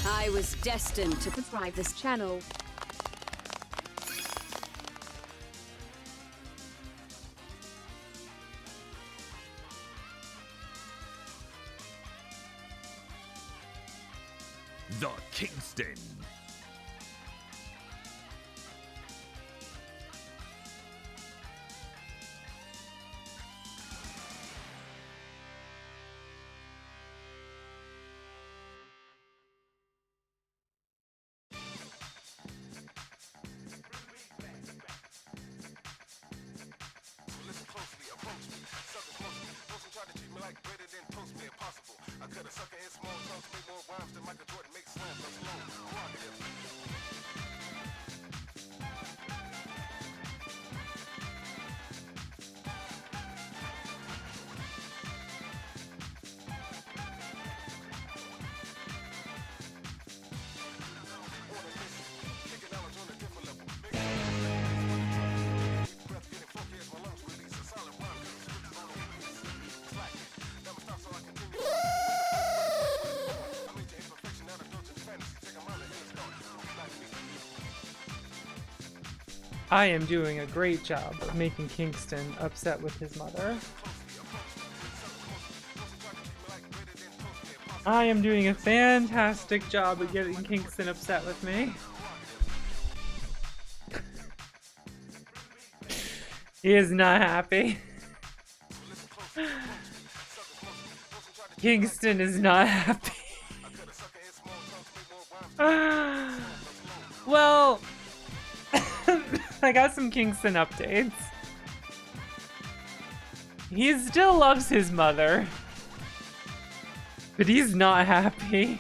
I was destined to thrive this channel. The Kingston. I am doing a great job of making Kingston upset with his mother. I am doing a fantastic job of getting Kingston upset with me. He is not happy. Kingston is not happy. Well, I got some Kingston updates. He still loves his mother, but he's not happy.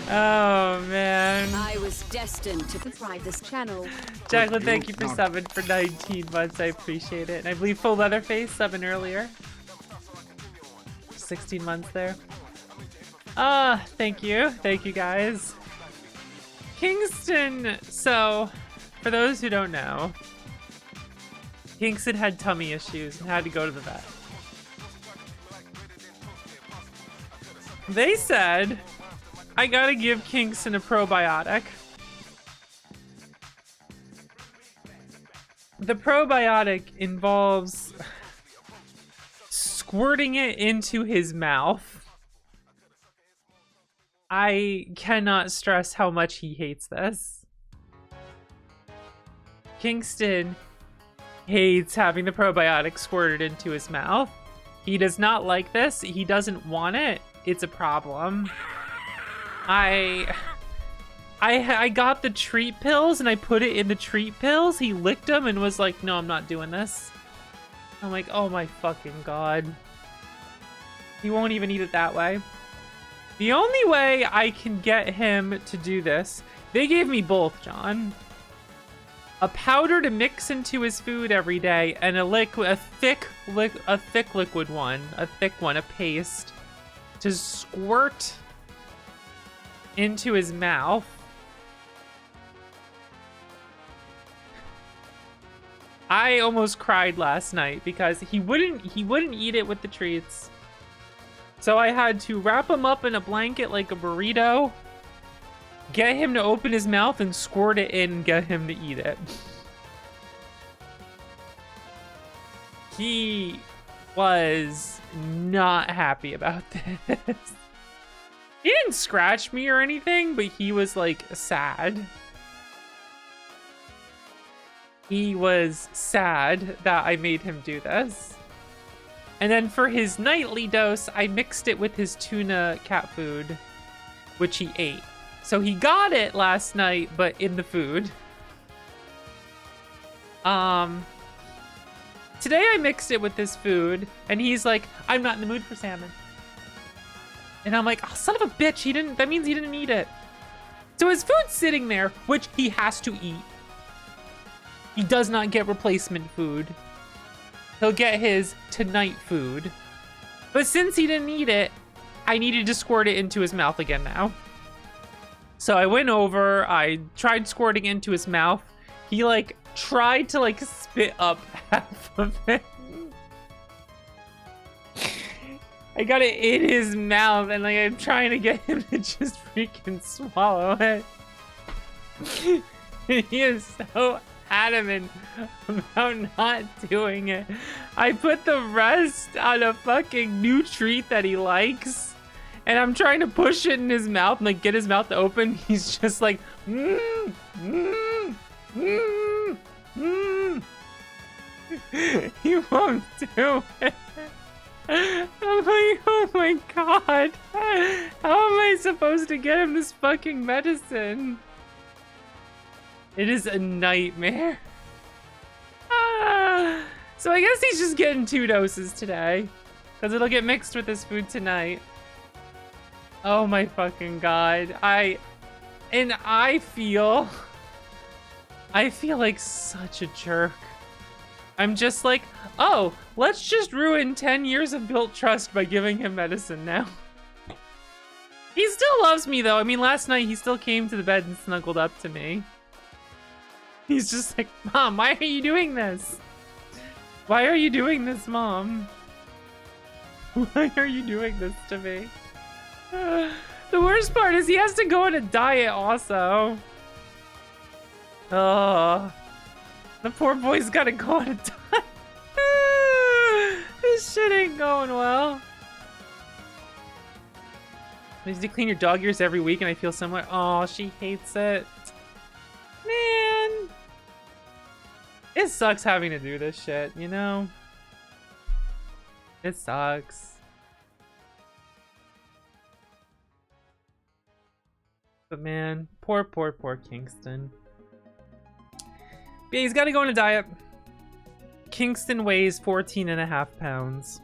Oh man. I was destined to thrive this channel. Jacqueline, thank you for subbing for 19 months. I appreciate it. And I believe Full Leatherface subbing earlier. 16 months there. Thank you. Thank you guys. Kingston, so for those who don't know, Kingston had tummy issues and had to go to the vet. They said, I gotta give Kingston a probiotic. The probiotic involves squirting it into his mouth. I cannot stress how much he hates this. Kingston hates having the probiotic squirted into his mouth. He does not like this. He doesn't want it. It's a problem. I got the treat pills and I put it in the treat pills. He licked them and was like, no, I'm not doing this. I'm like, oh my fucking god. He won't even eat it that way. The only way I can get him to do this, they gave me both, John. A powder to mix into his food every day, and a thick liquid one, a paste, to squirt into his mouth. I almost cried last night because he wouldn't eat it with the treats. So I had to wrap him up in a blanket like a burrito, get him to open his mouth and squirt it in and get him to eat it. He was not happy about this. He didn't scratch me or anything, but he was like sad. He was sad that I made him do this. And then for his nightly dose, I mixed it with his tuna cat food, which he ate. So he got it last night, but in the food. Today I mixed it with his food, and he's like, I'm not in the mood for salmon. And I'm like, oh, son of a bitch, that means he didn't eat it. So his food's sitting there, which he has to eat. He does not get replacement food. He'll get his tonight food. But since he didn't eat it, I needed to squirt it into his mouth again now. So I went over, I tried squirting into his mouth. He tried to spit up half of it. I got it in his mouth, and like I'm trying to get him to just freaking swallow it. He is so adamant about not doing it. I put the rest on a fucking new treat that he likes, and I'm trying to push it in his mouth and like get his mouth to open. He's just like, He won't do it. I'm like, oh my god. How am I supposed to get him this fucking medicine? It is a nightmare. So I guess he's just getting 2 doses today, because it'll get mixed with his food tonight. Oh my fucking god. I feel like such a jerk. I'm just like, oh, let's just ruin 10 years of built trust by giving him medicine now. He still loves me though. I mean, last night he still came to the bed and snuggled up to me. He's just like, Mom, why are you doing this? Why are you doing this, Mom? Why are you doing this to me? The worst part is he has to go on a diet also. Oh, the poor boy's gotta go on a diet. This shit ain't going well. I need to clean your dog ears every week and I feel similar. Oh, she hates it. Man. It sucks having to do this shit, you know? It sucks. But man, poor Kingston. But yeah, he's got to go on a diet. Kingston weighs 14.5 pounds.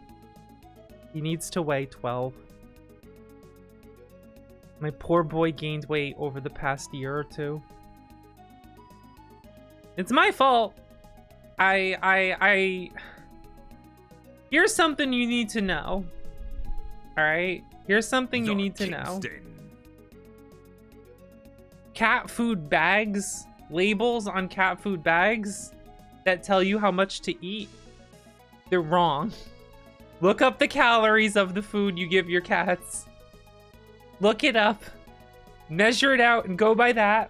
He needs to weigh 12. My poor boy gained weight over the past year or 2. It's my fault. Here's something you need to know. All right? Here's something you need to know. Cat food bags, labels on cat food bags that tell you how much to eat, they're wrong. Look up the calories of the food you give your cats. Look it up, measure it out, and go by that.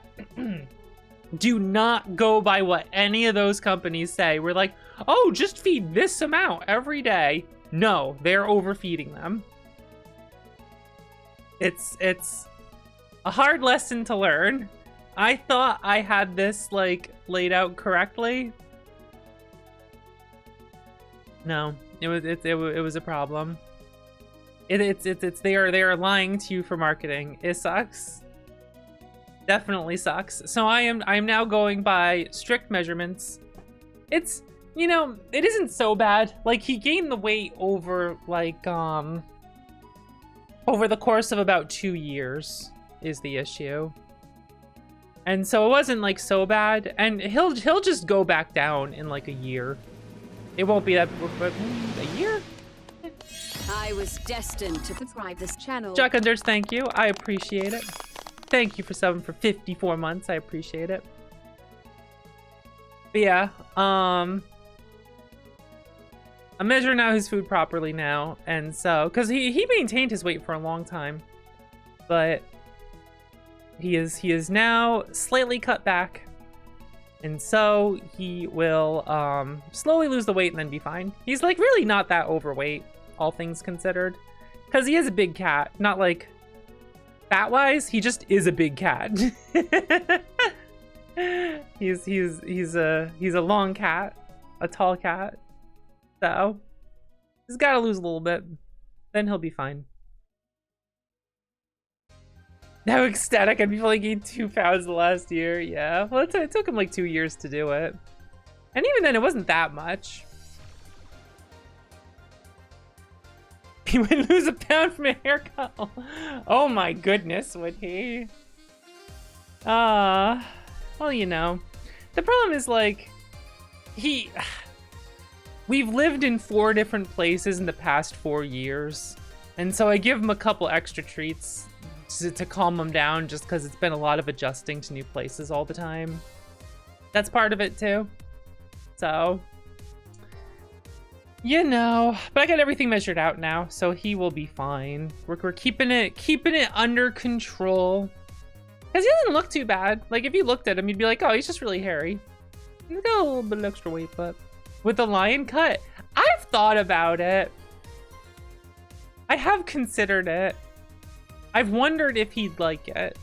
Do not go by what any of those companies say. We're like, oh, just feed this amount every day. No, they're overfeeding them. It's a hard lesson to learn. I thought I had this like laid out correctly. No, it was a problem. They are lying to you for marketing. It sucks. Definitely sucks. So I'm now going by strict measurements. It's, you know, it isn't so bad. Like he gained the weight over like over the course of about 2 years is the issue. And so it wasn't like so bad, and he'll just go back down in like a year. It won't be that, but a year? I was destined to subscribe this channel. Jack Unders, thank you. I appreciate it. Thank you for subbing for 54 months. I appreciate it. But yeah, I'm measuring out his food properly now, and so because he maintained his weight for a long time, but he is now slightly cut back, and so he will slowly lose the weight and then be fine. He's like really not that overweight, all things considered, because he is a big cat. Not like fat wise, he just is a big cat. he's a long cat, a tall cat. So he's got to lose a little bit, then he'll be fine. Now ecstatic, I'd be feeling gained 2 pounds the last year. Yeah, well, it took him like 2 years to do it. And even then, it wasn't that much. He would lose a pound from a haircut. Oh my goodness, would he? Well, you know. The problem is, like, we've lived in 4 different places in the past 4 years. And so I give him a couple extra treats to calm him down, just because it's been a lot of adjusting to new places all the time. That's part of it too. So You know, but I got everything measured out now, so he will be fine. We're keeping it under control. Cause he doesn't look too bad. Like if you looked at him, you'd be like, oh, he's just really hairy. He's got a little bit of extra weight, but with the lion cut, I've thought about it. I have considered it. I've wondered if he'd like it,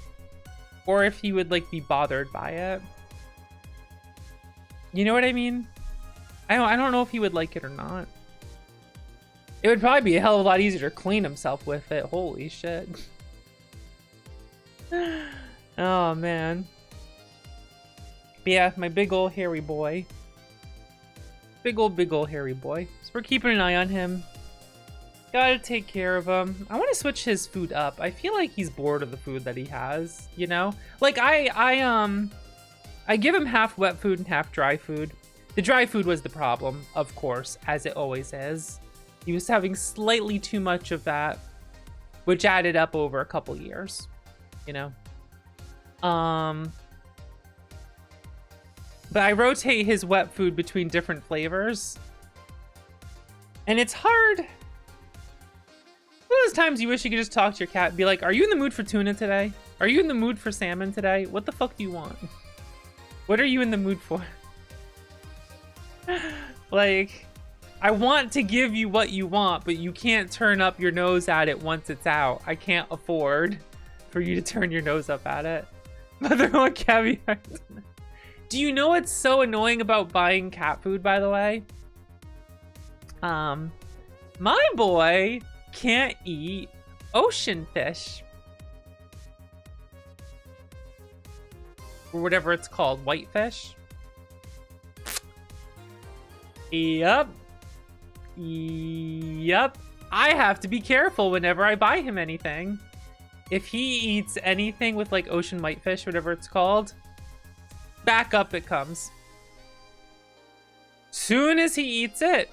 or if he would like be bothered by it. You know what I mean? I don't know if he would like it or not. It would probably be a hell of a lot easier to clean himself with it. Holy shit. Oh, man. But yeah, my big ol' hairy boy. Big ol' hairy boy. So we're keeping an eye on him. Gotta take care of him. I want to switch his food up. I feel like he's bored of the food that he has, you know? Like, I give him half wet food and half dry food. The dry food was the problem, of course, as it always is. He was having slightly too much of that, which added up over a couple years, you know? But I rotate his wet food between different flavors. And it's hard. One of those times you wish you could just talk to your cat and be like, are you in the mood for tuna today? Are you in the mood for salmon today? What the fuck do you want? What are you in the mood for? Like, I want to give you what you want, but you can't turn up your nose at it once it's out. I can't afford for you to turn your nose up at it. Mother-in-law caviar. Do you know what's so annoying about buying cat food, by the way? My boy can't eat ocean fish. Or whatever it's called, whitefish. Yep. I have to be careful whenever I buy him anything. If he eats anything with like ocean whitefish, whatever it's called, back up it comes. Soon as he eats it,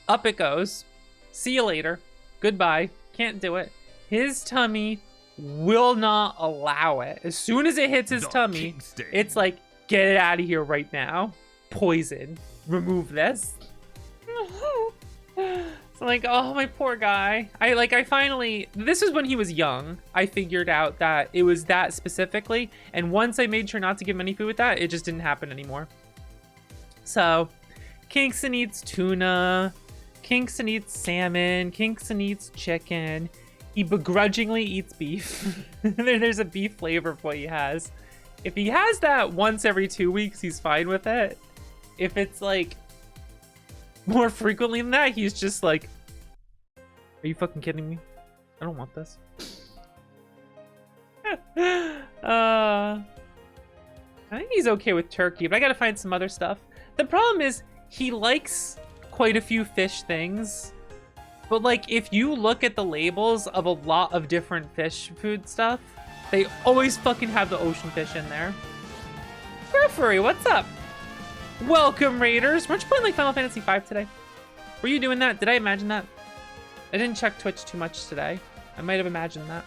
up it goes. See you later. Goodbye. Can't do it. His tummy will not allow it. As soon as it hits his tummy, it's like, get it out of here right now. Poison. Remove this. So like, oh, my poor guy. I finally, this is when he was young. I figured out that it was that specifically. And once I made sure not to give him any food with that, it just didn't happen anymore. So Kingston eats tuna. Kingston eats salmon. Kingston eats chicken. He begrudgingly eats beef. There's a beef flavor of what he has. If he has that once every 2 weeks, he's fine with it. If it's like more frequently than that, he's just like, are you fucking kidding me? I don't want this. I think he's okay with turkey, but I gotta find some other stuff. The problem is he likes quite a few fish things, but like if you look at the labels of a lot of different fish food stuff, they always fucking have the ocean fish in there. Griffrey, what's up? Welcome, Raiders. Weren't you playing like Final Fantasy V today? Were you doing that? Did I imagine that? I didn't check Twitch too much today. I might have imagined that.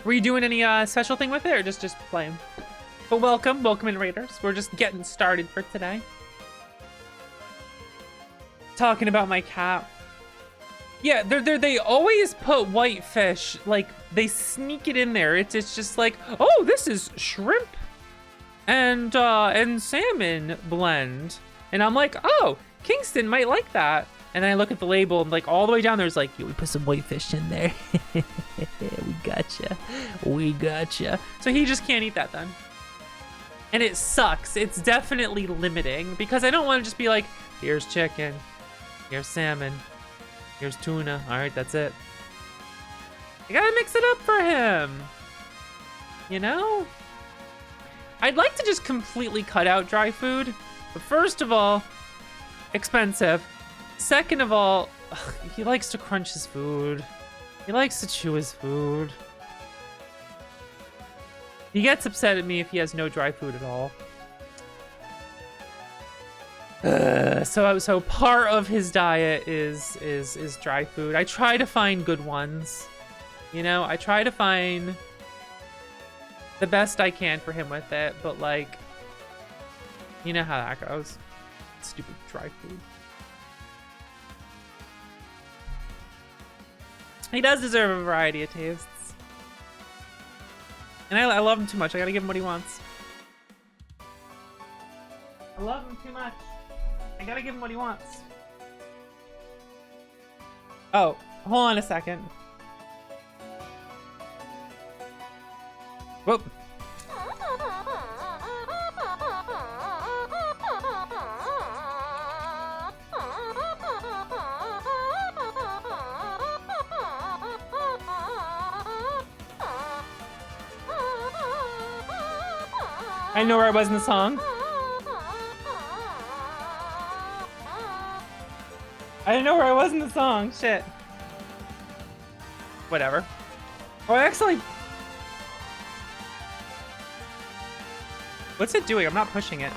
Were you doing any special thing with it, or just playing? But welcome in, Raiders. We're just getting started for today. Talking about my cat. Yeah, they always put white fish, like they sneak it in there. It's just like, oh, this is shrimp and salmon blend, and I'm like, oh, Kingston might like that. And then I look at the label, and like all the way down there's like, yeah, we put some white fish in there. we gotcha. So he just can't eat that then, and it sucks. It's definitely limiting because I don't want to just be like, here's chicken, here's salmon, here's tuna. All right, that's it. I gotta mix it up for him, you know? I'd like to just completely cut out dry food, but first of all, expensive. Second of all, he likes to crunch his food. He likes to chew his food. He gets upset at me if he has no dry food at all. So part of his diet is dry food. I try to find good ones. You know, I try to find the best I can for him with it, but like, you know how that goes. Stupid dry food. He does deserve a variety of tastes. And I love him too much. I gotta give him what he wants. I love him too much. I gotta give him what he wants. Oh, hold on a second. Whoop. I know where I was in the song. I didn't know where I was in the song. Shit. Whatever. Oh, actually. What's it doing? I'm not pushing it.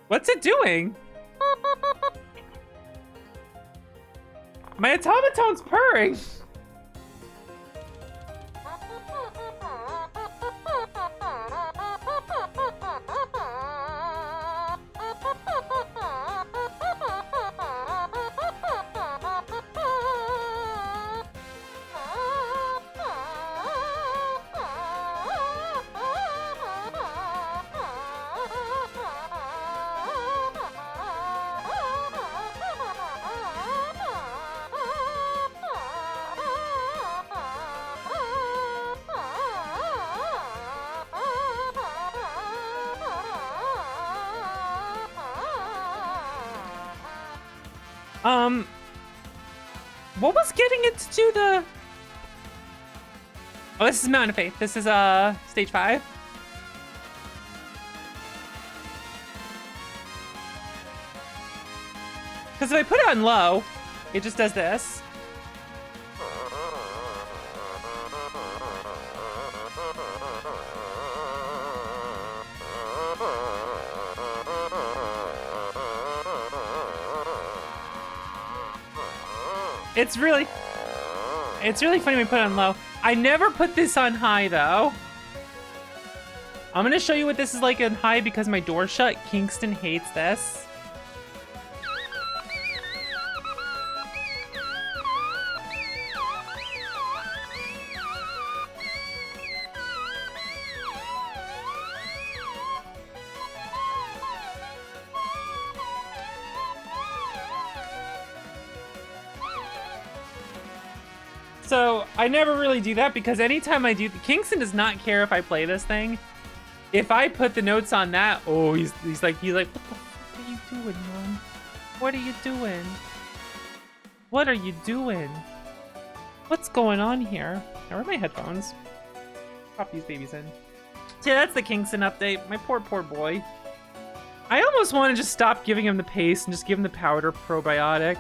What's it doing? My automatone's purring. What was getting it to do the... Oh, this is Mountain of Faith. This is, stage 5. Because if I put it on low, it just does this. It's really funny when we put it on low. I never put this on high though. I'm gonna show you what this is like on high because my door's shut. Kingston hates this. So I never really do that because anytime I do, Kingston does not care if I play this thing. If I put the notes on that, oh, he's like, what the fuck are you doing, Mom? What are you doing? What are you doing? What's going on here? Where are my headphones? Pop these babies in. So yeah, that's the Kingston update. My poor boy. I almost want to just stop giving him the paste and just give him the powder probiotic.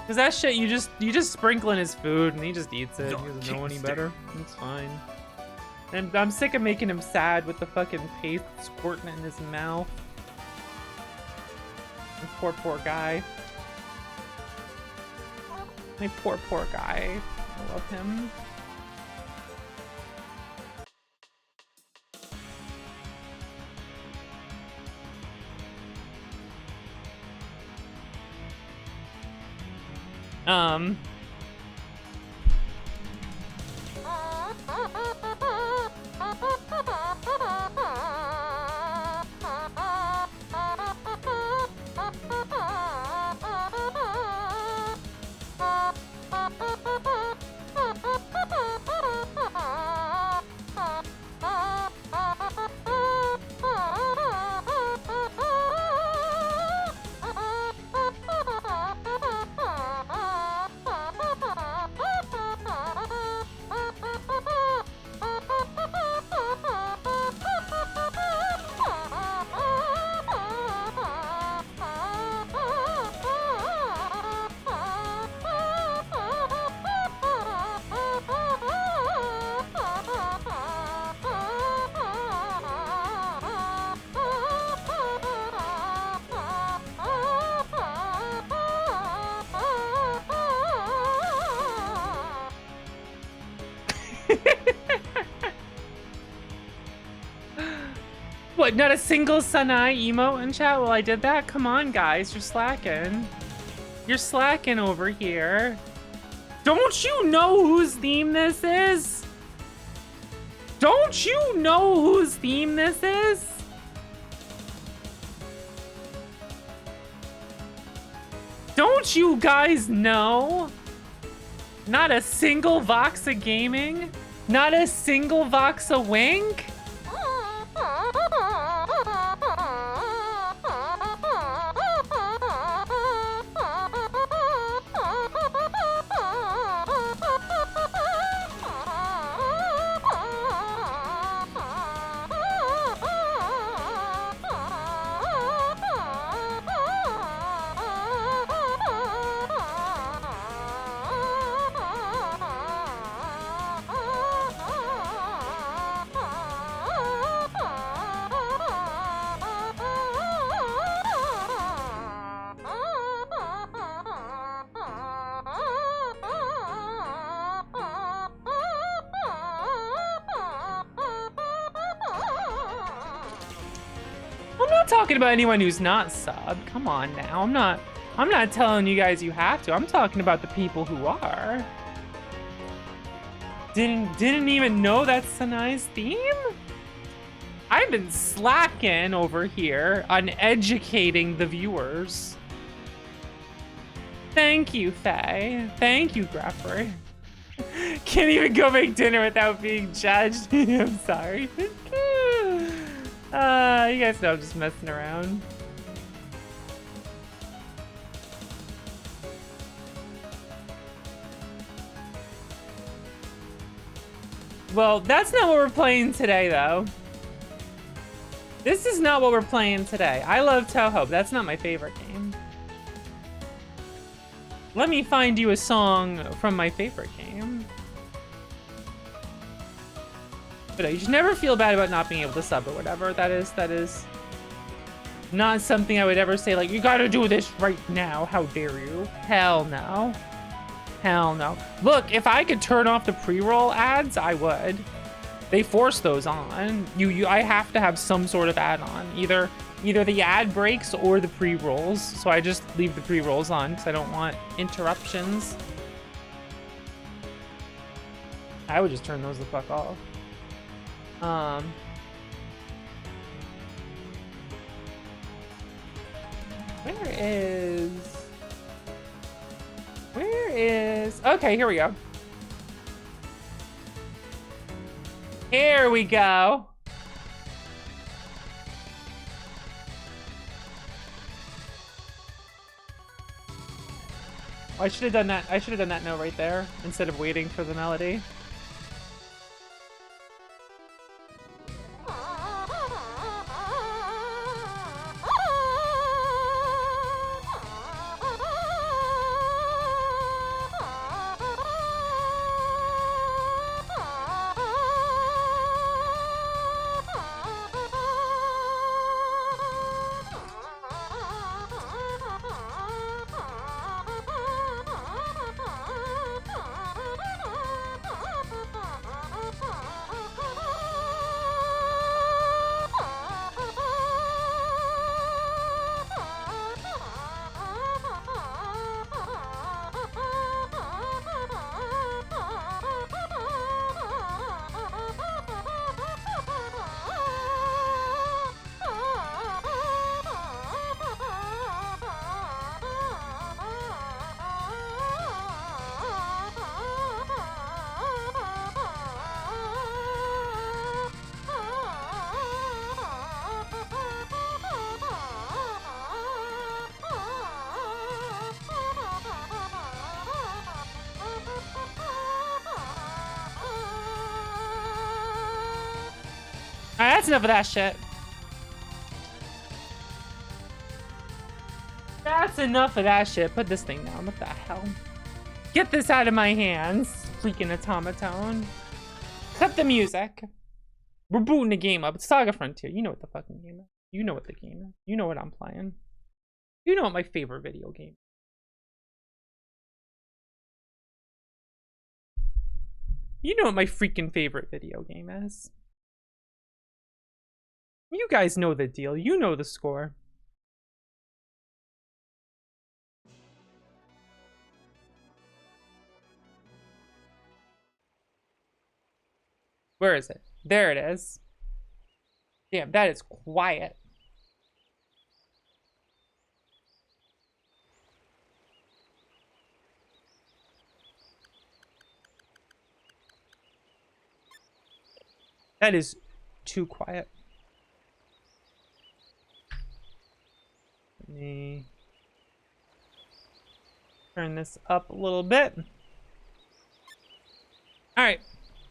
Cause that shit, you just sprinkle in his food and he just eats it. He doesn't know any better. It's fine. And I'm sick of making him sad with the fucking paste squirting in his mouth. My poor guy. My poor guy. I love him. What, not a single Sanai emote in chat while I did that? Come on, guys, you're slacking. You're slacking over here. Don't you know whose theme this is? Don't you know whose theme this is? Don't you guys know? Not a single Voxa Gaming? Not a single Voxa Wink? Talking about anyone who's not sub. Come on now. I'm not telling you guys you have to. I'm talking about the people who are. Didn't even know that's Sanai's theme? I've been slacking over here on educating the viewers. Thank you, Faye. Thank you, Greffrey. Can't even go make dinner without being judged. I'm sorry. You guys know I'm just messing around. Well, that's not what we're playing today, though. This is not what we're playing today. I love Toho, but that's not my favorite game. Let me find you a song from my favorite game. But you should never feel bad about not being able to sub or whatever. That is not something I would ever say, like, you gotta do this right now. How dare you? Hell no. Hell no. Look, if I could turn off the pre-roll ads, I would. They force those on. I have to have some sort of ad on. Either the ad breaks or the pre-rolls. So I just leave the pre-rolls on because I don't want interruptions. I would just turn those the fuck off. Where is, okay, here we go. Here we go. Oh, I should have done that. I should have done that note right there instead of waiting for the melody. Alright, that's enough of that shit. That's enough of that shit. Put this thing down. What the hell? Get this out of my hands. Freaking automaton. Cut the music. We're booting the game up. It's SaGa Frontier. You know what the fucking game is. You know what the game is. You know what I'm playing. You know what my favorite video game is. You know what my freaking favorite video game is. You guys know the deal. You know the score. Where is it? There it is. Damn, that is quiet. That is too quiet. Let me turn this up a little bit. All right.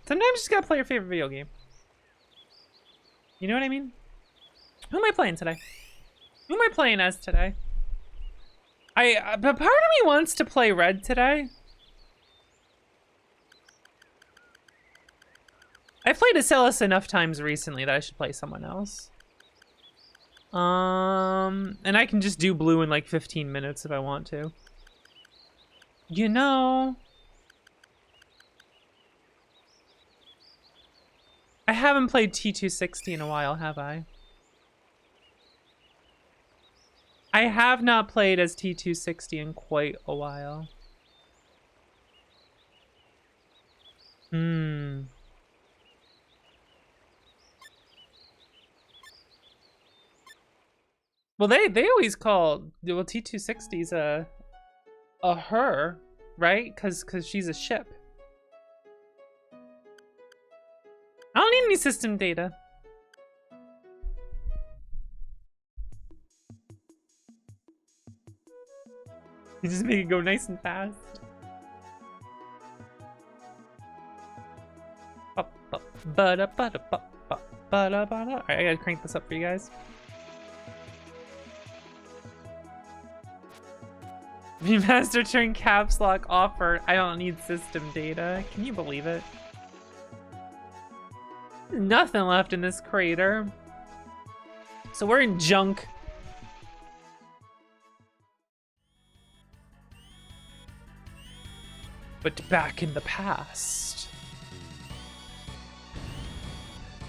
Sometimes you just gotta play your favorite video game. You know what I mean? Who am I playing today? Who am I playing as today? But part of me wants to play Red today. I've played Acellus enough times recently that I should play someone else. And I can just do blue in like 15 minutes if I want to. You know, I haven't played T260 in a while, have I? I have not played as T260 in quite a while. Well, they always call, well, T260's a her, right? Cause she's a ship. I don't need any system data. You just make it go nice and fast. Alright, I gotta crank this up for you guys. Remastered turn caps lock offered. I don't need system data. Can you believe it? Nothing left in this crater. So we're in junk. But back in the past.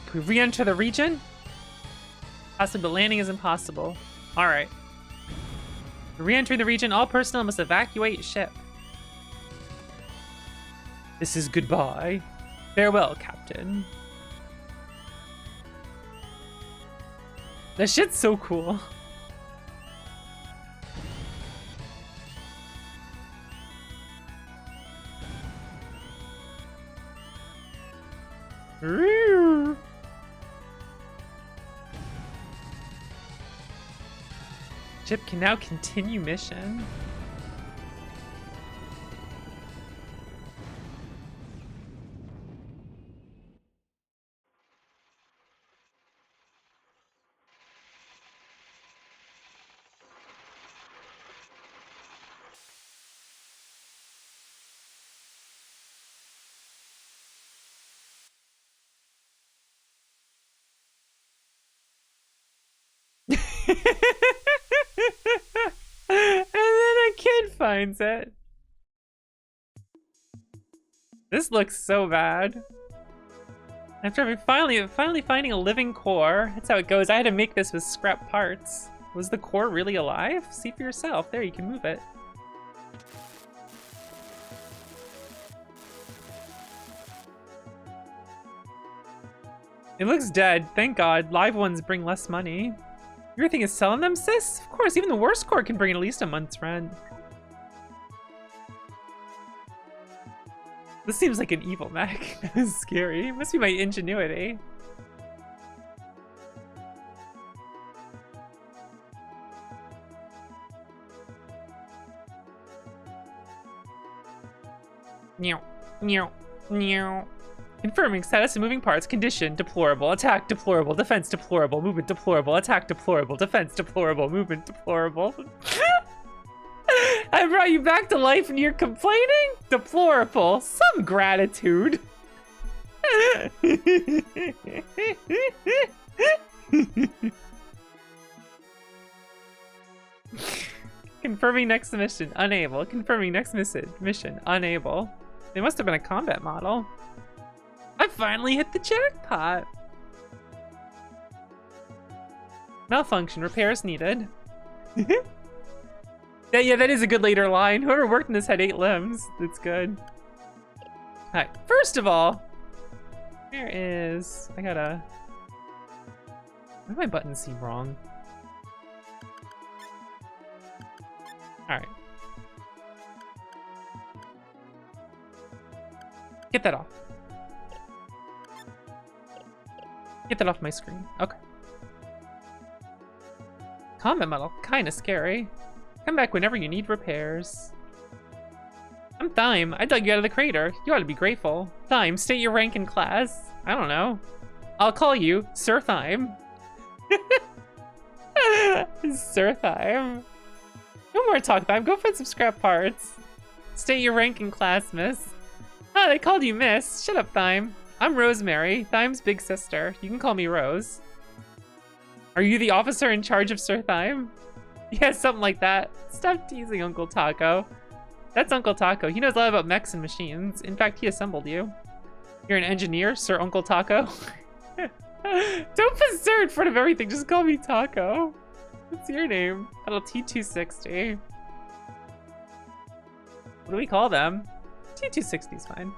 Can we re-enter the region? Possibly, but landing is impossible. Alright. Re-entering the region, all personnel must evacuate ship. This is goodbye. Farewell, Captain. That shit's so cool. Ship can now continue mission. And then a kid finds it. This looks so bad. After finally finding a living core, that's how it goes. I had to make this with scrap parts. Was the core really alive? See for yourself. There, you can move it. It looks dead. Thank God. Live ones bring less money. Your thing is selling them, sis? Of course, even the worst core can bring at least a month's rent. This seems like an evil mech. This is scary. It must be my ingenuity. Meow, meow, meow. Confirming status of moving parts. Condition deplorable. Attack deplorable. Defense deplorable. Movement deplorable. Attack deplorable. Defense deplorable. Movement deplorable. I brought you back to life and you're complaining? Deplorable. Some gratitude. Confirming next mission. Unable. Confirming next mission. Unable. They must have been a combat model. I finally hit the jackpot. Malfunction. Repairs needed. Yeah, that is a good later line. Whoever worked in this had 8 limbs. That's good. Alright, first of all, where is... I gotta... Why did my button seem wrong? Alright. Get that off. Get that off my screen. Okay. Combat medal. Kinda scary. Come back whenever you need repairs. I'm Thyme. I dug you out of the crater. You ought to be grateful. Thyme, state your rank in class. I don't know. I'll call you Sir Thyme. Sir Thyme. No more talk, Thyme. Go find some scrap parts. State your rank in class, miss. Ah, they called you miss. Shut up, Thyme. I'm Rosemary, Thyme's big sister. You can call me Rose. Are you the officer in charge of Sir Thyme? Yeah, something like that. Stop teasing Uncle Taco. That's Uncle Taco. He knows a lot about mechs and machines. In fact, he assembled you. You're an engineer, Sir Uncle Taco? Don't put Sir in front of everything. Just call me Taco. What's your name? Little T260. What do we call them? T260 is fine.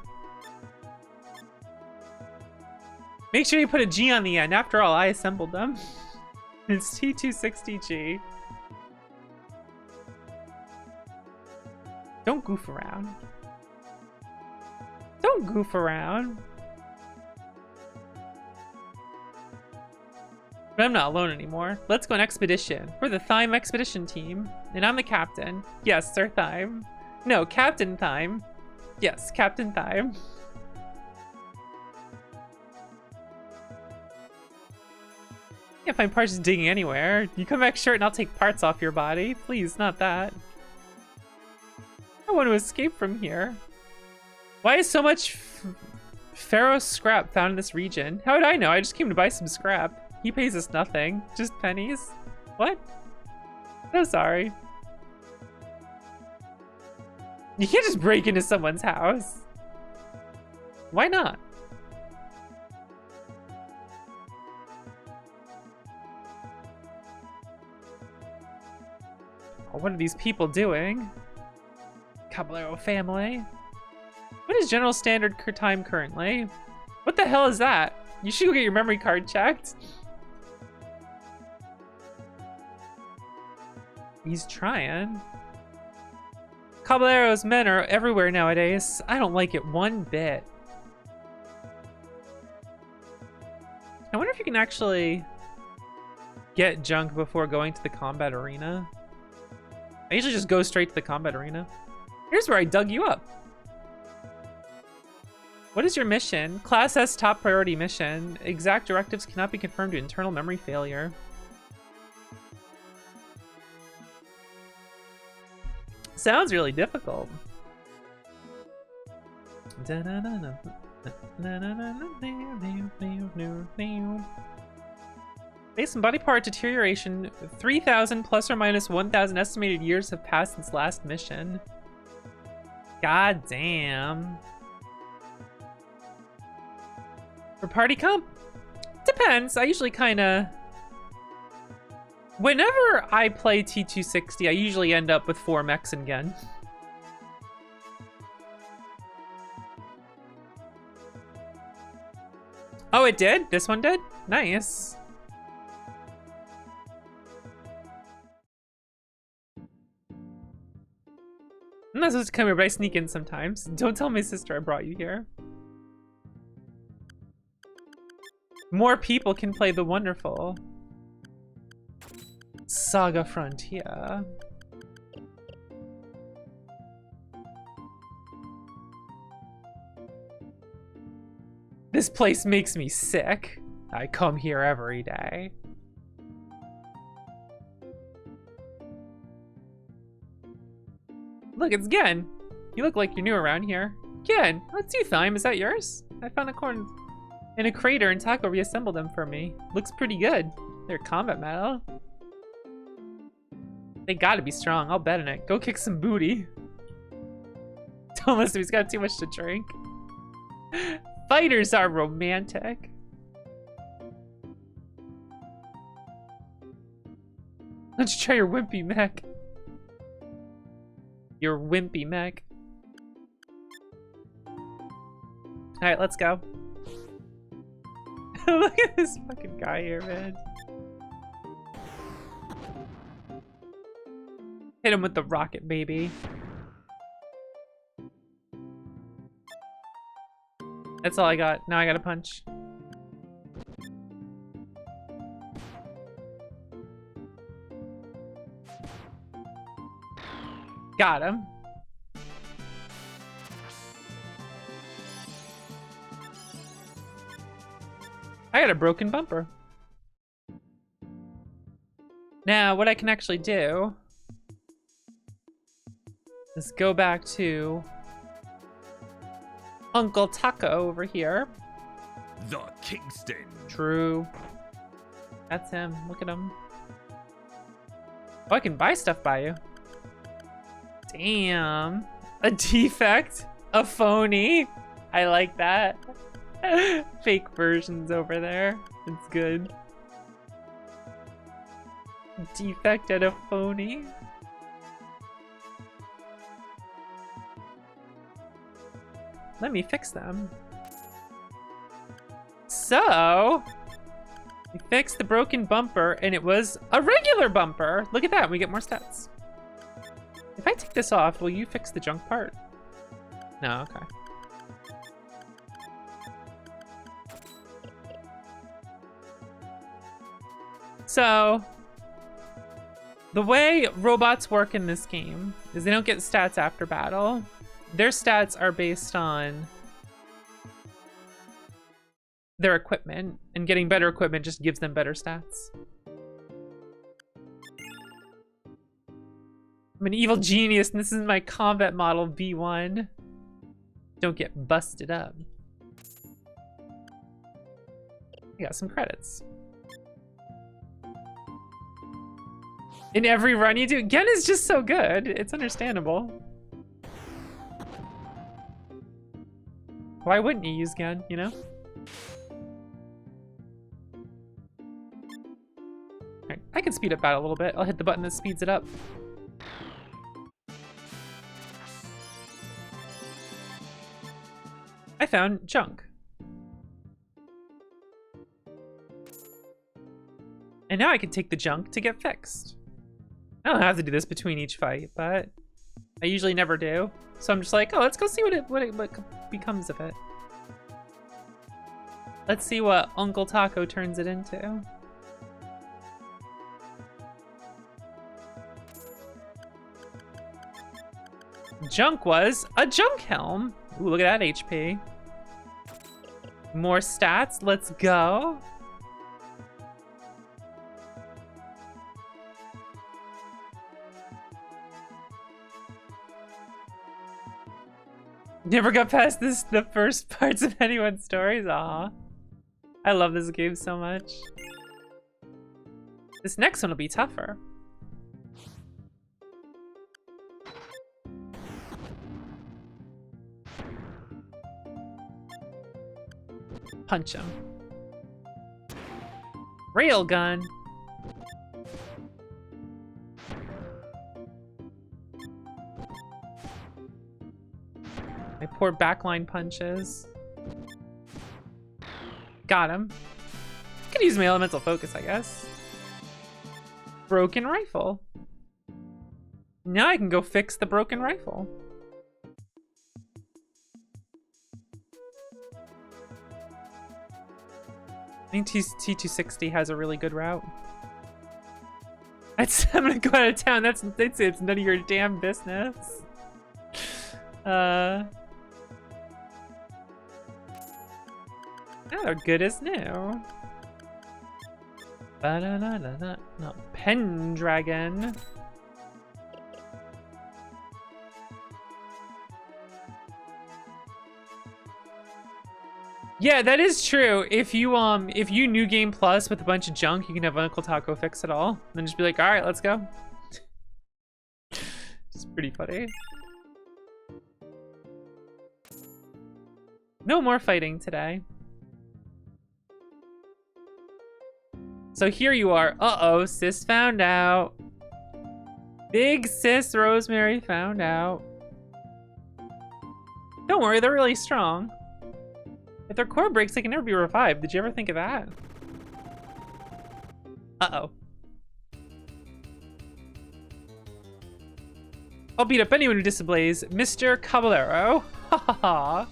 Make sure you put a G on the end. After all, I assembled them. It's T260G. Don't goof around. Don't goof around. But I'm not alone anymore. Let's go on expedition. We're the Thyme expedition team. And I'm the captain. Yes, Sir Thyme. No, Captain Thyme. Yes, Captain Thyme. Can't find parts just digging anywhere. You come back short and I'll take parts off your body. Please, not that. I want to escape from here. Why is so much ferrous scrap found in this region? How would I know? I just came to buy some scrap. He pays us nothing. Just pennies. What? So sorry. You can't just break into someone's house. Why not? Oh, what are these people doing? Caballero family. What is general standard time currently? What the hell is that? You should go get your memory card checked. He's trying. Caballero's men are everywhere nowadays. I don't like it one bit. I wonder if you can actually get junk before going to the combat arena. I usually just go straight to the combat arena. Here's where I dug you up. What is your mission? Class S top priority mission. Exact directives cannot be confirmed due to internal memory failure. Sounds really difficult. Based on body part deterioration, 3,000 plus or minus 1,000 estimated years have passed since last mission. God damn. For party comp? Depends. I usually kinda... Whenever I play T260, I usually end up with 4 mechs and Gen. Oh, it did? This one did? Nice. I'm not supposed to come here, but I sneak in sometimes. Don't tell my sister I brought you here. More people can play the wonderful SaGa Frontier. This place makes me sick. I come here every day. Look, it's Gen. You look like you're new around here. Gen, that's you, Thyme. Is that yours? I found a corn in a crater and Taco reassembled them for me. Looks pretty good. They're combat metal. They gotta be strong. I'll bet on it. Go kick some booty. Don't listen, he's got too much to drink. Fighters are romantic. don't you try your wimpy mech? Your wimpy mech. Alright, let's go. Look at this fucking guy here, man. Hit him with the rocket, baby. That's all I got. Now I gotta punch. Got him. I got a broken bumper. Now, what I can actually do is go back to Uncle Taco over here. The Kingston. True. That's him. Look at him. Oh, I can buy stuff by you. Damn. A defect. A phony. I like that. Fake versions over there. It's good. Defect and a phony. Let me fix them. So, we fixed the broken bumper and it was a regular bumper. Look at that, we get more stats. If I take this off, will you fix the junk part? No, okay. So, the way robots work in this game is they don't get stats after battle. Their stats are based on their equipment, and getting better equipment just gives them better stats. I'm an evil genius, and this is my combat model V1. Don't get busted up. I got some credits. In every run you do, Gen is just so good. It's understandable. Why wouldn't you use Gen, you know? Alright, I can speed up battle a little bit. I'll hit the button that speeds it up. I found junk. And now I can take the junk to get fixed. I don't have to do this between each fight, but I usually never do. So I'm just like, oh, let's go see what becomes of it. Let's see what Uncle Taco turns it into. Junk was a junk helm. Ooh, look at that HP. More stats, let's go. Never got past the first parts of anyone's stories. Aw. I love this game so much. This next one will be tougher. Punch him. Railgun. My poor backline punches. Got him. Could use my elemental focus, I guess. Broken rifle. Now I can go fix the broken rifle. I think T260 has a really good route. I'm gonna go out of town. That's it's none of your damn business. Oh, they're good as new. Ba-da-da-da-da. No, Pendragon. Yeah, that is true. If you New Game Plus with a bunch of junk, you can have Uncle Taco fix it all. And then just be like, alright, let's go. It's pretty funny. No more fighting today. So here you are. Uh-oh, sis found out. Big sis Rosemary found out. Don't worry, they're really strong. If their core breaks, they can never be revived. Did you ever think of that? Uh-oh. I'll beat up anyone who disobeys Mr. Caballero. Ha ha ha.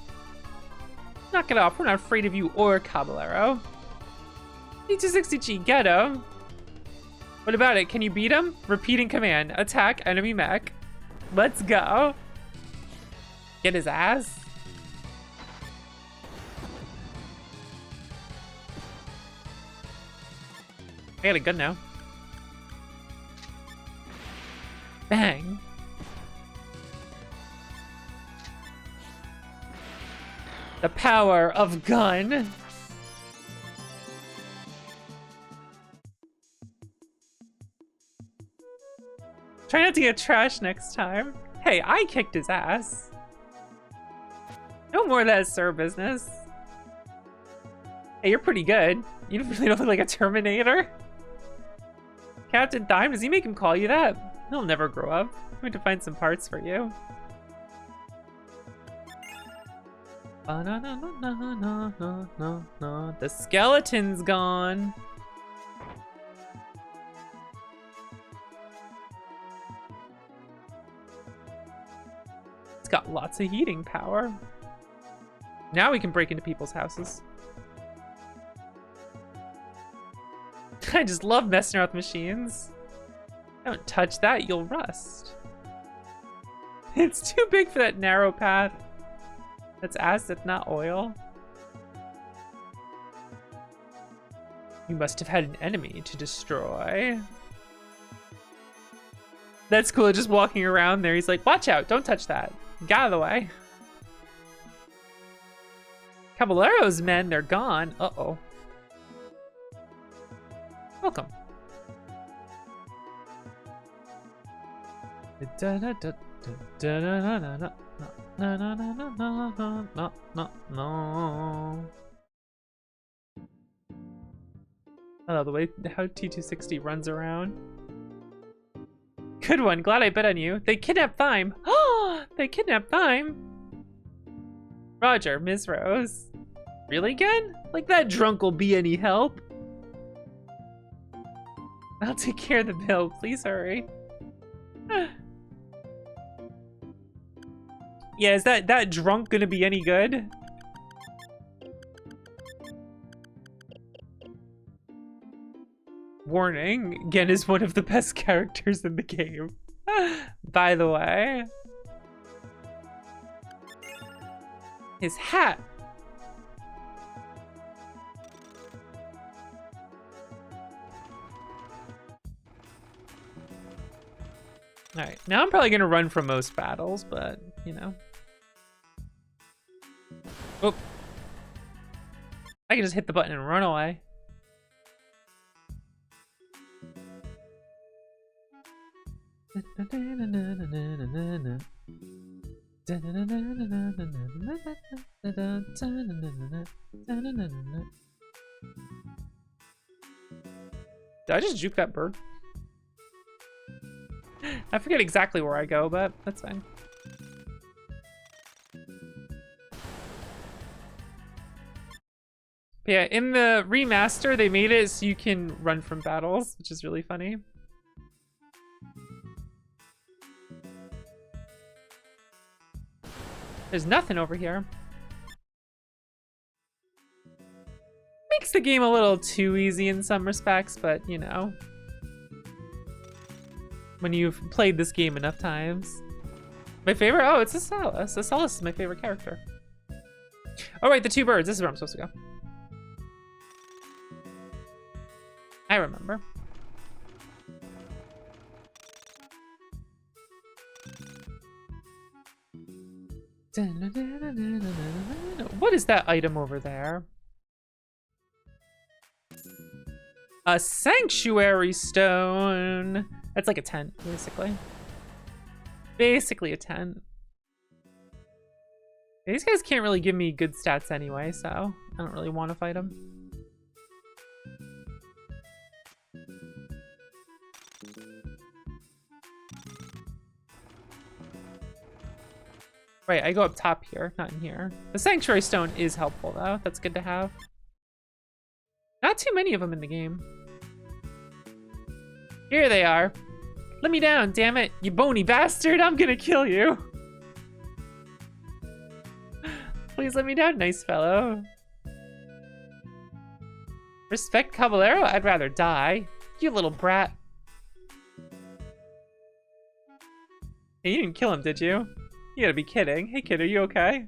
Knock it off. We're not afraid of you or Caballero. T260G, get him. What about it? Can you beat him? Repeating command. Attack enemy mech. Let's go. Get his ass. I got a gun now. Bang. The power of gun. Try not to get trashed next time. Hey, I kicked his ass. No more of that sir business. Hey, you're pretty good. You really don't look like a Terminator. Captain Thime, does he make him call you that? He'll never grow up. I'm going to find some parts for you. The skeleton's gone. It's got lots of heating power. Now we can break into people's houses. I just love messing around with machines. Don't touch that, you'll rust. It's too big for that narrow path. That's acid, not oil. You must have had an enemy to destroy. That's cool, just walking around there. He's like, watch out, don't touch that. Get out of the way. Caballero's men, they're gone. Uh-oh. Welcome. I love the way how T260 runs around. Good one. Glad I bet on you. They kidnapped Thime. Oh, they kidnapped Thime. Roger, Ms. Rose. Really again? Like that drunk will be any help. I'll take care of the bill. Please hurry. Yeah, is that drunk gonna be any good? Warning, Gen is one of the best characters in the game. By the way. His hat. Alright, now I'm probably gonna run from most battles, but, you know. Oh. I can just hit the button and run away. Did I just juke that bird? I forget exactly where I go, but that's fine. But yeah, in the remaster, they made it so you can run from battles, which is really funny. There's nothing over here. Makes the game a little too easy in some respects, but you know. When you've played this game enough times. My favorite? Oh, it's Asalis. Asalis is my favorite character. Oh, right, the two birds. This is where I'm supposed to go. I remember. What is that item over there? A sanctuary stone. That's like a tent, basically. Basically a tent. These guys can't really give me good stats anyway, so I don't really want to fight them. Right, I go up top here, not in here. The Sanctuary Stone is helpful, though. That's good to have. Not too many of them in the game. Here they are. Let me down, damn it. You bony bastard, I'm gonna kill you. Please let me down, nice fellow. Respect Caballero? I'd rather die. You little brat. Hey, you didn't kill him, did you? You gotta be kidding. Hey kid, are you okay?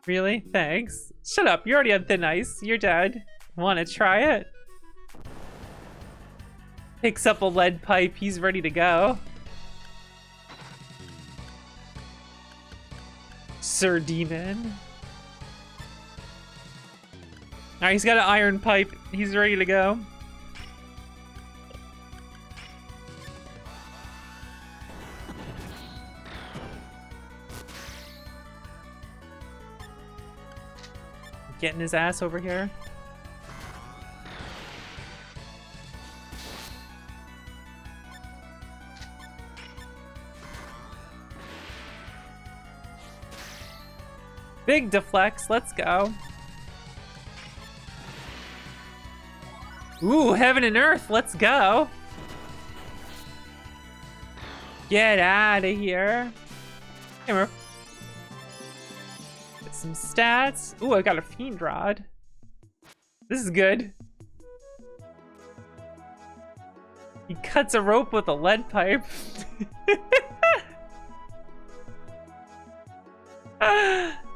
Really? Thanks. Shut up, you're already on thin ice. You're dead. Wanna try it? Picks up a lead pipe, he's ready to go. Sir Demon. Alright, he's got an iron pipe. He's ready to go. Getting his ass over here. Big deflects, let's go. Ooh, heaven and earth, let's go. Get out of here. Here. Get some stats. Ooh, I got a fiend rod. This is good. He cuts a rope with a lead pipe.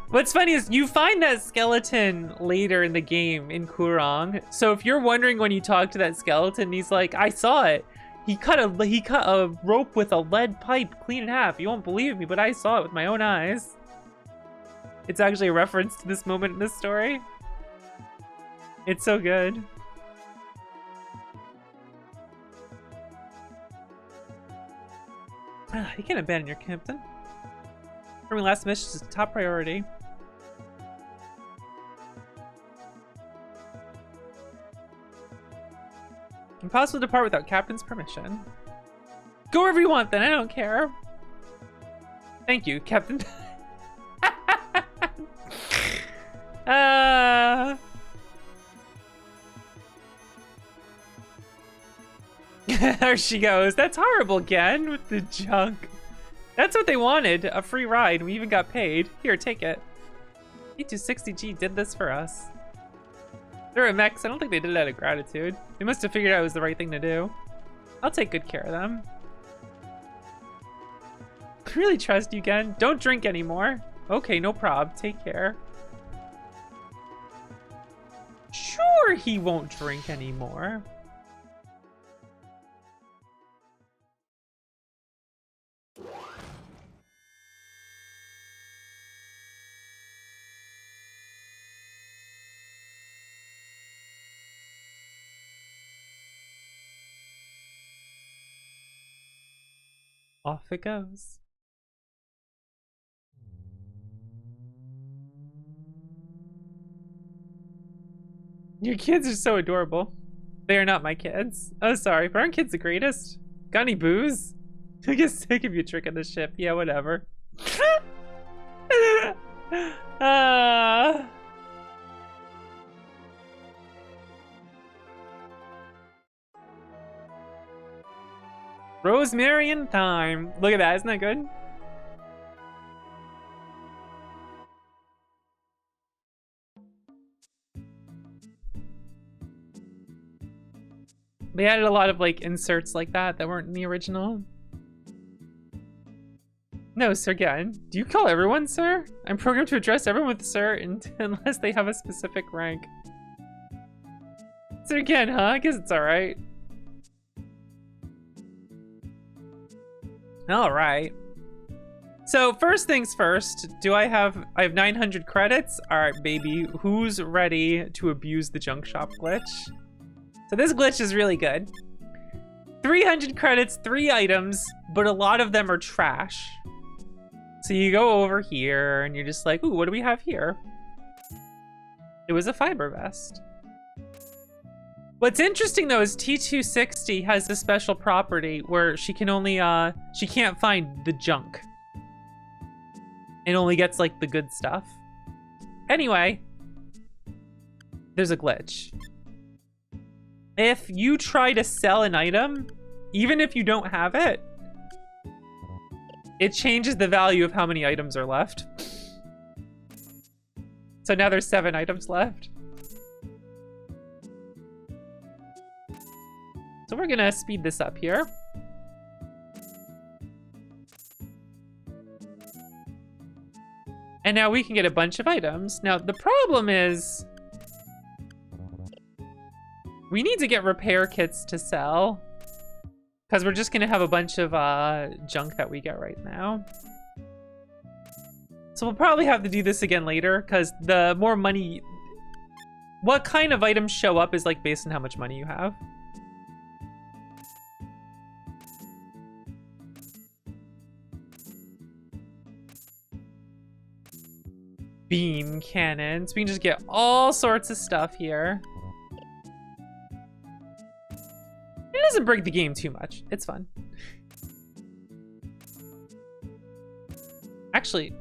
What's funny is you find that skeleton later in the game in Kurong. So if you're wondering when you talk to that skeleton, he's like, I saw it. He cut a rope with a lead pipe clean in half. You won't believe me, but I saw it with my own eyes. It's actually a reference to this moment in this story. It's so good. You can't abandon your captain. Performing last mission is top priority. Impossible to depart without captain's permission. Go wherever you want then, I don't care. Thank you, Captain. There she goes. That's horrible again with the junk. That's what they wanted, a free ride. We even got paid. Here, take it. T260G did this for us. They're a mechs. I don't think they did it out of gratitude. They must have figured out it was the right thing to do. I'll take good care of them. I really trust you again. Don't drink anymore. Okay, no prob. Take care. Sure, he won't drink anymore. Off it goes. Your kids are so adorable. They are not my kids. Oh, sorry, but aren't kids the greatest? Got any booze? I guess they give you a trick on the ship. Yeah, whatever. Rosemary and thyme. Look at that, isn't that good? They added a lot of like inserts like that weren't in the original. No, sir, again. Do you call everyone sir? I'm programmed to address everyone with sir unless they have a specific rank. Sir again, huh? I guess it's alright. Alright. So first things first, I have 900 credits. Alright, baby. Who's ready to abuse the junk shop glitch? So this glitch is really good. 300 credits, 3 items, but a lot of them are trash. So you go over here and you're just like, ooh, what do we have here? It was a fiber vest. What's interesting though is T260 has this special property where she can only, she can't find the junk. It only gets like the good stuff. Anyway, there's a glitch. If you try to sell an item, even if you don't have it, it changes the value of how many items are left. So now there's 7 items left. So we're gonna speed this up here. And now we can get a bunch of items. Now the problem is we need to get repair kits to sell because we're just gonna have a bunch of junk that we get right now. So we'll probably have to do this again later because the more money, what kind of items show up is like based on how much money you have. Beam cannons. We can just get all sorts of stuff here. It doesn't break the game too much. It's fun. Actually,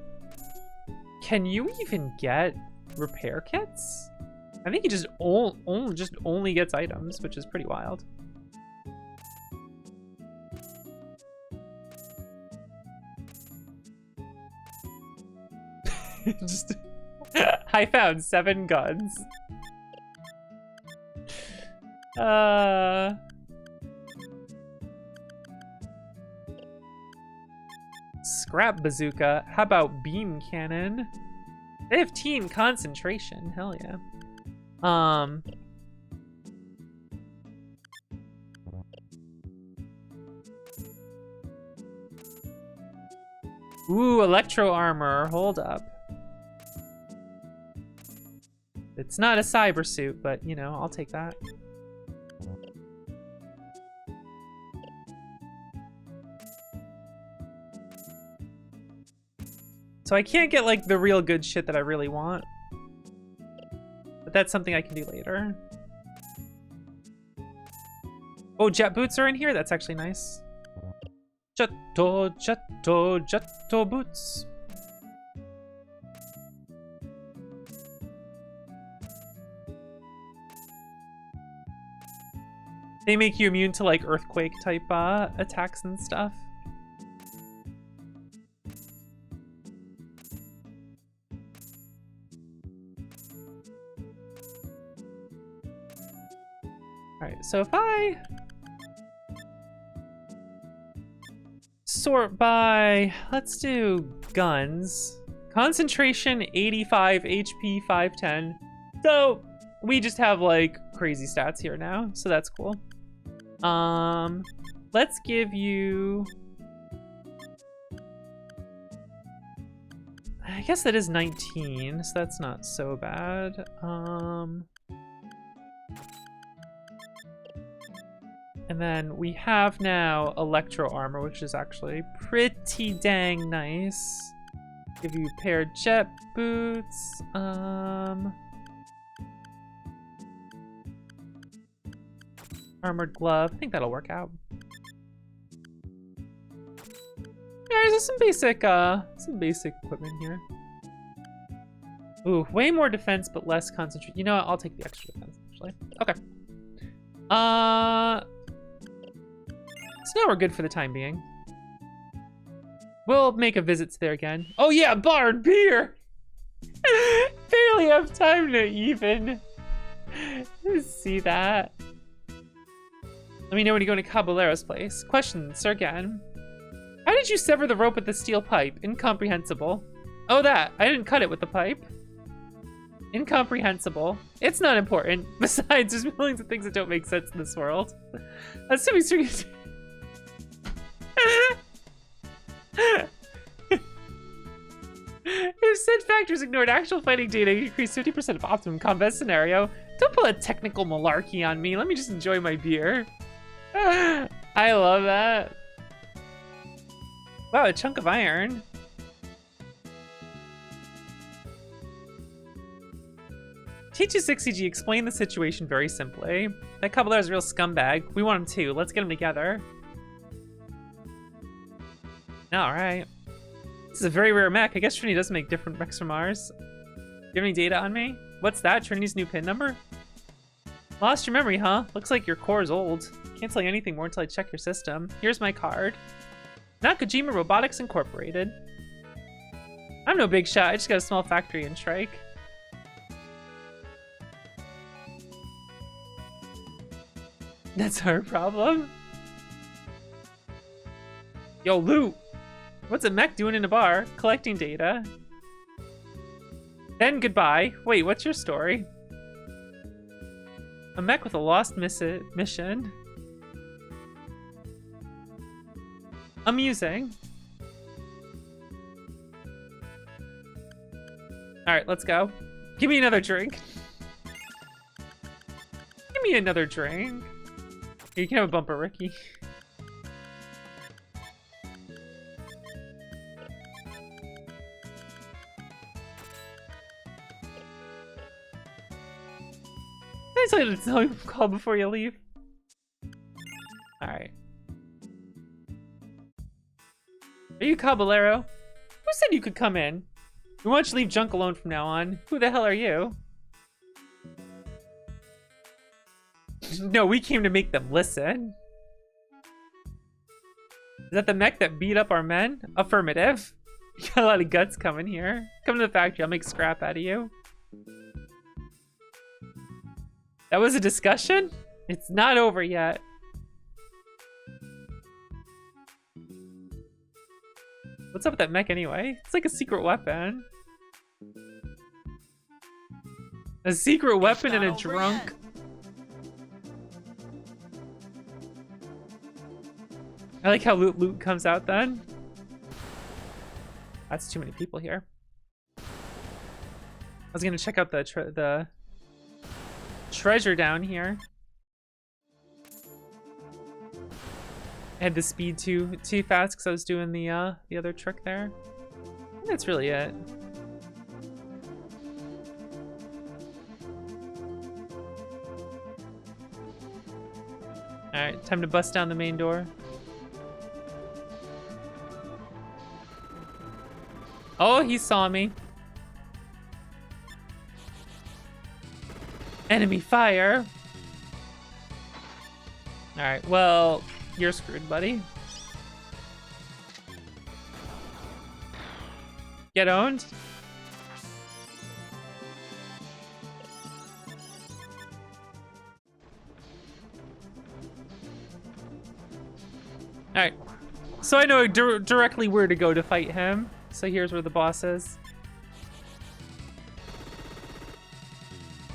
can you even get repair kits? I think he just only gets items, which is pretty wild. Just I found 7 guns. Scrap bazooka. How about beam cannon? 15 concentration. Hell yeah. Ooh, electro armor. Hold up. It's not a cyber suit, but you know, I'll take that. So I can't get like the real good shit that I really want. But that's something I can do later. Oh, jet boots are in here? That's actually nice. Jetto boots. They make you immune to like earthquake type attacks and stuff. Alright, so if I sort by, let's do guns. Concentration 85, HP 510. So we just have like crazy stats here now, so that's cool. Let's give you, I guess that is 19, so that's not so bad. And then we have now electro armor, which is actually pretty dang nice. Give you a pair of jet boots. Armored glove. I think that'll work out. Yeah, there's some basic equipment here. Ooh, way more defense but less concentration. You know what? I'll take the extra defense actually. Okay. So now we're good for the time being. We'll make a visit there again. Oh yeah, bar and beer! Barely have time to even see that. Let me know when you go to Caballero's place. Question, Sir Gan. How did you sever the rope with the steel pipe? Incomprehensible. Oh, that. I didn't cut it with the pipe. Incomprehensible. It's not important. Besides, there's millions of things that don't make sense in this world. Assuming Sir Gan... If said factors ignored, actual fighting data increased 50% of optimum combat scenario. Don't pull a technical malarkey on me. Let me just enjoy my beer. I love that. Wow, a chunk of iron. T260G explained the situation very simply. That Caballero's a real scumbag. We want him too. Let's get him together. Alright. This is a very rare mech. I guess Trinity does make different mechs from ours. Do you have any data on me? What's that? Trinity's new pin number? Lost your memory, huh? Looks like your core is old. Can't tell you anything more until I check your system. Here's my card. Nakajima Robotics Incorporated. I'm no big shot. I just got a small factory in Shrike. That's our problem. Yo, loot! What's a mech doing in a bar? Collecting data. Then goodbye. Wait, what's your story? A mech with a lost mission. Amusing. Alright, let's go. Give me another drink. Give me another drink. Here, you can have a bumper, Ricky. I tell you to tell you call before you leave. Alright. Are you Caballero? Who said you could come in? We want you to leave junk alone from now on. Who the hell are you? No, we came to make them listen. Is that the mech that beat up our men? Affirmative. You got a lot of guts coming here. Come to the factory, I'll make scrap out of you. That was a discussion? It's not over yet. What's up with that mech anyway? It's like a secret weapon. A secret weapon and a drunk. I like how loot comes out then. That's too many people here. I was gonna check out the treasure down here. I had the speed too fast because I was doing the other trick there. I think that's really it. All right, time to bust down the main door. Oh, he saw me. Enemy fire. All right, well, you're screwed, buddy. Get owned. All right, so I know directly where to go to fight him. So here's where the boss is.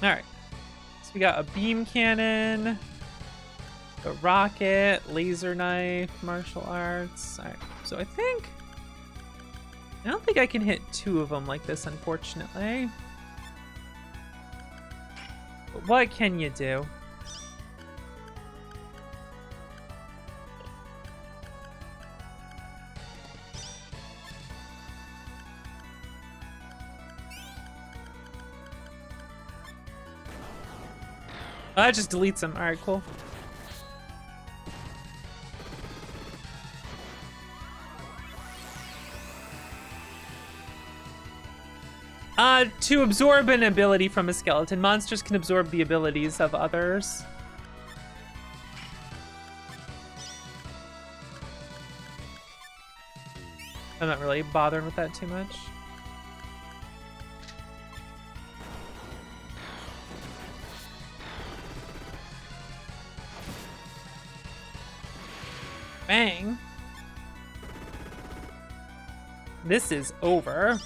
All right. So we got a beam cannon, a rocket, laser knife, martial arts. All right. So I don't think I can hit two of them like this, unfortunately. But what can you do? Oh, that just deletes them. All right, cool. To absorb an ability from a skeleton, monsters can absorb the abilities of others. I'm not really bothering with that too much. Bang. This is over.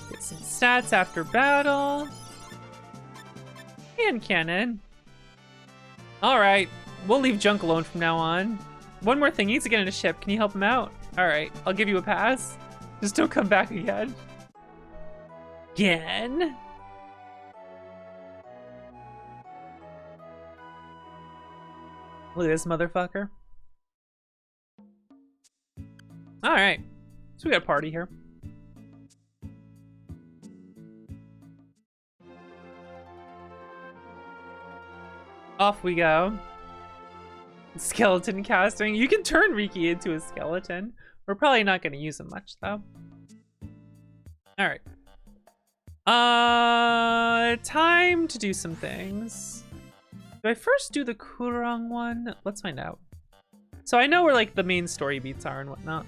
Get some stats after battle. Hand cannon. Alright, we'll leave junk alone from now on. One more thing, he needs to get in a ship. Can you help him out? Alright, I'll give you a pass. Just don't come back again. Again? Look at this motherfucker. All right, so we got a party here. Off we go. Skeleton casting. You can turn Riki into a skeleton. We're probably not going to use him much though. All right. Time to do some things. Do I first do the Kurang one? Let's find out. So I know where like the main story beats are and whatnot.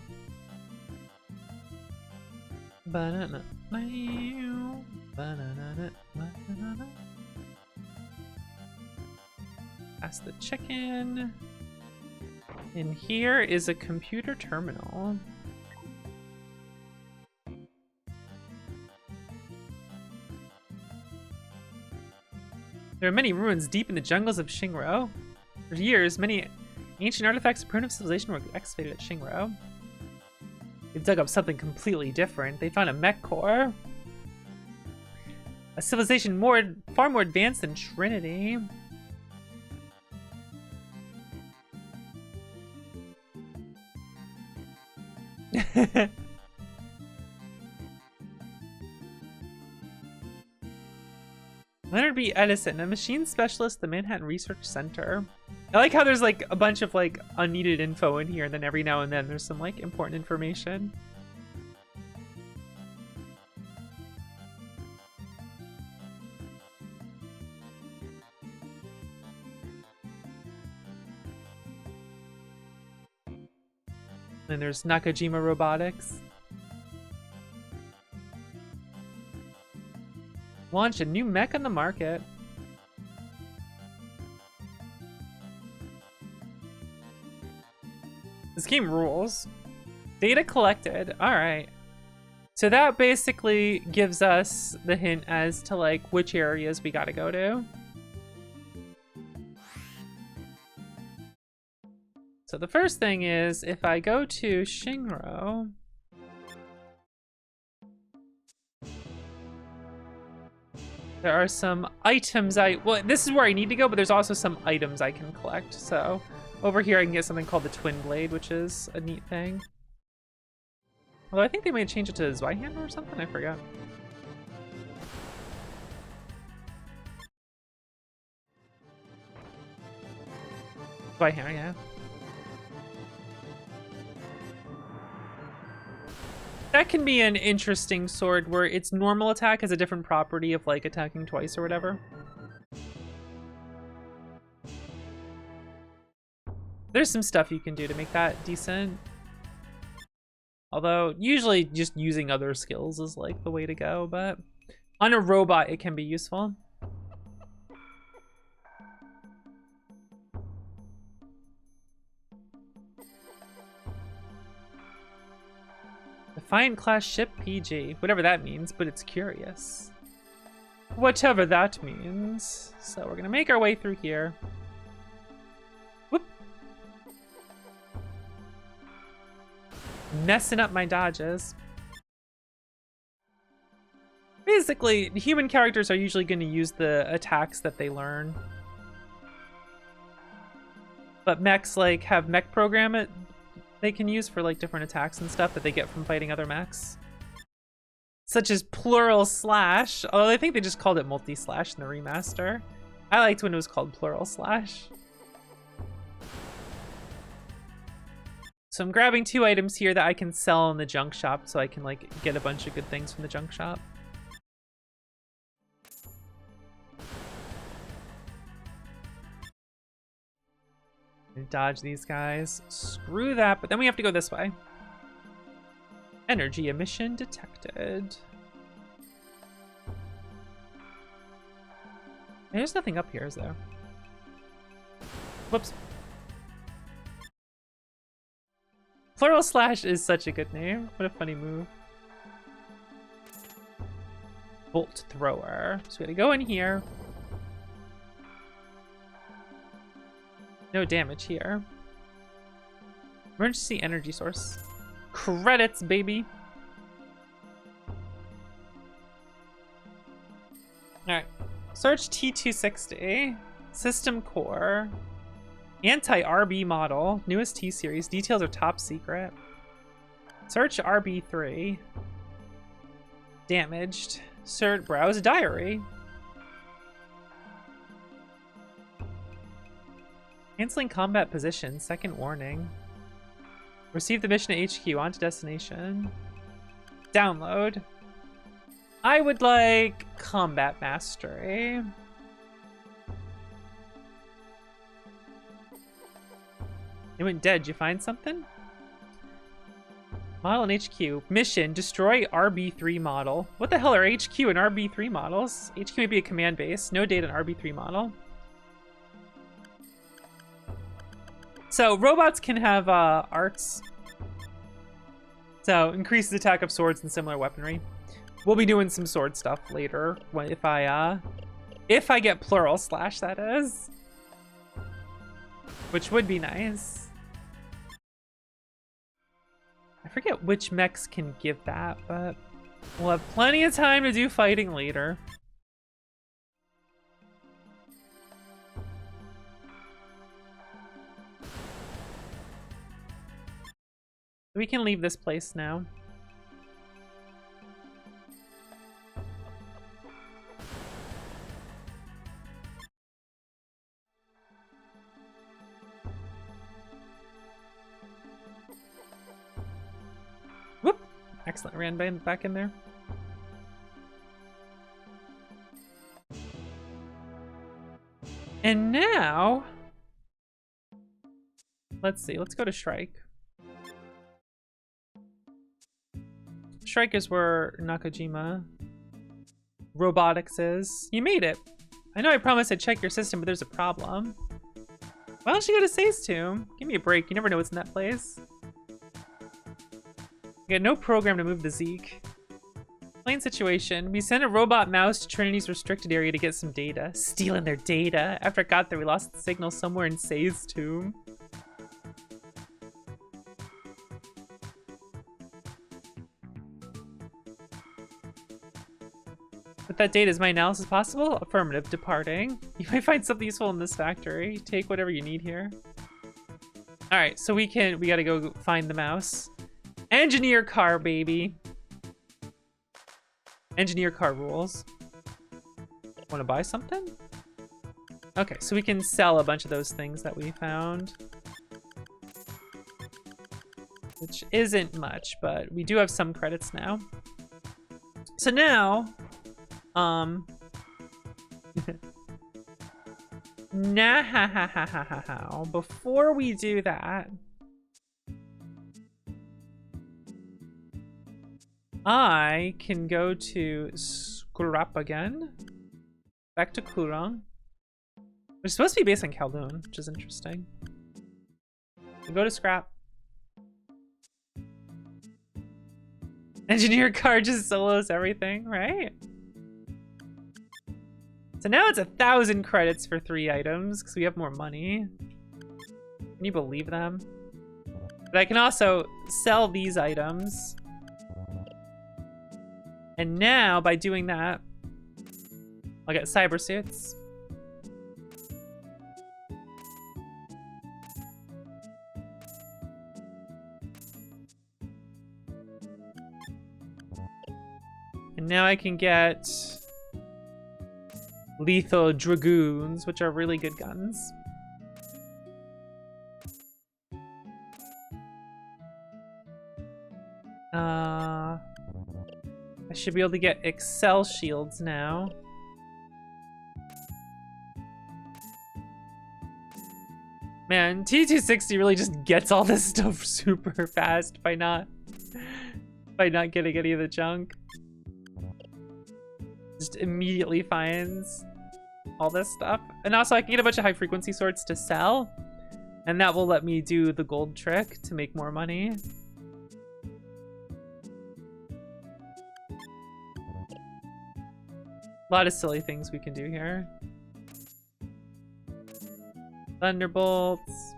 That's the chicken. And here is a computer terminal. There are many ruins deep in the jungles of Shinro. For years, many ancient artifacts of primitive civilization were excavated at Shinro. They've dug up something completely different. They found a mech core. A civilization far more advanced than Trinity. Leonard B. Edison, a machine specialist at the Manhattan Research Center. I like how there's like a bunch of like unneeded info in here, and then every now and then there's some like important information. Then there's Nakajima Robotics. Launch a new mech on the market. This game rules. Data collected. All right. So that basically gives us the hint as to like which areas we gotta go to. So the first thing is if I go to Shinro, there are some items well, this is where I need to go, but there's also some items I can collect. So over here I can get something called the Twin Blade, which is a neat thing. Although I think they might change it to Zweihammer or something, I forgot. Zweihammer, yeah. That can be an interesting sword where its normal attack has a different property of like attacking twice or whatever. There's some stuff you can do to make that decent. Although usually just using other skills is like the way to go, but on a robot it can be useful. Defiant class ship PG, whatever that means, but it's curious. Whatever that means. So we're gonna make our way through here. Whoop. Messing up my dodges. Basically, human characters are usually gonna use the attacks that they learn. But mechs like have mech program it they can use for like different attacks and stuff that they get from fighting other mechs. Such as plural slash. Oh, I think they just called it multi-slash in the remaster. I liked when it was called plural slash. So I'm grabbing 2 items here that I can sell in the junk shop so I can like get a bunch of good things from the junk shop. Dodge these guys. Screw that, but then we have to go this way. Energy emission detected. There's nothing up here, is there? Whoops. Plural slash is such a good name. What a funny move. Bolt thrower. So we gotta go in here. No damage here. Emergency energy source. Credits, baby. Alright. Search T260. System core. Anti-RB model. Newest T-series. Details are top secret. Search RB3. Damaged. Search browse diary. Canceling combat position. Second warning. Receive the mission at HQ. On to destination. Download. I would like combat mastery. It went dead. Did you find something? Model in HQ. Mission. Destroy RB3 model. What the hell are HQ and RB3 models? HQ may be a command base. No data on RB3 model. So robots can have arts. So increases attack of swords and similar weaponry. We'll be doing some sword stuff later if I get plural slash, that is. Which would be nice. I forget which mechs can give that, but we'll have plenty of time to do fighting later. We can leave this place now. Whoop! Excellent, ran back in there. And now, let's see, let's go to Strike. Strike is where Nakajima Robotics is. You made it. I know I promised I'd check your system, but there's a problem. Why don't you go to Say's tomb? Give me a break. You never know what's in that place. We got no program to move the Zeke. Plain situation. We sent a robot mouse to Trinity's restricted area to get some data. Stealing their data. After it got there, we lost the signal somewhere in Say's tomb. With that data, is my analysis possible? Affirmative. Departing. You might find something useful in this factory. Take whatever you need here. Alright, so we gotta go find the mouse. Engineer car, baby. Engineer car rules. Wanna buy something? Okay, so we can sell a bunch of those things that we found. Which isn't much, but we do have some credits now. So now... now, before we do that, I can go to Scrap again, back to Kurang. It's supposed to be based on Kowloon, which is interesting. We go to Scrap. Engineer car just solos everything, right? So now it's 1,000 credits for 3 items because we have more money. Can you believe them? But I can also sell these items. And now, by doing that, I'll get cyber suits. And now I can get lethal dragoons, which are really good guns. I should be able to get Excel shields now. Man, T260 really just gets all this stuff super fast by not getting any of the junk. Just immediately finds all this stuff. And also I can get a bunch of high frequency swords to sell. And that will let me do the gold trick to make more money. A lot of silly things we can do here. Thunderbolts.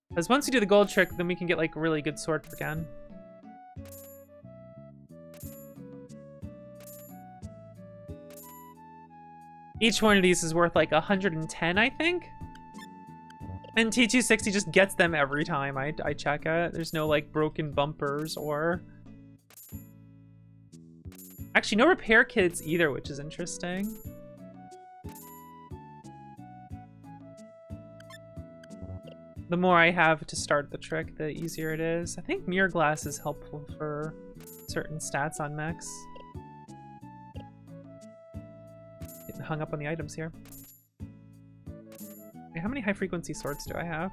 Because once we do the gold trick, then we can get like a really good sword again. Each one of these is worth like 110, I think. And T260 just gets them every time I check it. There's no like broken bumpers or... Actually, no repair kits either, which is interesting. The more I have to start the trick, the easier it is. I think mirror glass is helpful for certain stats on mechs. Getting hung up on the items here. Wait, how many high frequency swords do I have?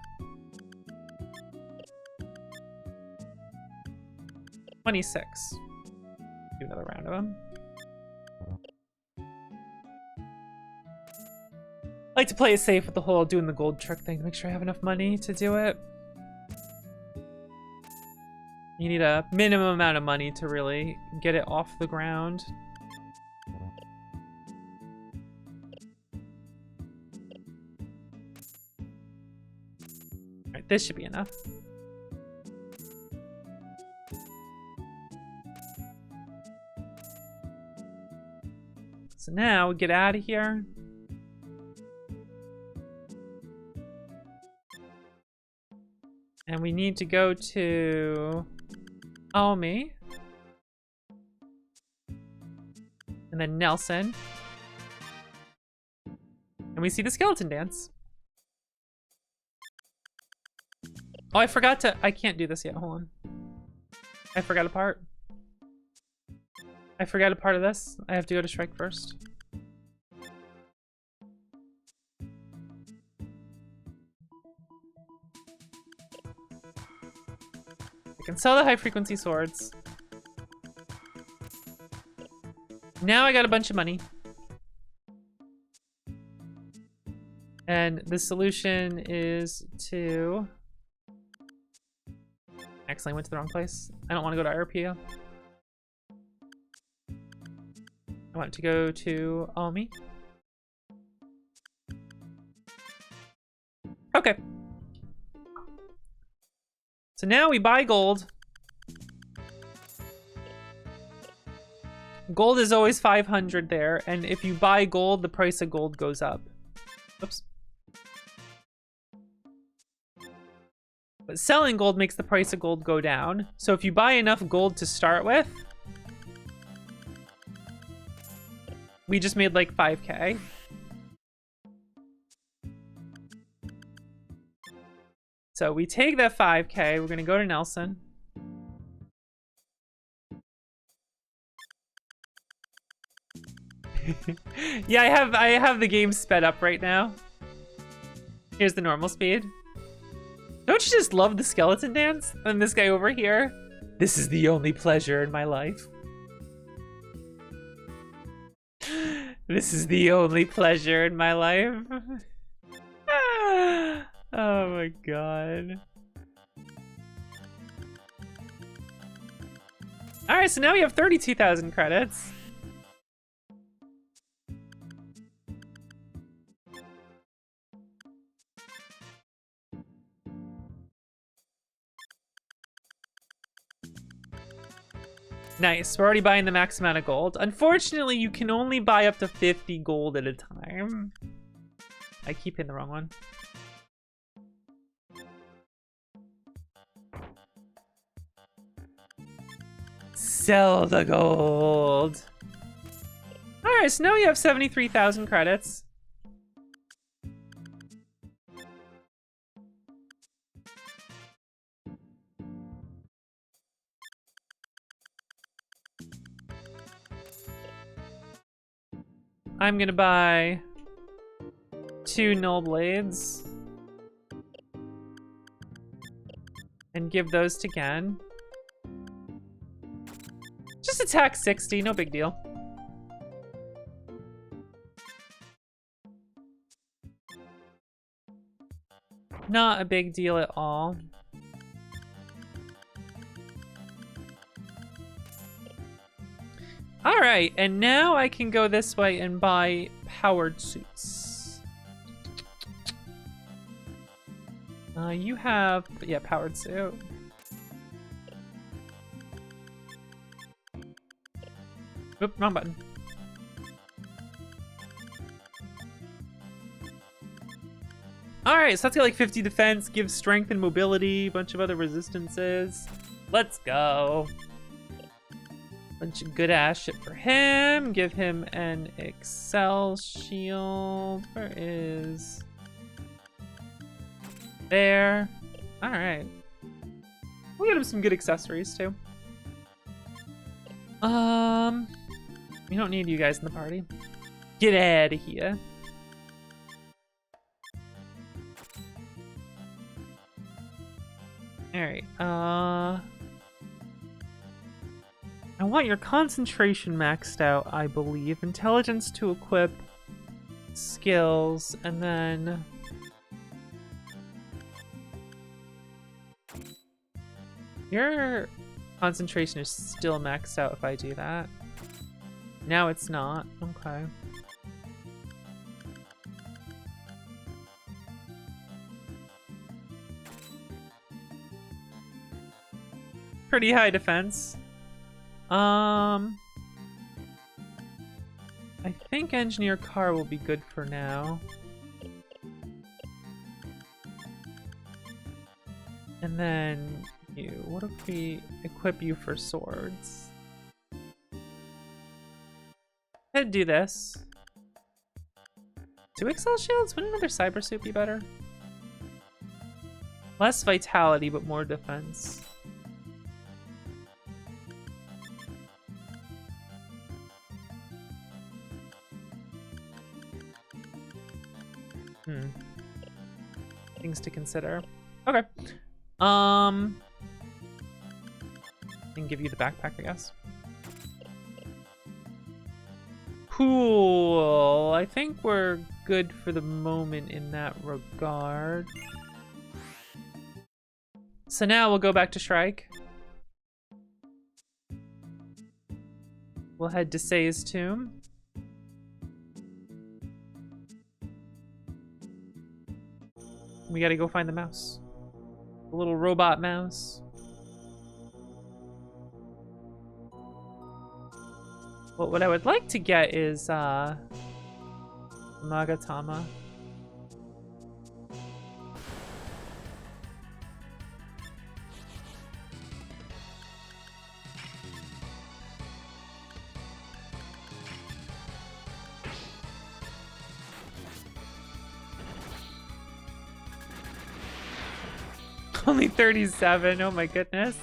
26. Do another round of them. I like to play it safe with the whole doing the gold trick thing to make sure I have enough money to do it. You need a minimum amount of money to really get it off the ground. Alright, this should be enough. So now we get out of here. And we need to go to Omi. And then Nelson. And we see the skeleton dance. Oh, I forgot to... I can't do this yet. Hold on. I forgot a part. I forgot a part of this. I have to go to Shrike first. I can sell the high frequency swords. Now I got a bunch of money. And the solution is to... Actually, I went to the wrong place. I don't want to go to RPO. I want to go to Omi. Okay. So now we buy gold. Gold is always 500 there, and if you buy gold, the price of gold goes up. Oops. But selling gold makes the price of gold go down. So if you buy enough gold to start with, we just made like 5K. So we take that 5K, we're gonna go to Nelson. Yeah, I have the game sped up right now. Here's the normal speed. Don't you just love the skeleton dance? And this guy over here, this is the only pleasure in my life. This is the only pleasure in my life. Oh my god. Alright, so now we have 32,000 credits. Nice, we're already buying the max amount of gold. Unfortunately, you can only buy up to 50 gold at a time. I keep hitting the wrong one. Sell the gold. Alright, so now we have 73,000 credits. I'm gonna buy 2 null blades and give those to Gen. Just attack 60, no big deal. Not a big deal at all. Alright, and now I can go this way and buy powered suits. You have, yeah, powered suit. Oop, wrong button. All right, so that's got like 50 defense, gives strength and mobility, bunch of other resistances. Let's go. Bunch of good ass shit for him. Give him an Excel shield. Where is... There. All right. We'll get him some good accessories too. We don't need you guys in the party. Get out of here. All right. I want your concentration maxed out, I believe. Intelligence to equip, skills, and then your concentration is still maxed out if I do that. Now it's not. Okay. Pretty high defense. I think engineer car will be good for now. And then you, what if we equip you for swords? I'd do this. 2 Excel shields? Wouldn't another cyber suit be better? Less vitality, but more defense. Things to consider. Okay. And give you the backpack, I guess. Cool. I think we're good for the moment in that regard. So now we'll go back to Shrike. We'll head to Say's tomb. We gotta go find the mouse. The little robot mouse. Well, what I would like to get is Magatama. Only 37, oh my goodness.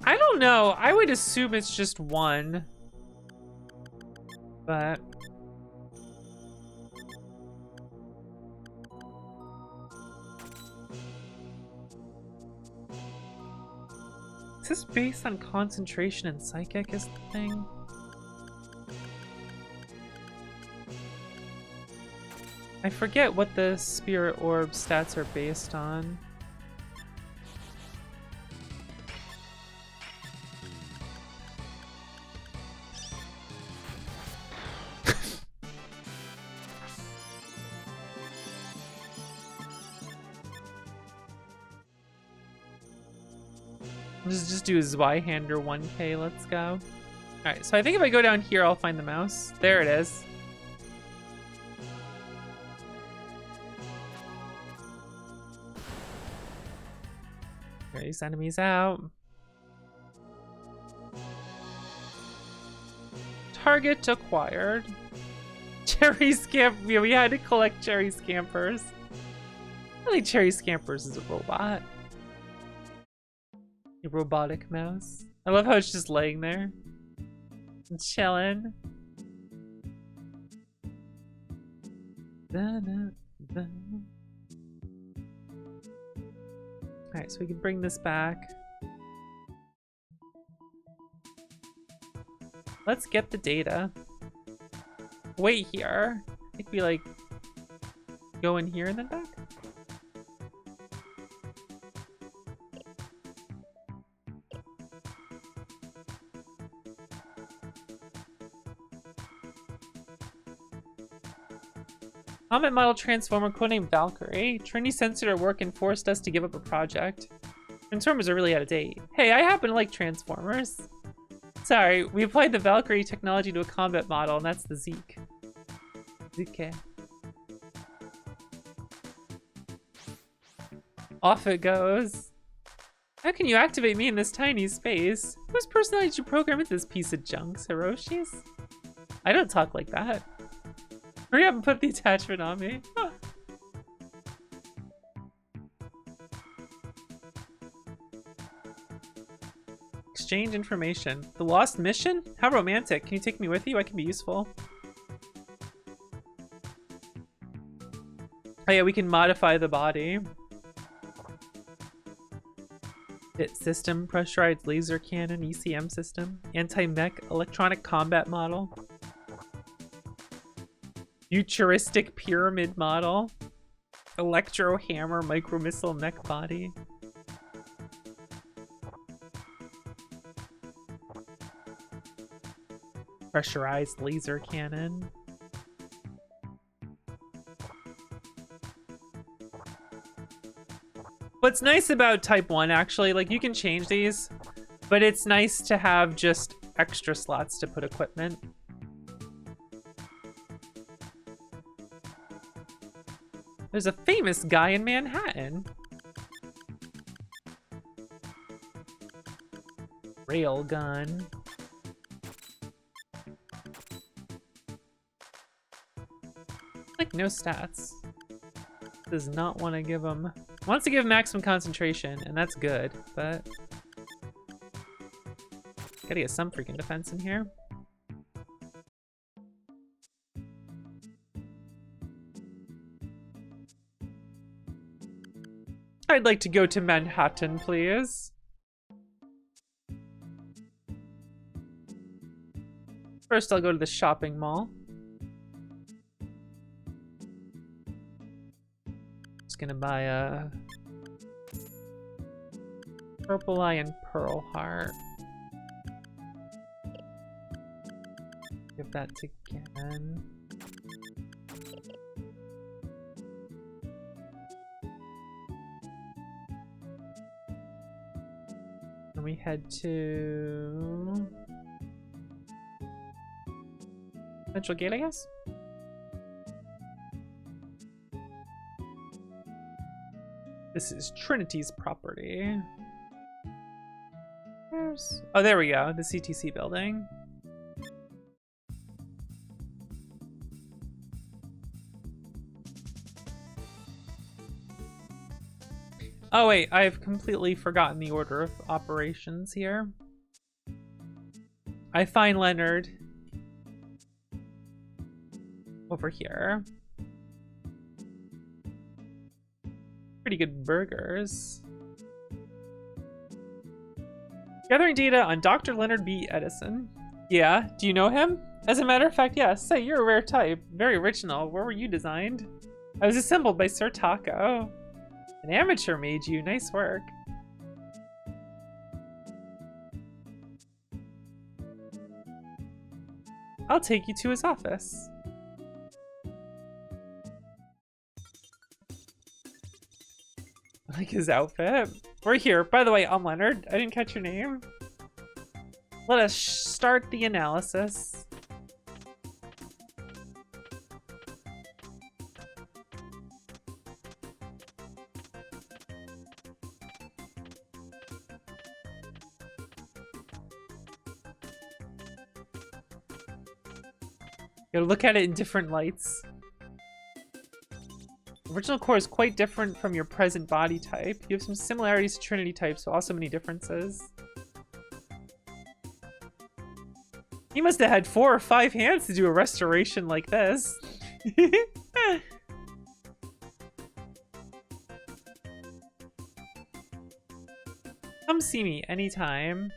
I don't know, I would assume it's just one. But... is this based on concentration and psychic is the thing? I forget what the spirit orb stats are based on. Just do a Zweihander 1k, let's go. Alright, so I think if I go down here, I'll find the mouse. There it is. These enemies out. Target acquired. Cherry Scamp. Yeah, we had to collect Cherry Scampers. I think Cherry Scampers is a robot. A robotic mouse. I love how it's just laying there and chilling. Alright, so we can bring this back. Let's get the data. Wait here. I think we like go in here and then back. Comet model transformer codenamed Valkyrie. Trinity censored our work and forced us to give up a project. Transformers are really out of date. Hey, I happen to like Transformers. Sorry, we applied the Valkyrie technology to a combat model, and that's the Zeke. Zeke. Off it goes. How can you activate me in this tiny space? Whose personality did you program into this piece of junk, Hiroshi's? I don't talk like that. Hurry up and put the attachment on me. Huh. Exchange information. The lost mission? How romantic. Can you take me with you? I can be useful. Oh yeah, we can modify the body. Hit system, pressurized laser cannon, ECM system, anti-mech, electronic combat model, futuristic pyramid model, electro hammer, micro missile mech body. Pressurized laser cannon. What's nice about Type 1, actually, like, you can change these, but it's nice to have just extra slots to put equipment. There's a famous guy in Manhattan. Railgun. Like, no stats. Does not want to give him... Wants to give maximum concentration, and that's good, but... Gotta get some freaking defense in here. I'd like to go to Manhattan, please. First, I'll go to the shopping mall. Gonna buy a purple eye and pearl heart. Give that to Ken. And we head to Central Gate, I guess. This is Trinity's property. Where's... Oh, there we go. The CTC building. Oh, wait. I've completely forgotten the order of operations here. I find Leonard over here. Pretty good burgers. Gathering data on Dr. Leonard B. Edison. Yeah, do you know him? As a matter of fact, yes. Say, you're a rare type. Very original. Where were you designed? I was assembled by Sir Taco. An amateur made you. Nice work. I'll take you to his office. I like his outfit. We're here. By the way, I'm Leonard. I didn't catch your name. Let us start the analysis. Gotta look at it in different lights. Original core is quite different from your present body type. You have some similarities to Trinity types, but also many differences. He must have had 4 or 5 hands to do a restoration like this. Come see me anytime.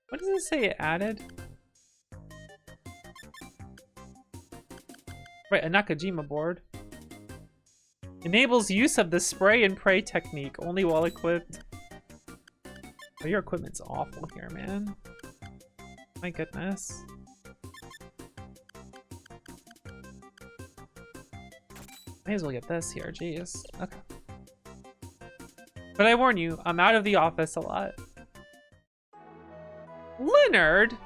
What does it say it added? Right, a Nakajima board. Enables use of the spray and pray technique only while equipped. Oh, your equipment's awful here, man. My goodness. May as well get this here, jeez. Okay. But I warn you, I'm out of the office a lot. Leonard?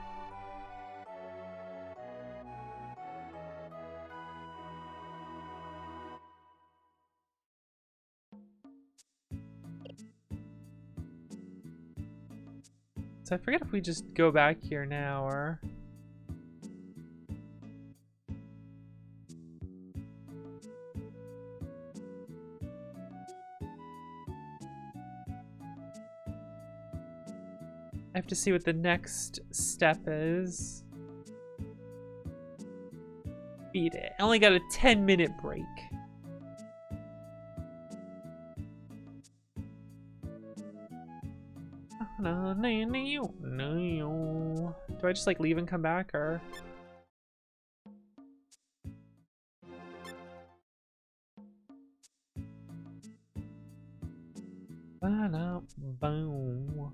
So I forget if we just go back here now or... I have to see what the next step is. Beat it. I only got a 10-minute break. Do I just like leave and come back or? Boom.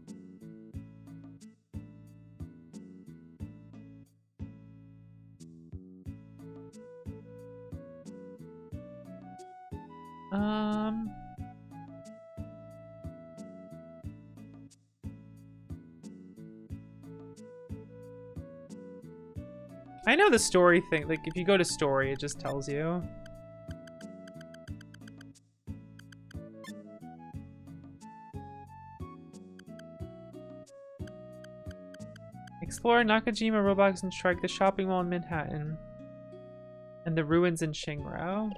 I know the story thing, like if you go to story, it just tells you. Explore Nakajima, Roblox, and Strike, the shopping mall in Manhattan, and the ruins in Shinro.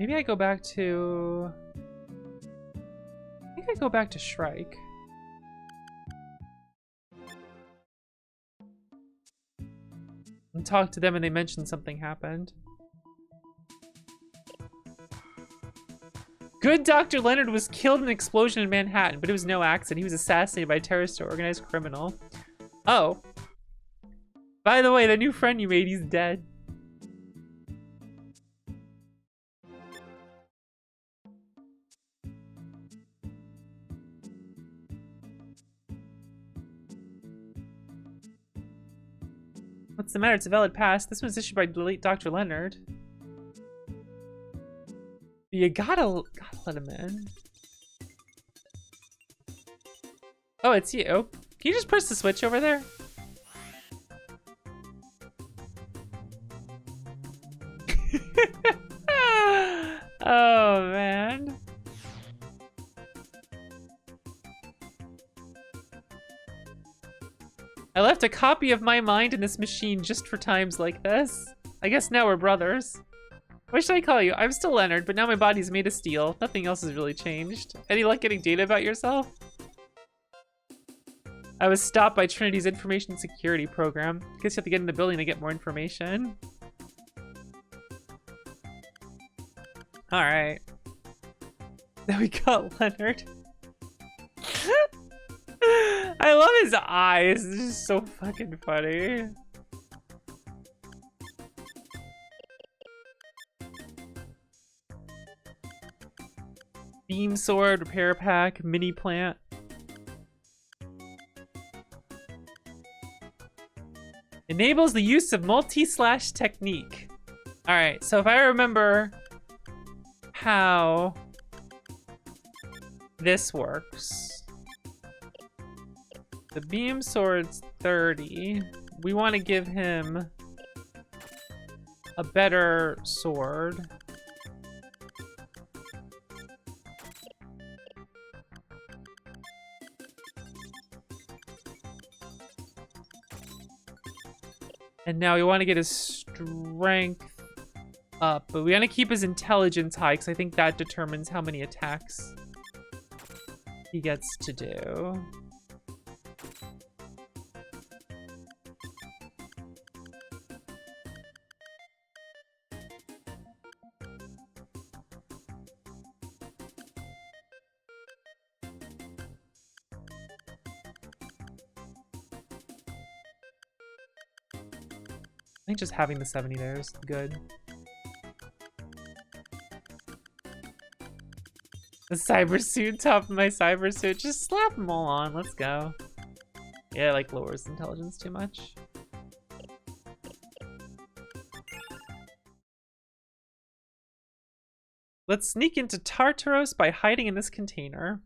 Maybe I go back to... I think I go back to Shrike. And talk to them and they mentioned something happened. Good Dr. Leonard was killed in an explosion in Manhattan, but it was no accident. He was assassinated by a terrorist or organized criminal. Oh. By the way, the new friend you made, he's dead. What's the matter? It's a valid pass. This one's issued by the late Dr. Leonard. You gotta let him in. Oh, it's you. Can you just press the switch over there? Oh, man. I left a copy of my mind in this machine just for times like this. I guess now we're brothers. What should I call you? I'm still Leonard, but now my body's made of steel. Nothing else has really changed. Any luck getting data about yourself? I was stopped by Trinity's information security program. Guess you have to get in the building to get more information. Alright. Then we got Leonard. I love his eyes. It's just so fucking funny. Beam sword, repair pack, mini plant. Enables the use of multi-slash technique. Alright, so if I remember how this works. The beam sword's 30. We want to give him a better sword. And now we want to get his strength up, but we want to keep his intelligence high because I think that determines how many attacks he gets to do. I think just having the 70 there is good. The cyber suit, top of my cyber suit. Just slap them all on. Let's go. Yeah, like lowers intelligence too much. Let's sneak into Tartaros by hiding in this container.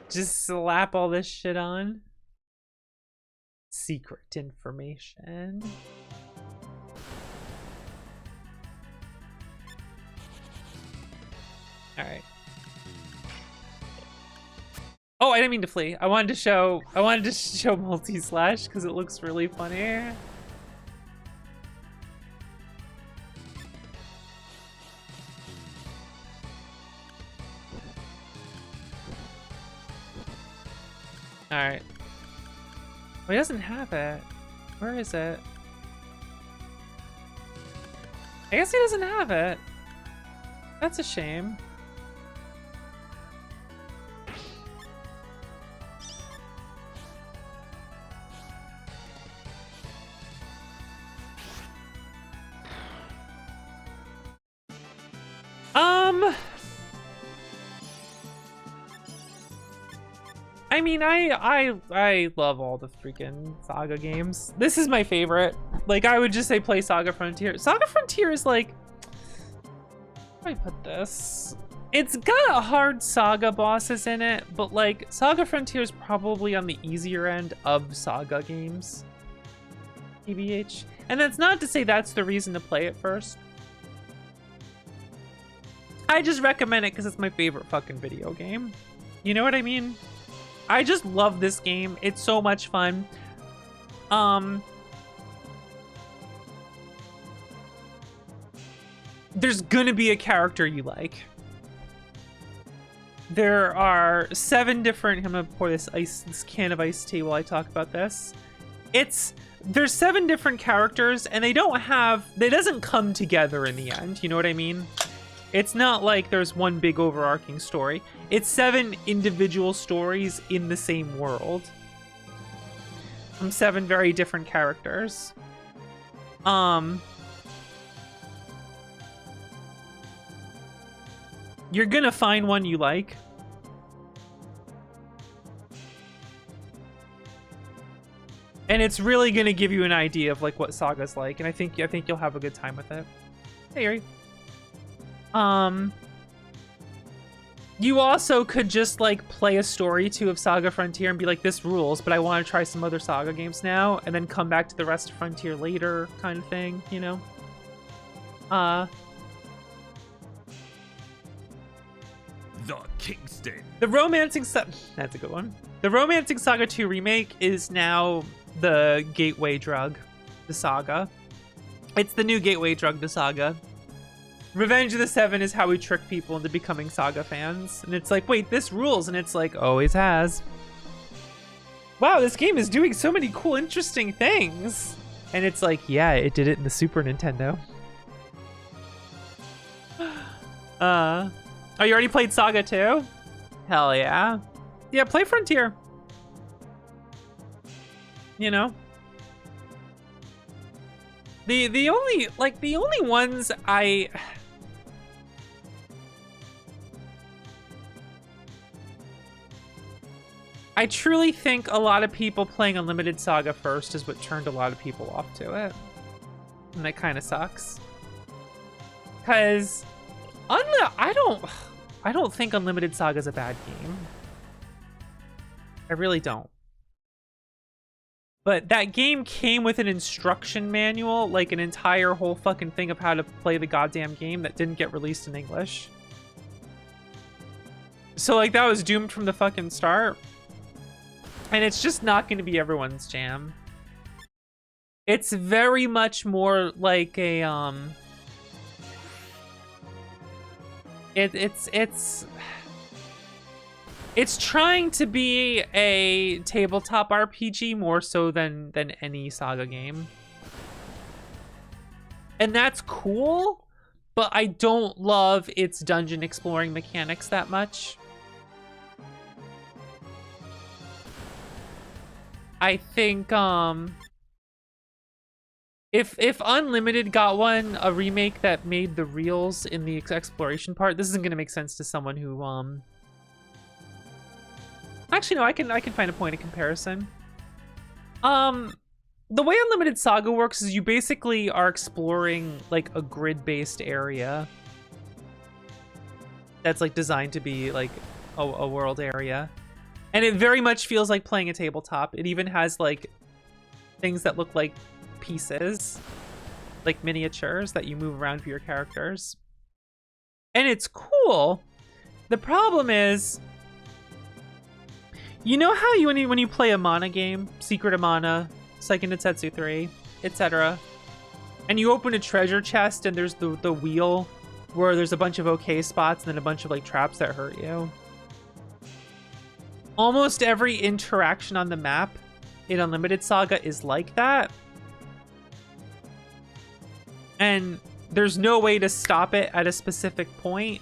Just slap all this shit on. Secret information. All right. Oh, I didn't mean to flee. I wanted to show multi-slash because it looks really funny. All right. Oh, he doesn't have it. Where is it? I guess he doesn't have it. That's a shame. I mean, I love all the freaking SaGa games. This is my favorite. Like, I would just say play SaGa Frontier. SaGa Frontier is like, how do I put this? It's got hard SaGa bosses in it, but like, SaGa Frontier is probably on the easier end of SaGa games. TBH. And that's not to say that's the reason to play it first. I just recommend it because it's my favorite fucking video game. You know what I mean? I just love this game. It's so much fun. There's gonna be a character you like. There are 7 different. I'm gonna pour this can of iced tea while I talk about this. There's 7 different characters, and they doesn't come together in the end. You know what I mean? It's not like there's one big overarching story. It's 7 individual stories in the same world. From 7 very different characters. You're gonna find one you like. And it's really gonna give you an idea of like what SaGa's like, and I think you'll have a good time with it. Hey, Yuri. You also could just like play a story too of SaGa Frontier and be like, this rules, but I want to try some other SaGa games now, and then come back to the rest of Frontier later, kind of thing, you know? The Kingston. The Romancing that's a good one. The Romancing Saga 2 remake is now the gateway drug to SaGa. It's the new gateway drug to SaGa. Revenge of the Seven is how we trick people into becoming SaGa fans. And it's like, wait, this rules. And it's like, always has. Wow, this game is doing so many cool, interesting things. And it's like, yeah, it did it in the Super Nintendo. Oh, you already played SaGa 2? Hell yeah. Yeah, play Frontier. You know? The only ones I truly think a lot of people playing Unlimited SaGa first is what turned a lot of people off to it. And that kind of sucks. Cause I don't think Unlimited SaGa is a bad game. I really don't. But that game came with an instruction manual, like an entire whole fucking thing of how to play the goddamn game that didn't get released in English. So like that was doomed from the fucking start. And it's just not going to be everyone's jam. It's very much more like a it's trying to be a tabletop RPG more so than any SaGa game. And that's cool, but I don't love its dungeon exploring mechanics that much. I think if Unlimited got a remake that made the reels in the exploration part, this isn't gonna make sense to someone who Actually, no, I can find a point of comparison. The way Unlimited Saga works is you basically are exploring like a grid-based area that's like designed to be like a world area. And it very much feels like playing a tabletop. It even has like things that look like pieces, like miniatures that you move around for your characters. And it's cool. The problem is, you know how when you play a mana game, Secret of Mana, Seiken no Tetsu 3, etc., and you open a treasure chest and there's the wheel where there's a bunch of okay spots and then a bunch of like traps that hurt you. Almost every interaction on the map in Unlimited Saga is like that. And there's no way to stop it at a specific point.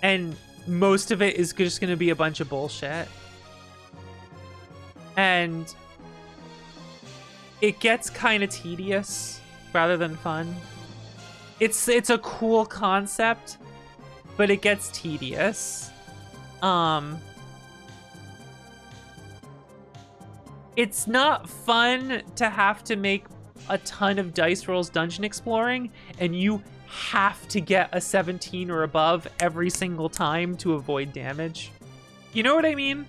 And most of it is just going to be a bunch of bullshit. And it gets kind of tedious rather than fun. It's a cool concept, but it gets tedious. It's not fun to have to make a ton of dice rolls dungeon exploring, and you have to get a 17 or above every single time to avoid damage. You know what I mean?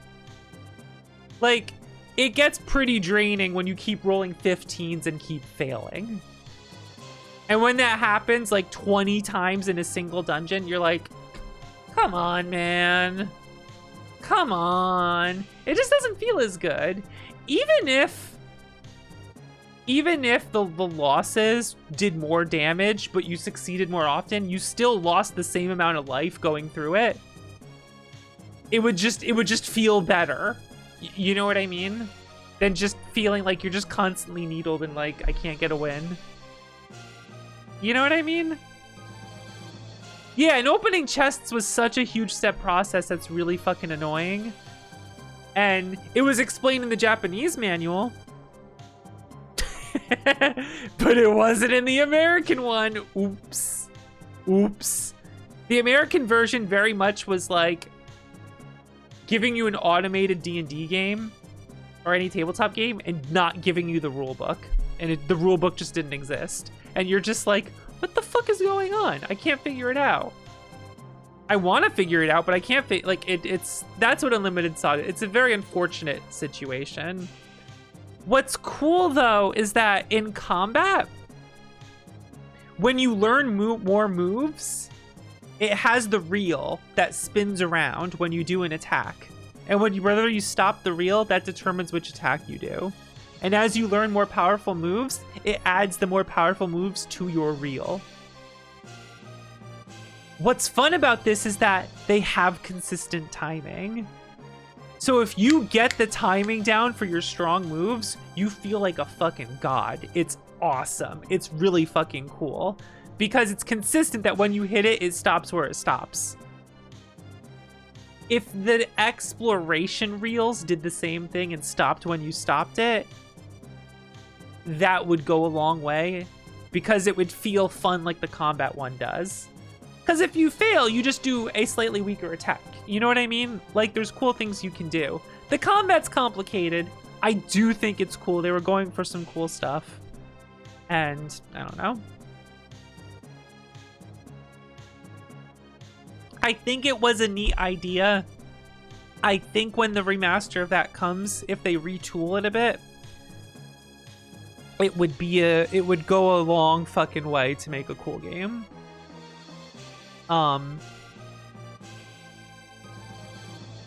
Like, it gets pretty draining when you keep rolling 15s and keep failing. And when that happens like 20 times in a single dungeon, you're like, come on, man. Come on. It just doesn't feel as good. Even if the losses did more damage, but you succeeded more often, you still lost the same amount of life going through it. It would just feel better. You know what I mean? Than just feeling like you're just constantly needled and like, I can't get a win. You know what I mean? Yeah, and opening chests was such a huge step process that's really fucking annoying. And it was explained in the Japanese manual. But it wasn't in the American one. Oops. Oops. The American version very much was like giving you an automated D&D game or any tabletop game and not giving you the rule book. And the rule book just didn't exist. And you're just like, what the fuck is going on? I can't figure it out. I want to figure it out, but I can't that's what Unlimited Saga. It's a very unfortunate situation. What's cool though is that in combat, when you learn more moves, it has the reel that spins around when you do an attack. And whether you stop the reel, that determines which attack you do. And as you learn more powerful moves, it adds the more powerful moves to your reel. What's fun about this is that they have consistent timing. So if you get the timing down for your strong moves, you feel like a fucking god. It's awesome. It's really fucking cool. Because it's consistent that when you hit it, it stops where it stops. If the exploration reels did the same thing and stopped when you stopped it, that would go a long way. Because it would feel fun like the combat one does. Because if you fail, you just do a slightly weaker attack. You know what I mean? Like, there's cool things you can do. The combat's complicated. I do think it's cool. They were going for some cool stuff. And, I don't know. I think it was a neat idea. I think when the remaster of that comes, if they retool it a bit, it would go a long fucking way to make a cool game.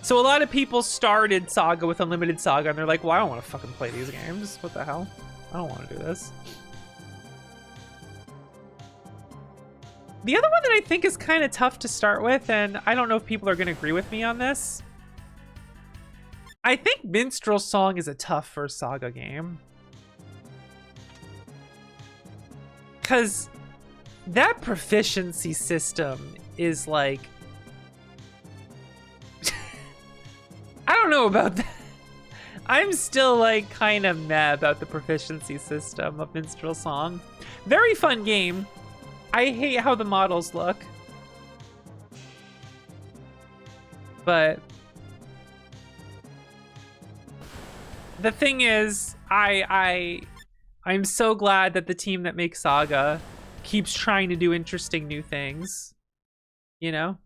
So a lot of people started Saga with Unlimited Saga, and they're like, well, I don't want to fucking play these games. What the hell? I don't want to do this. The other one that I think is kind of tough to start with, and I don't know if people are going to agree with me on this. I think Minstrel Song is a tough first Saga game. Because that proficiency system is like... I don't know about that. I'm still like kind of mad about the proficiency system of Minstrel Song. Very fun game. I hate how the models look. But the thing is, I'm so glad that the team that makes SaGa keeps trying to do interesting new things. You know?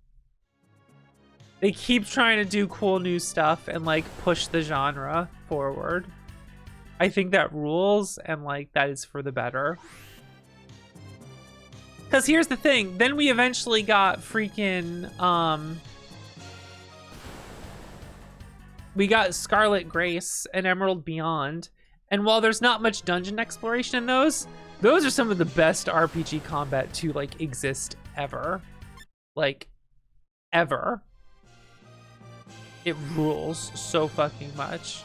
They keep trying to do cool new stuff and like push the genre forward. I think that rules, and like that is for the better. Because here's the thing, then we eventually got freaking, we got Scarlet Grace and Emerald Beyond. And while there's not much dungeon exploration in those are some of the best RPG combat to like exist ever. Like, ever. It rules so fucking much.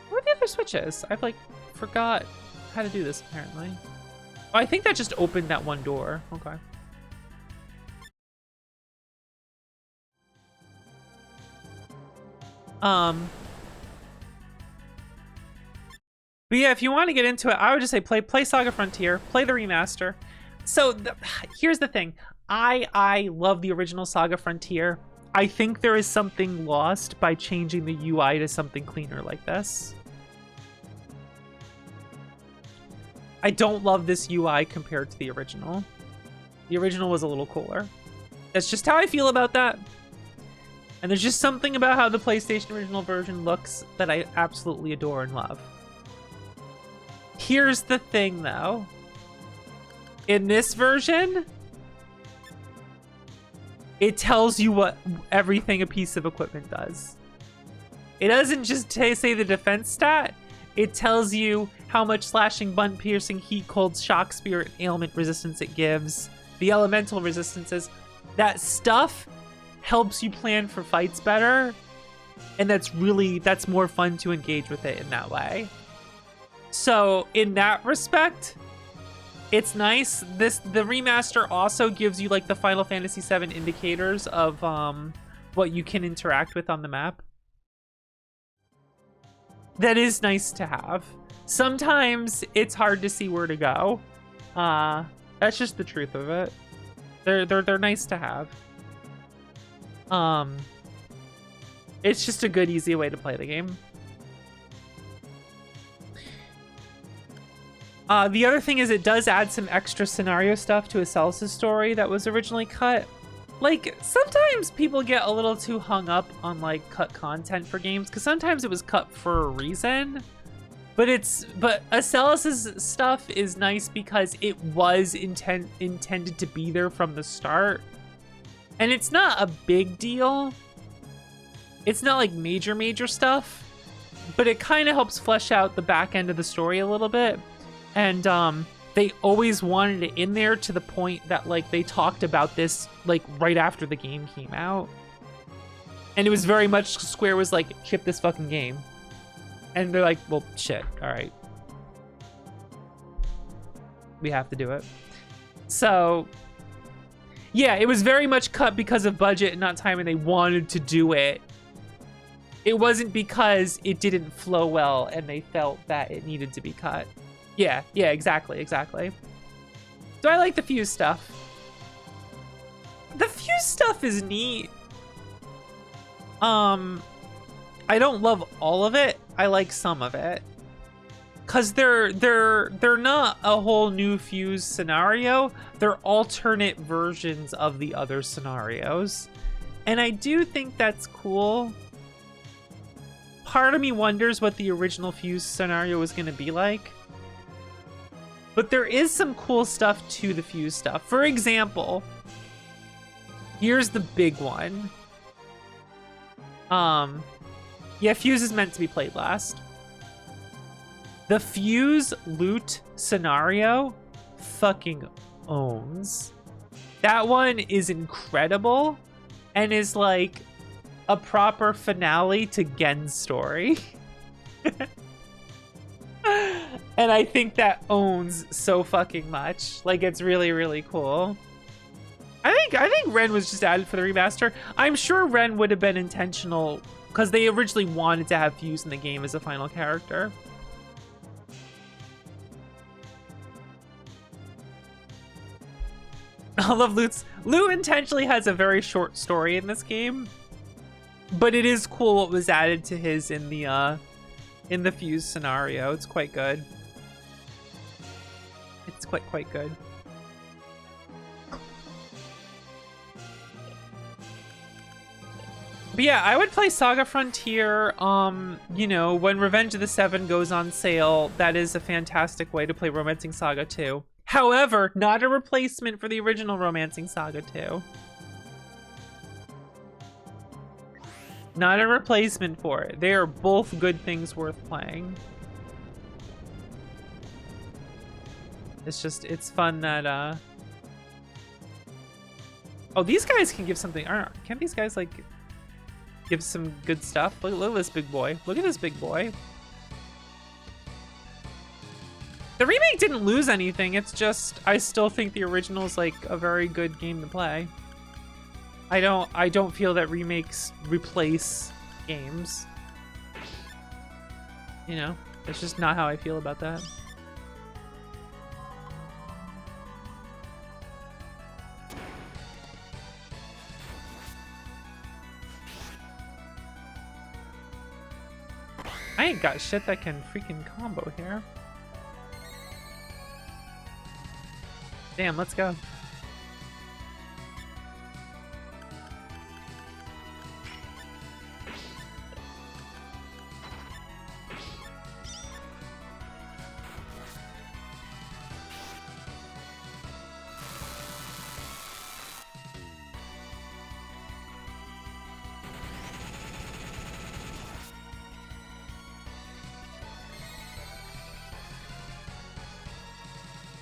What are the other switches? I've like forgot how to do this apparently. Oh, I think that just opened that one door. Okay. But yeah, if you want to get into it, I would just say play SaGa Frontier, play the remaster. So here's the thing. I love the original SaGa Frontier. I think there is something lost by changing the UI to something cleaner like this. I don't love this UI compared to the original. The original was a little cooler. That's just how I feel about that. And there's just something about how the PlayStation original version looks that I absolutely adore and love. Here's the thing though. In this version, it tells you what everything a piece of equipment does. It doesn't just say the defense stat. It tells you how much slashing, blunt piercing, heat, cold, shock, spirit, ailment resistance it gives, the elemental resistances. That stuff helps you plan for fights better, and that's more fun to engage with it in that way. So in that respect, it's nice. The remaster also gives you like the Final Fantasy VII indicators of what you can interact with on the map. That is nice to have. Sometimes it's hard to see where to go. That's just the truth of it. They're nice to have. It's just a good, easy way to play the game. The other thing is it does add some extra scenario stuff to Acelus' story that was originally cut. Like, sometimes people get a little too hung up on, like, cut content for games, because sometimes it was cut for a reason. But Acelus' stuff is nice because it was intended to be there from the start. And it's not a big deal. It's not, like, major stuff. But it kind of helps flesh out the back end of the story a little bit. And, they always wanted it in there to the point that, like, they talked about this, like, right after the game came out. And it was very much, Square was like, ship this fucking game. And they're like, well, shit, alright. We have to do it. So, yeah, it was very much cut because of budget and not time, and they wanted to do it. It wasn't because it didn't flow well and they felt that it needed to be cut. Yeah, exactly. So I like the Fuse stuff. The Fuse stuff is neat. I don't love all of it. I like some of it. Cause they're not a whole new Fuse scenario. They're alternate versions of the other scenarios. And I do think that's cool. Part of me wonders what the original Fuse scenario was gonna be like. But there is some cool stuff to the Fuse stuff. For example, here's the big one. Yeah, Fuse is meant to be played last. The Fuse loot scenario fucking owns. That one is incredible and is like a proper finale to Gen's story. And I think that owns so fucking much. Like, it's really, really cool. I think Ren was just added for the remaster. I'm sure Ren would have been intentional because they originally wanted to have Fuse in the game as a final character. I love Lut's. Lut intentionally has a very short story in this game, but it is cool what was added to his in the in the fuse scenario. It's quite good. It's quite good. But yeah, I would play Saga Frontier, you know, when Revenge of the Seven goes on sale. That is a fantastic way to play Romancing Saga 2. However, not a replacement for the original Romancing Saga 2. Not a replacement for it. They are both good things worth playing. It's just, it's fun that, oh, these guys can give something. Can't these guys, like, give some good stuff? Look at this big boy. Look at this big boy. The remake didn't lose anything. It's just, I still think the original is, like, a very good game to play. I don't feel that remakes replace games. You know, it's just not how I feel about that. I ain't got shit that can freaking combo here. Damn, let's go.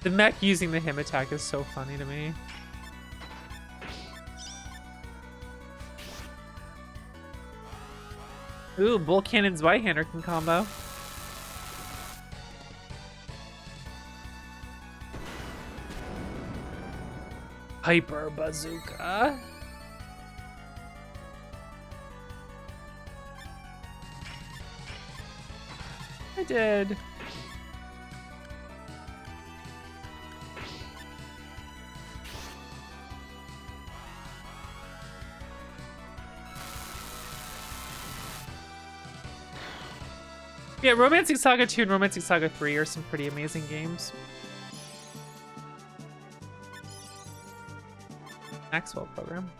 The mech using the him attack is so funny to me. Ooh, Bull Cannon's White-Hander can combo. Hyper Bazooka. I did. Yeah, Romancing Saga 2 and Romancing Saga 3 are some pretty amazing games. Maxwell program.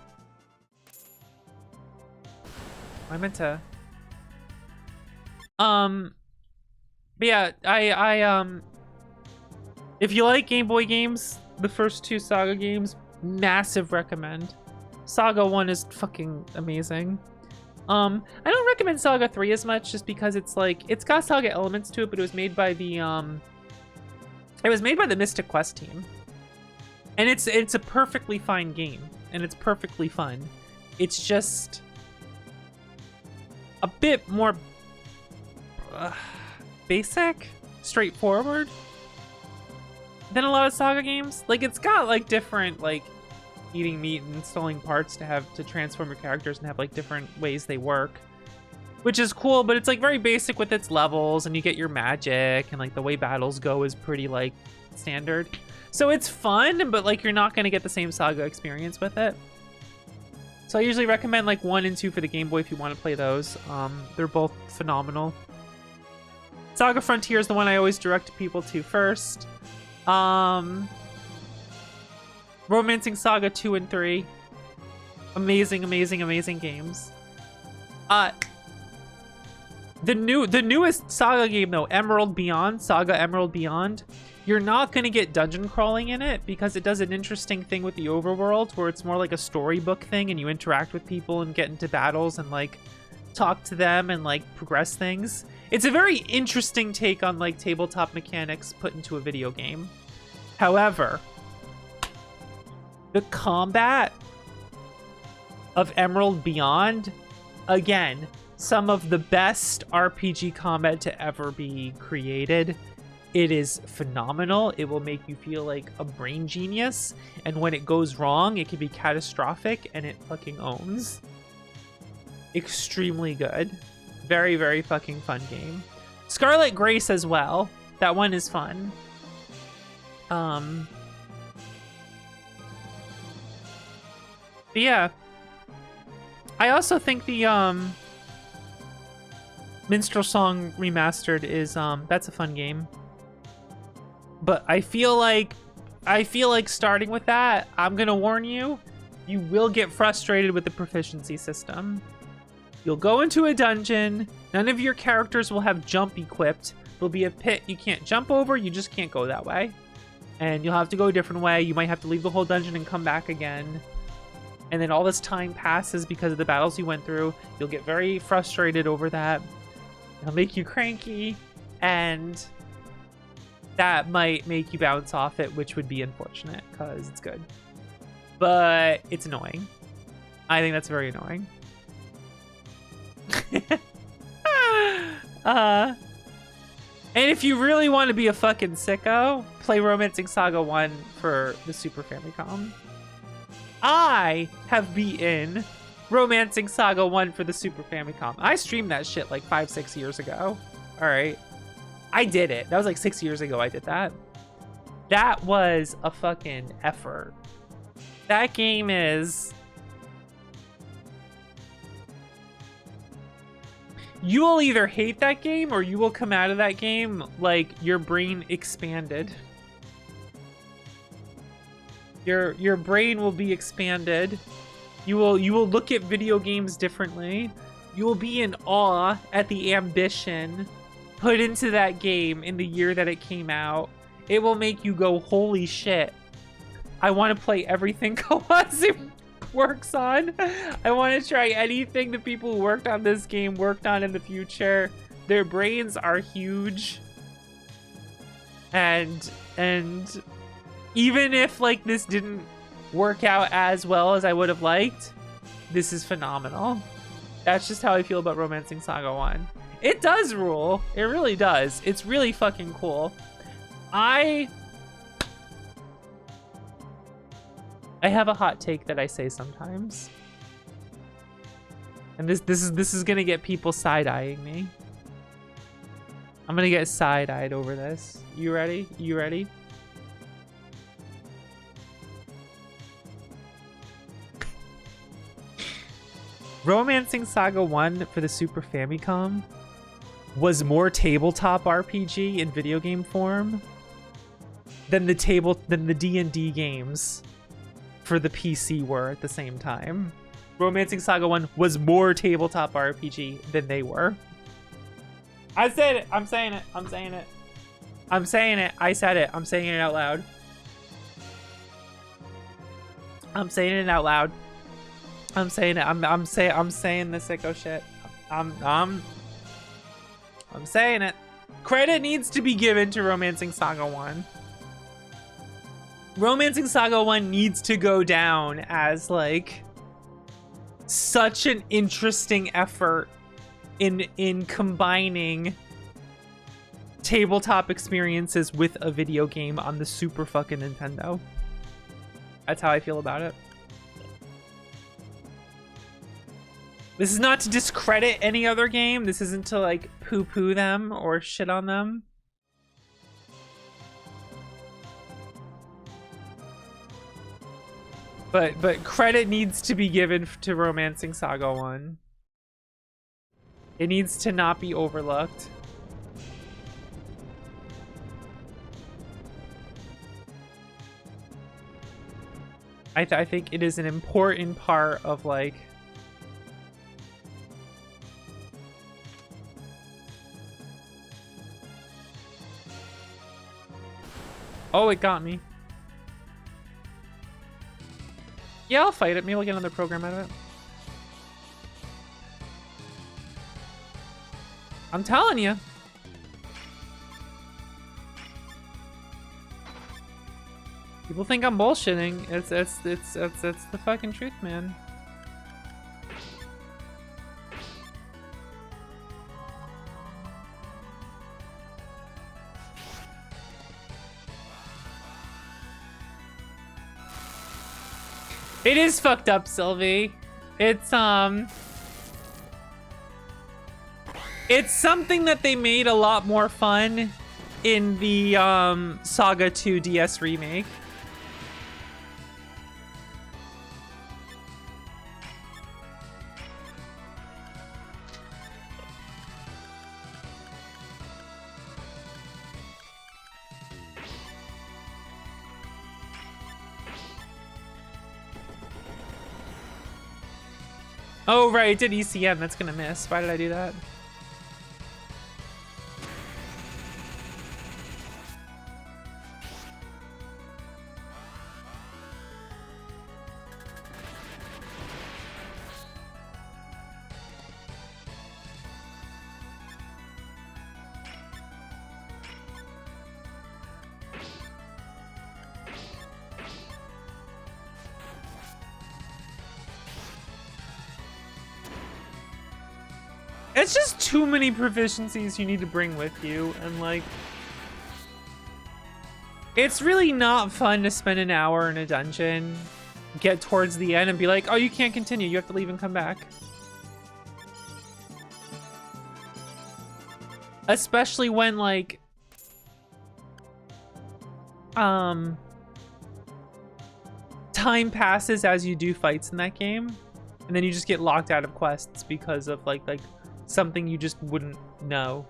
I meant to... But yeah, if you like Game Boy games, the first two Saga games, massive recommend. Saga 1 is fucking amazing. I don't recommend Saga 3 as much just because it's like, it's got Saga elements to it, but it was made by the Mystic Quest team. And it's a perfectly fine game, and it's perfectly fun. It's just a bit more basic, straightforward than a lot of Saga games. Like, it's got like different, like, eating meat and installing parts to transform your characters and have like different ways they work, which is cool, but it's like very basic with its levels, and you get your magic, and like the way battles go is pretty like standard. So it's fun, but like you're not going to get the same Saga experience with it. So I usually recommend like 1 and 2 for the Game Boy if you want to play those. They're both phenomenal. Saga Frontier is the one I always direct people to first. Romancing Saga 2 and 3. Amazing, amazing, amazing games. The newest Saga game though, Emerald Beyond, Saga Emerald Beyond, you're not gonna get dungeon crawling in it because it does an interesting thing with the overworld where it's more like a storybook thing, and you interact with people and get into battles and like talk to them and like progress things. It's a very interesting take on like tabletop mechanics put into a video game. However, the combat of Emerald Beyond, again, some of the best RPG combat to ever be created. It is phenomenal. It will make you feel like a brain genius, and when it goes wrong, it can be catastrophic, and it fucking owns. Extremely good. Very, very fucking fun game. Scarlet Grace as well. That one is fun. But yeah, I also think the Minstrel Song Remastered is that's a fun game. But I feel like starting with that, I'm gonna warn you, you will get frustrated with the proficiency system. You'll go into a dungeon, none of your characters will have jump equipped. There'll be a pit you can't jump over, you just can't go that way. And you'll have to go a different way. You might have to leave the whole dungeon and come back again. And then all this time passes because of the battles you went through. You'll get very frustrated over that. It'll make you cranky, and that might make you bounce off it, which would be unfortunate because it's good. But it's annoying. I think that's very annoying. And if you really want to be a fucking sicko, play Romancing Saga 1 for the Super Famicom. I have beaten Romancing Saga 1 for the Super Famicom. I streamed that shit like 5-6 years ago. All right. I did it. That was like 6 years ago I did that. That was a fucking effort. That game is... You will either hate that game or you will come out of that game like your brain expanded. Your brain will be expanded. You will look at video games differently. You will be in awe at the ambition put into that game in the year that it came out. It will make you go, holy shit. I want to play everything Kawase works on. I want to try anything the people who worked on this game worked on in the future. Their brains are huge. And even if like this didn't work out as well as I would have liked, this is phenomenal. That's just how I feel about Romancing Saga 1. It does rule. It really does. It's really fucking cool. I have a hot take that I say sometimes. And this is gonna get people side-eyeing me. I'm gonna get side-eyed over this. You ready? You ready? Romancing Saga 1 for the Super Famicom was more tabletop RPG in video game form than the D&D games for the PC were at the same time. Romancing Saga 1 was more tabletop RPG than they were. I said it. I'm saying it. I'm saying it. I'm saying it. I said it. I'm saying it out loud. I'm saying it out loud. I'm saying it. I'm saying the sicko shit. I'm saying it. Credit needs to be given to Romancing Saga 1. Romancing Saga 1 needs to go down as like such an interesting effort in combining tabletop experiences with a video game on the Super fucking Nintendo. That's how I feel about it. This is not to discredit any other game. This isn't to like poo-poo them or shit on them. But credit needs to be given to Romancing Saga 1. It needs to not be overlooked. I think it is an important part of like oh, it got me. Yeah, I'll fight it. Maybe we'll get another program out of it. I'm telling you. People think I'm bullshitting. It's the fucking truth, man. It is fucked up, Sylvie. It's something that they made a lot more fun in the Saga 2 DS remake. Oh, right, it did ECM. That's gonna miss. Why did I do that? It's just too many proficiencies you need to bring with you, and like, it's really not fun to spend an hour in a dungeon, get towards the end, and be like, oh, you can't continue, you have to leave and come back. Especially when, like, time passes as you do fights in that game, and then you just get locked out of quests because of like something you just wouldn't know.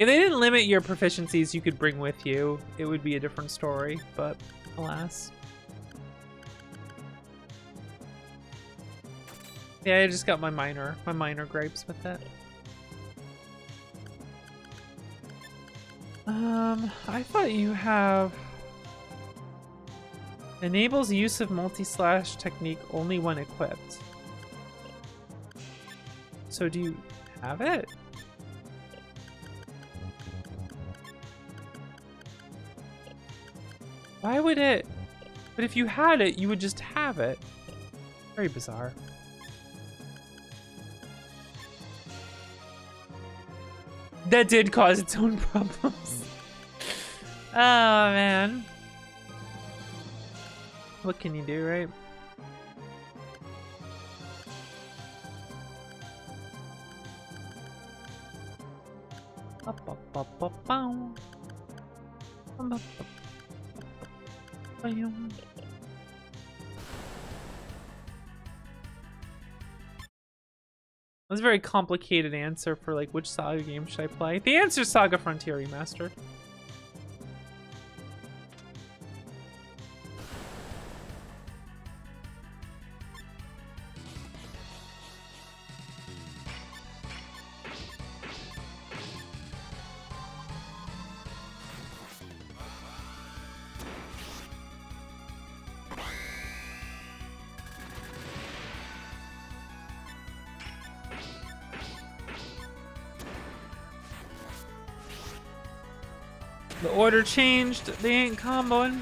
If they didn't limit your proficiencies you could bring with you, it would be a different story, but alas. Yeah, I just got my minor gripes with it. I thought you have... Enables use of multi-slash technique only when equipped. So do you have it? Why would it? But if you had it, you would just have it. Very bizarre. That did cause its own problems. Oh, man. What can you do, right? That's a very complicated answer for like which SaGa game should I play. The answer is SaGa Frontier Remastered. The order changed. They ain't comboing.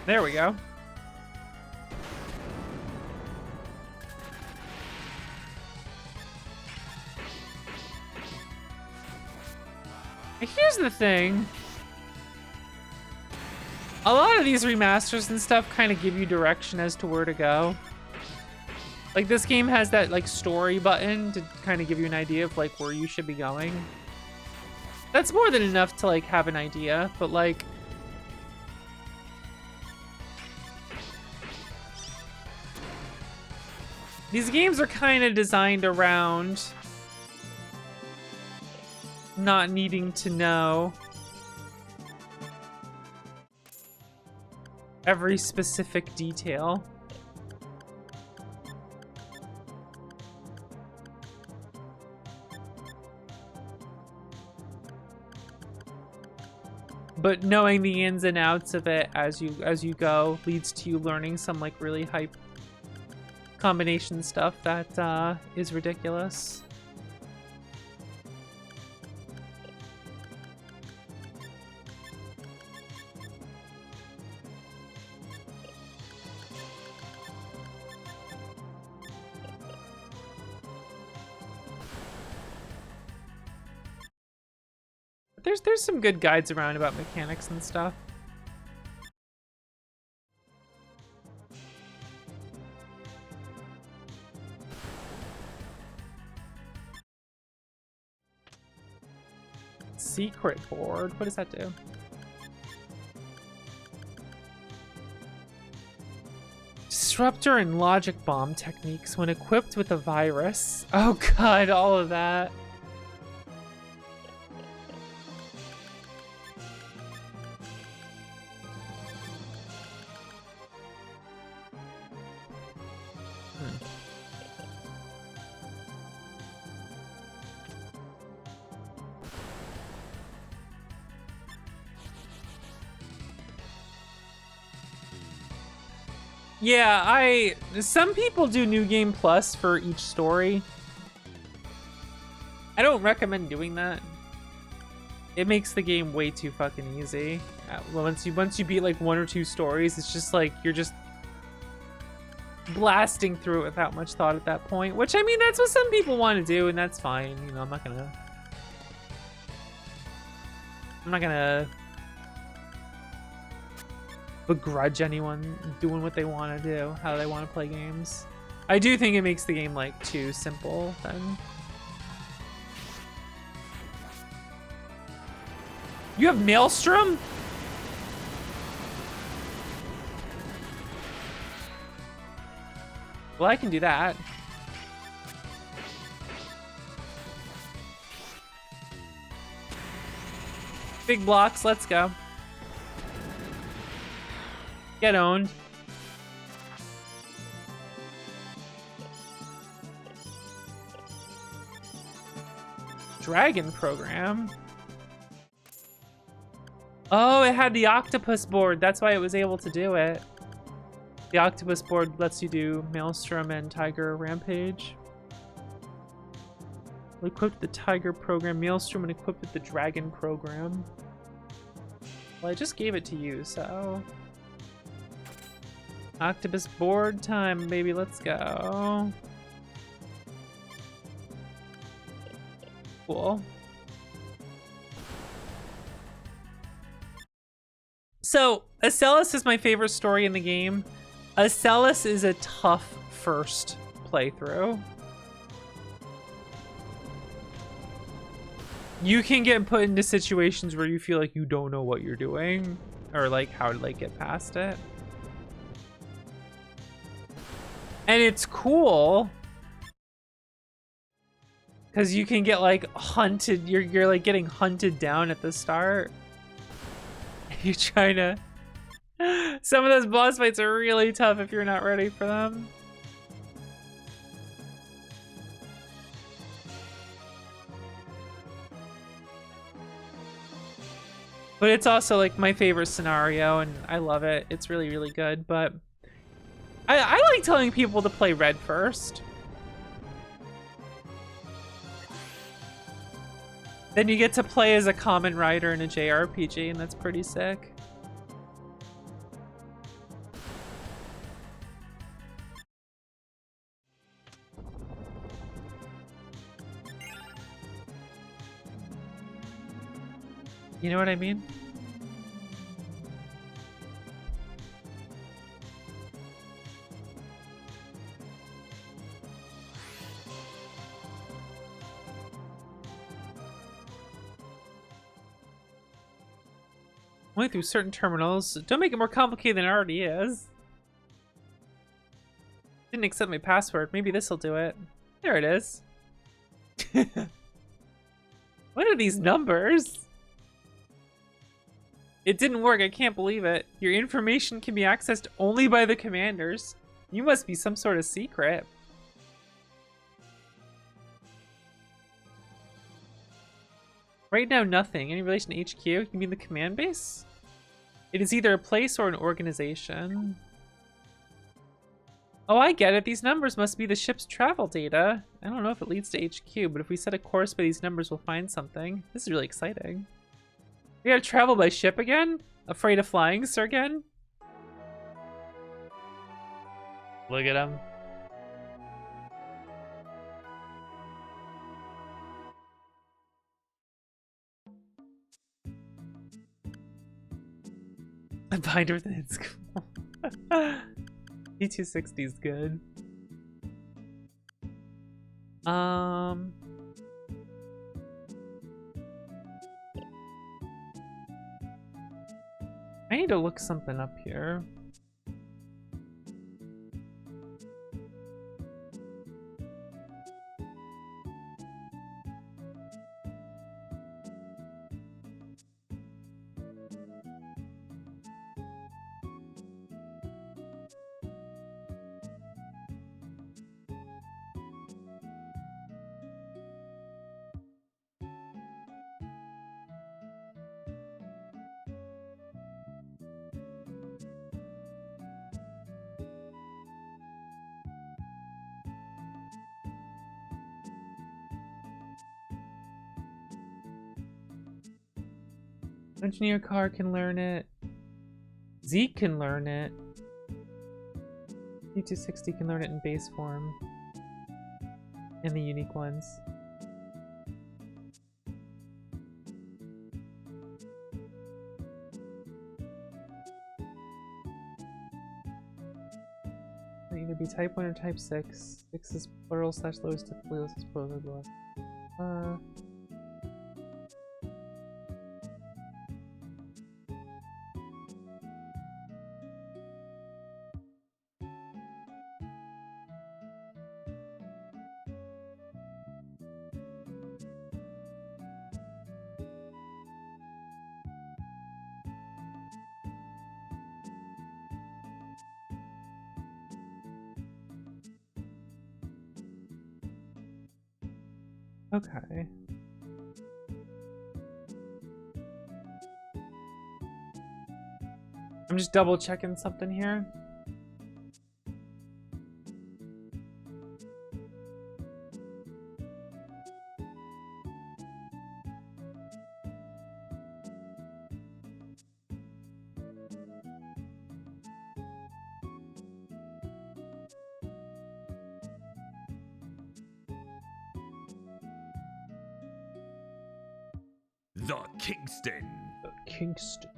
There we go. Here's the thing. A lot of these remasters and stuff kind of give you direction as to where to go. Like, this game has that, like, story button to kind of give you an idea of, like, where you should be going. That's more than enough to, like, have an idea, but, like... These games are kind of designed around not needing to know every specific detail. But knowing the ins and outs of it as you go leads to you learning some like really hype combination stuff that is ridiculous. There's some good guides around about mechanics and stuff. Secret board. What does that do? Disruptor and logic bomb techniques when equipped with a virus. Oh god, all of that. Yeah, some people do New Game Plus for each story. I don't recommend doing that. It makes the game way too fucking easy. Once you beat like 1 or 2 stories, it's just like you're just blasting through it without much thought at that point. Which, I mean, that's what some people want to do, and that's fine. You know, I'm not gonna begrudge anyone doing what they want to do, how they want to play games. I do think it makes the game like too simple then. You have Maelstrom? Well, I can do that. Big blocks, let's go. Get owned. Dragon program. Oh, it had the octopus board. That's why it was able to do it. The octopus board lets you do Maelstrom and Tiger Rampage. We'll equip the Tiger program, Maelstrom, and equip with the Dragon program. Well, I just gave it to you, so... Octopus board time, baby. Let's go. Cool. So, Acellus is my favorite story in the game. Acellus is a tough first playthrough. You can get put into situations where you feel like you don't know what you're doing, or like how to like get past it. And it's cool because you can get like hunted. You're like getting hunted down at the start. You're trying to... Some of those boss fights are really tough if you're not ready for them. But it's also like my favorite scenario and I love it. It's really, really good. But I like telling people to play red first. Then you get to play as a common rider in a JRPG, and that's pretty sick. You know what I mean? Only through certain terminals. Don't make it more complicated than it already is. Didn't accept my password. Maybe this'll do it. There it is. What are these numbers? It didn't work. I can't believe it. Your information can be accessed only by the commanders. You must be some sort of secret. Right now, nothing. Any relation to HQ? You mean the command base? It is either a place or an organization. Oh, I get it. These numbers must be the ship's travel data. I don't know if it leads to HQ, but if we set a course by these numbers, we'll find something. This is really exciting. We gotta travel by ship again? Afraid of flying, sir, again? Look at him. A binder within school. T260 is good. I need to look something up here. Engineer car can learn it. Zeke can learn it. T260 can learn it in base form. And the unique ones. Can either be type 1 or type 6. 6 is plural slash lowest to lowest is plural. Okay. I'm just double checking something here. The Kingston. Kingston.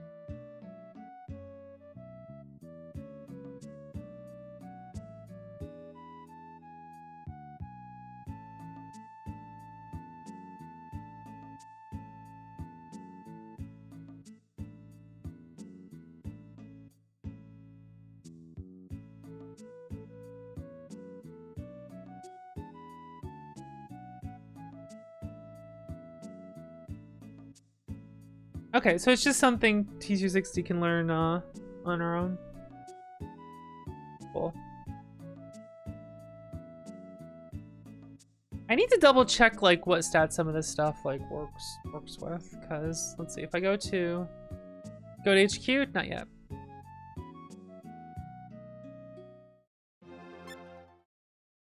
Okay, so it's just something T260 can learn on her own. Cool. I need to double check like what stats some of this stuff like works with, because let's see, if I go to HQ, not yet.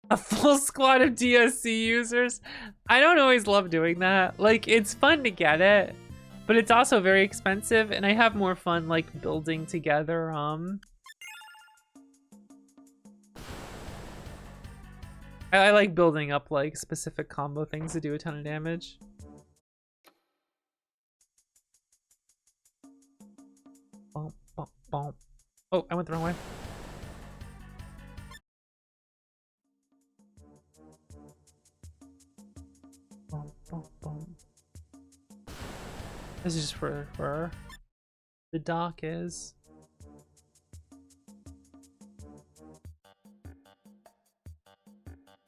A full squad of DSC users. I don't always love doing that. Like, it's fun to get it, but it's also very expensive, and I have more fun like building together. I like building up like specific combo things to do a ton of damage. Bump, bump, bump. Oh, I went the wrong way. Bump, bump, bump. This is just where the dock is.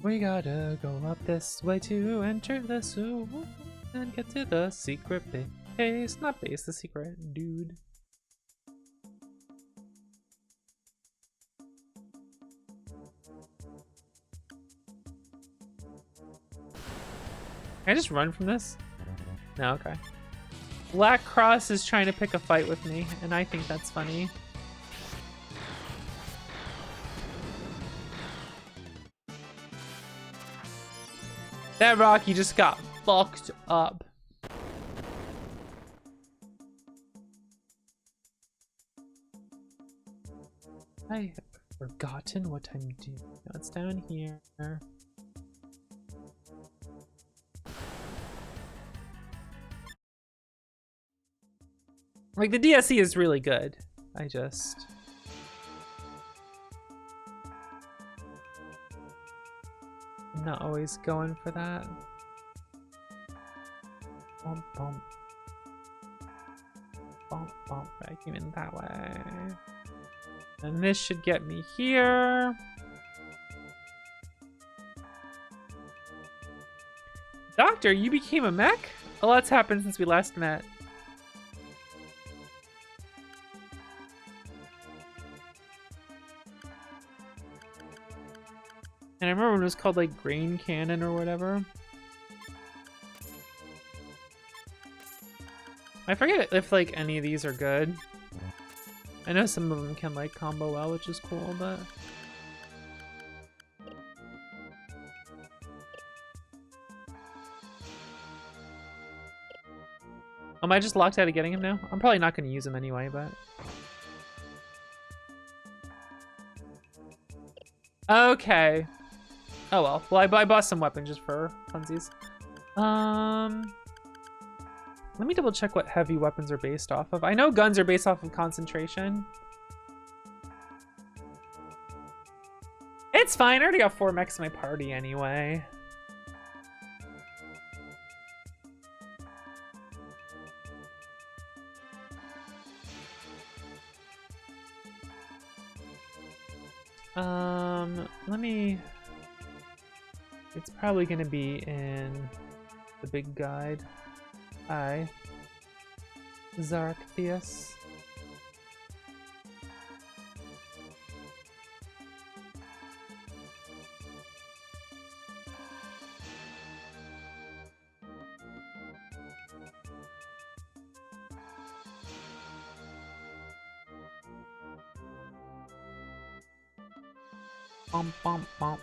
We gotta go up this way to enter the zoo and get to the secret base. Not base, the secret dude. Can I just run from this? No, okay. Black Cross is trying to pick a fight with me, and I think that's funny. That Rocky just got fucked up. I have forgotten what I'm doing. No, it's down here. Like, the DSC is really good. I'm not always going for that. Bump, bump. Bump, bump. Vacuum in that way. And this should get me here. Doctor, you became a mech? A lot's happened since we last met. And I remember when it was called like Grain Cannon or whatever. I forget if like any of these are good. I know some of them can like combo well, which is cool, but Am I just locked out of getting him now? I'm probably not going to use him anyway, but... Okay. Oh well. Well, I bought some weapons just for funsies. Let me double check what heavy weapons are based off of. I know guns are based off of concentration. It's fine. I already got 4 mechs in my party anyway. Let me... It's probably gonna be in the big guide. Hi. Zarktheus. Bump, bump, bump.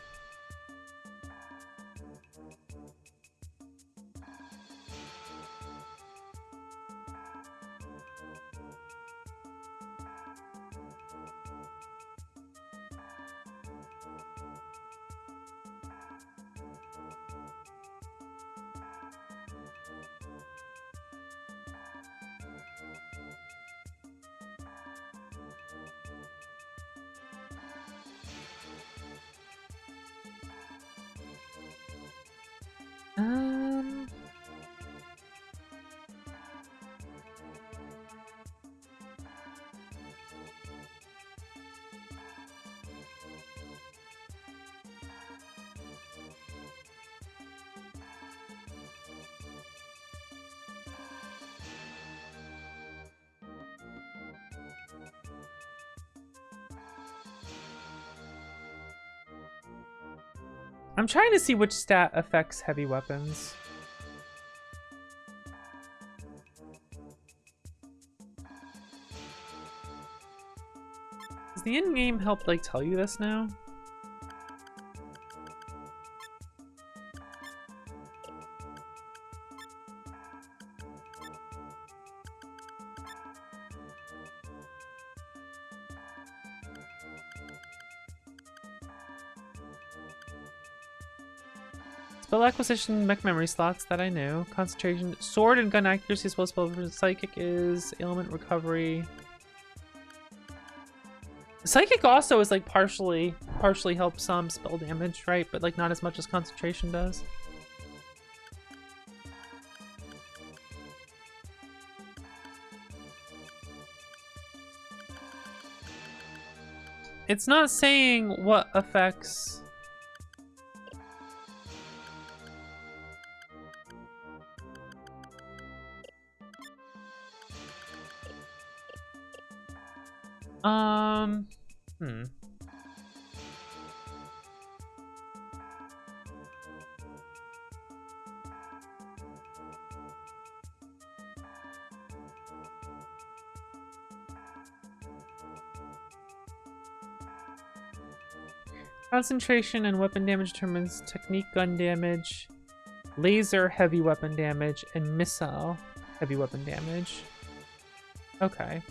I'm trying to see which stat affects heavy weapons. Does the in-game help like tell you this now? Spell acquisition, mech memory slots that I knew. Concentration, sword and gun accuracy is supposed to be psychic is ailment recovery. Psychic also is like partially helps some spell damage, right? But like not as much as concentration does. It's not saying what affects. Concentration and weapon damage determines technique gun damage, laser heavy weapon damage, and missile heavy weapon damage. Okay.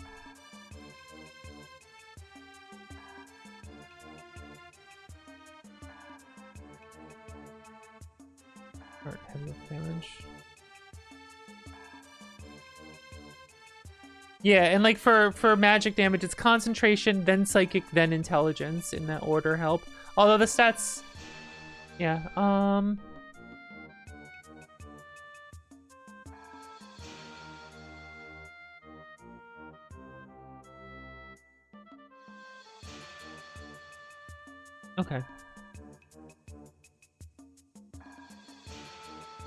Heavy weapon damage. Yeah, and like for magic damage, it's concentration, then psychic, then intelligence in that order help. Although the stats, yeah, okay.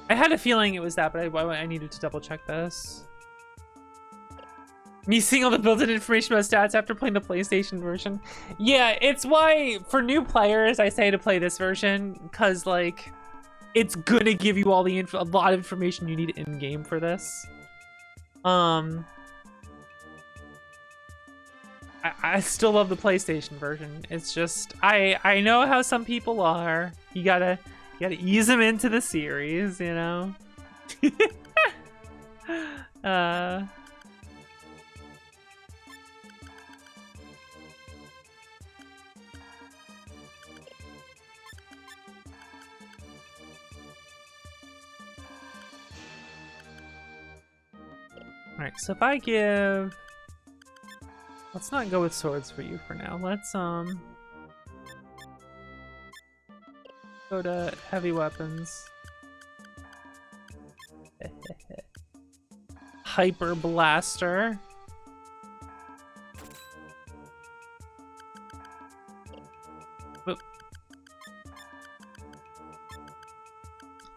I had a feeling it was that, but I needed to double check this. Me seeing all the built-in information about stats after playing the PlayStation version. Yeah, it's why for new players I say to play this version, because like it's gonna give you all the a lot of information you need in game for this. I still love the PlayStation version. It's just I know how some people are. You gotta ease them into the series, you know. Uh... Alright, so if I give... Let's not go with swords for you for now. Let's, go to heavy weapons. Hyper Blaster. Whoop.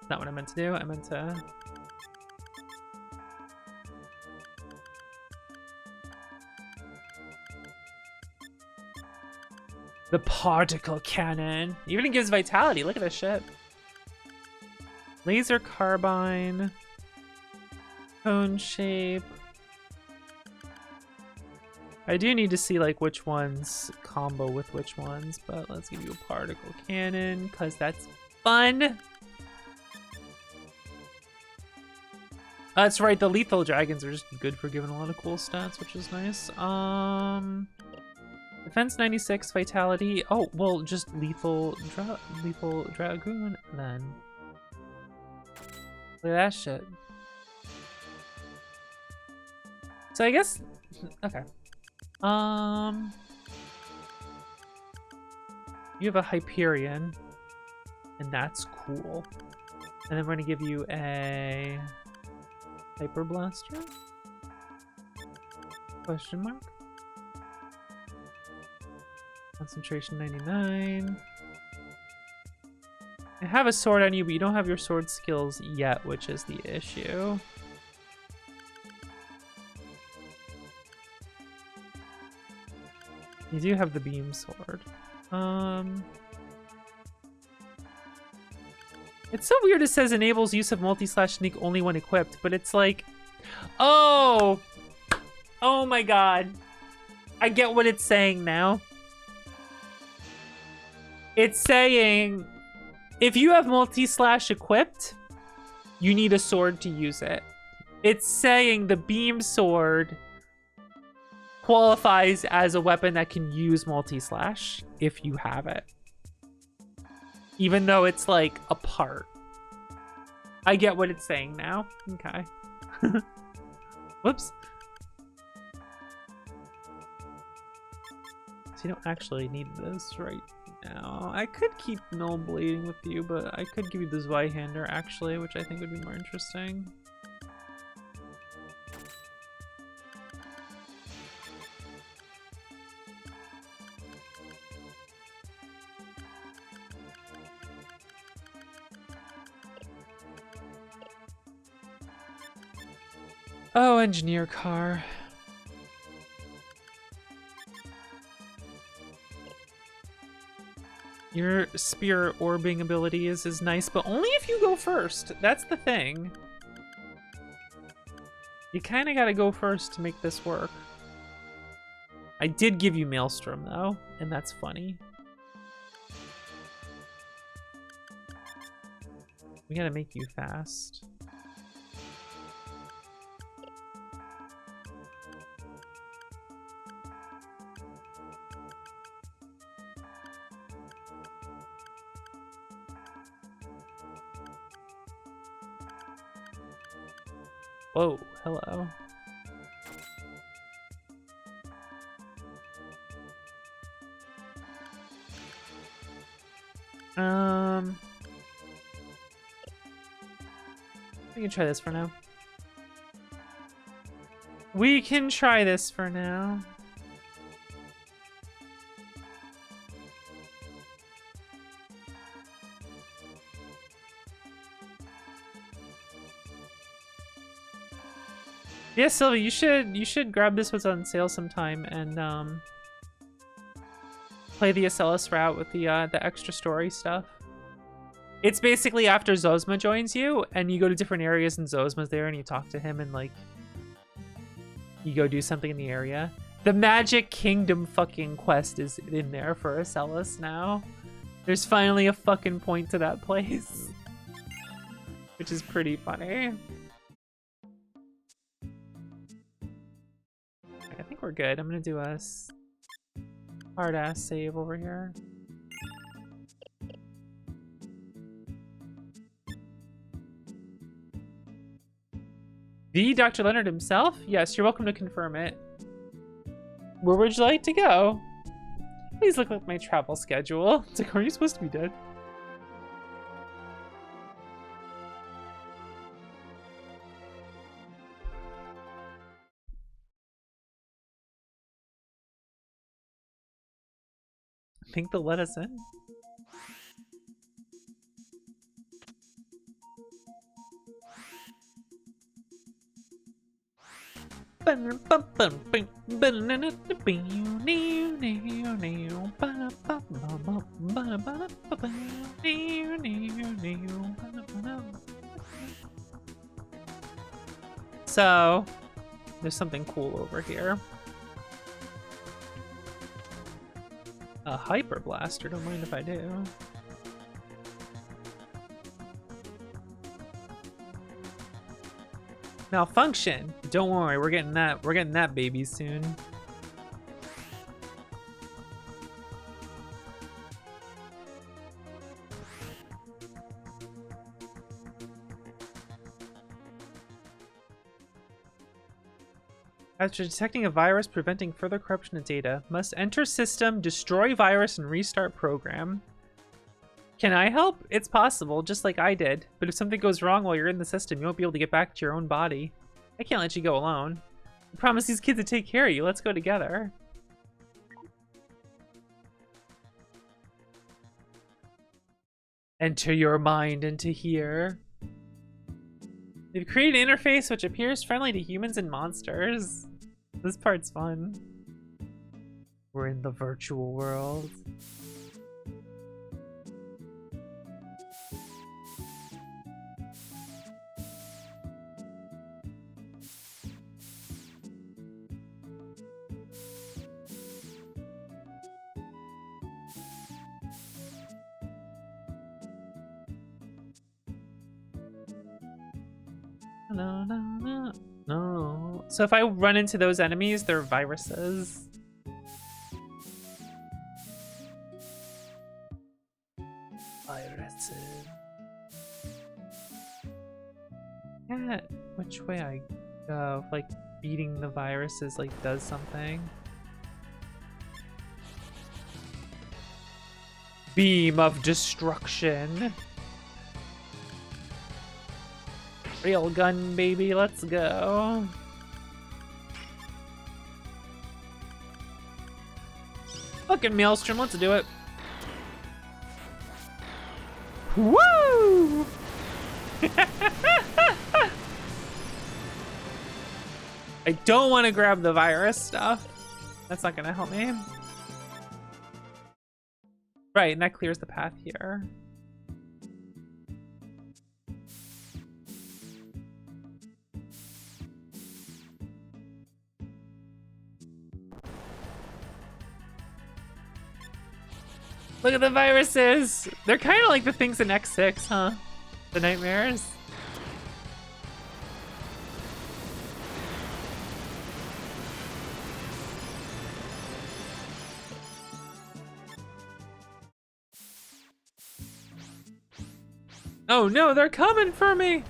Not what I meant to do. I meant to... The particle cannon. Even it gives vitality. Look at this shit. Laser carbine. Cone shape. I do need to see like which ones combo with which ones, but let's give you a particle cannon because that's fun. That's right, the lethal dragons are just good for giving a lot of cool stats, which is nice. Defense 96, vitality. Oh, well, just lethal dragoon then. Look at that shit. So I guess, okay. You have a Hyperion, and that's cool. And then we're gonna give you a Hyper Blaster? Question mark? Concentration 99. I have a sword on you, but you don't have your sword skills yet, which is the issue. You do have the beam sword. It's so weird it says enables use of multi-slash sneak only when equipped, but it's like, oh my god. I get what it's saying now. It's saying if you have multi-slash equipped, you need a sword to use it. It's saying the beam sword qualifies as a weapon that can use multi-slash if you have it. Even though it's like a part. I get what it's saying now. Okay. Whoops. So you don't actually need this right now. I could keep null bleeding with you, but I could give you the Zweihander actually, which I think would be more interesting. Oh, engineer car. Your spear orbing ability is nice, but only if you go first. That's the thing. You kind of got to go first to make this work. I did give you Maelstrom, though, and that's funny. We got to make you fast. Whoa, hello. We can try this for now. We can try this for now. Yeah, Sylvie, you should grab this what's on sale sometime and play the Acellus route with the extra story stuff. It's basically after Zosma joins you and you go to different areas and Zosma's there and you talk to him and like you go do something in the area. The Magic Kingdom fucking quest is in there for Acellus now. There's finally a fucking point to that place. Which is pretty funny. think we're good. I'm gonna do a hard-ass save over here. The Dr. Leonard himself? Yes, you're welcome to confirm it. Where would you like to go? Please look at my travel schedule. It's like, are you supposed to be dead? I think they'll let us in. So, there's something cool over here. A hyper blaster, don't mind if I do. Malfunction. Don't worry, we're getting that baby soon. After detecting a virus preventing further corruption of data, must enter system, destroy virus, and restart program. Can I help? It's possible, just like I did. But if something goes wrong while you're in the system, you won't be able to get back to your own body. I can't let you go alone. I promise these kids to take care of you. Let's go together. Enter your mind into here. They've created an interface which appears friendly to humans and monsters. This part's fun. We're in the virtual world. No. So if I run into those enemies, they're viruses. Viruses. Yeah, which way I go? If, like, beating the viruses, like, does something. Beam of destruction. Real gun, baby, let's go. Fucking Maelstrom, let's do it. Woo! I don't want to grab the virus stuff. That's not gonna help me. Right, and that clears the path here. Look at the viruses! They're kind of like the things in X6, huh? The nightmares. Oh no, they're coming for me!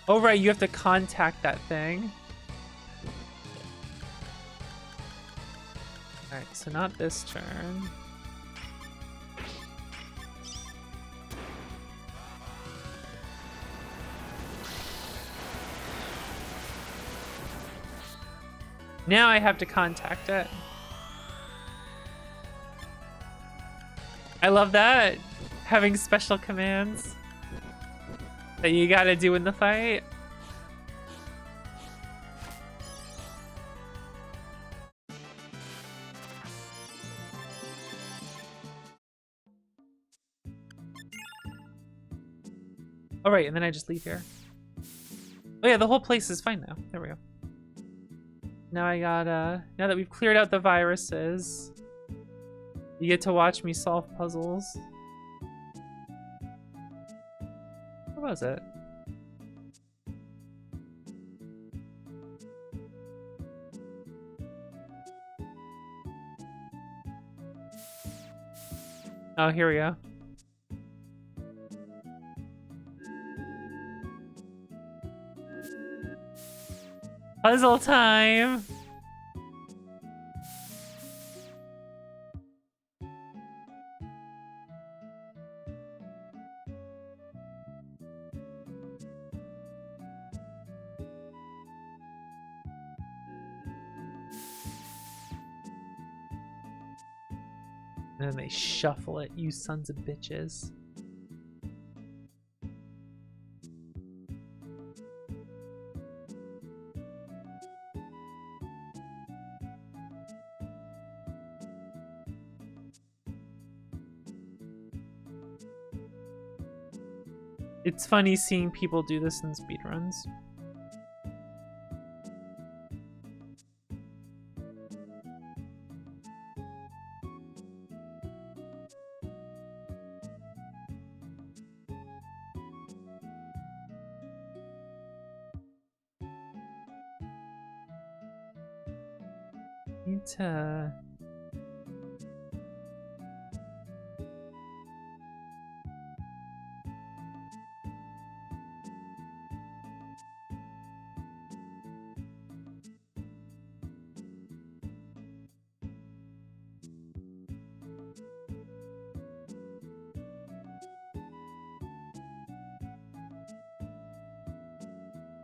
Oh right, you have to contact that thing. Alright, so not this turn. Now I have to contact it. I love that. Having special commands that you gotta do in the fight. All right, and then I just leave here. Oh yeah, the whole place is fine now. There we go. Now I got, now that we've cleared out the viruses, you get to watch me solve puzzles. Where was it? Oh, here we go. Puzzle time! And then they shuffle it, you sons of bitches. It's funny seeing people do this in speedruns. Need to...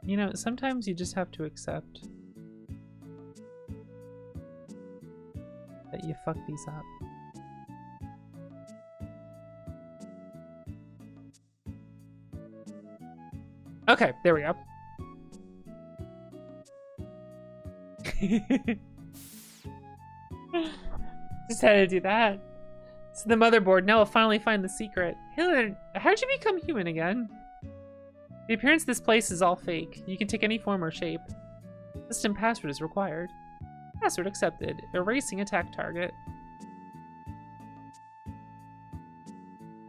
You know, sometimes you just have to accept that you fuck these up. Okay, there we go. Just had to do that. So the motherboard, now we'll finally find the secret. Hey, how'd you become human again? The appearance of this place is all fake. You can take any form or shape. System password is required. Password accepted. Erasing attack target.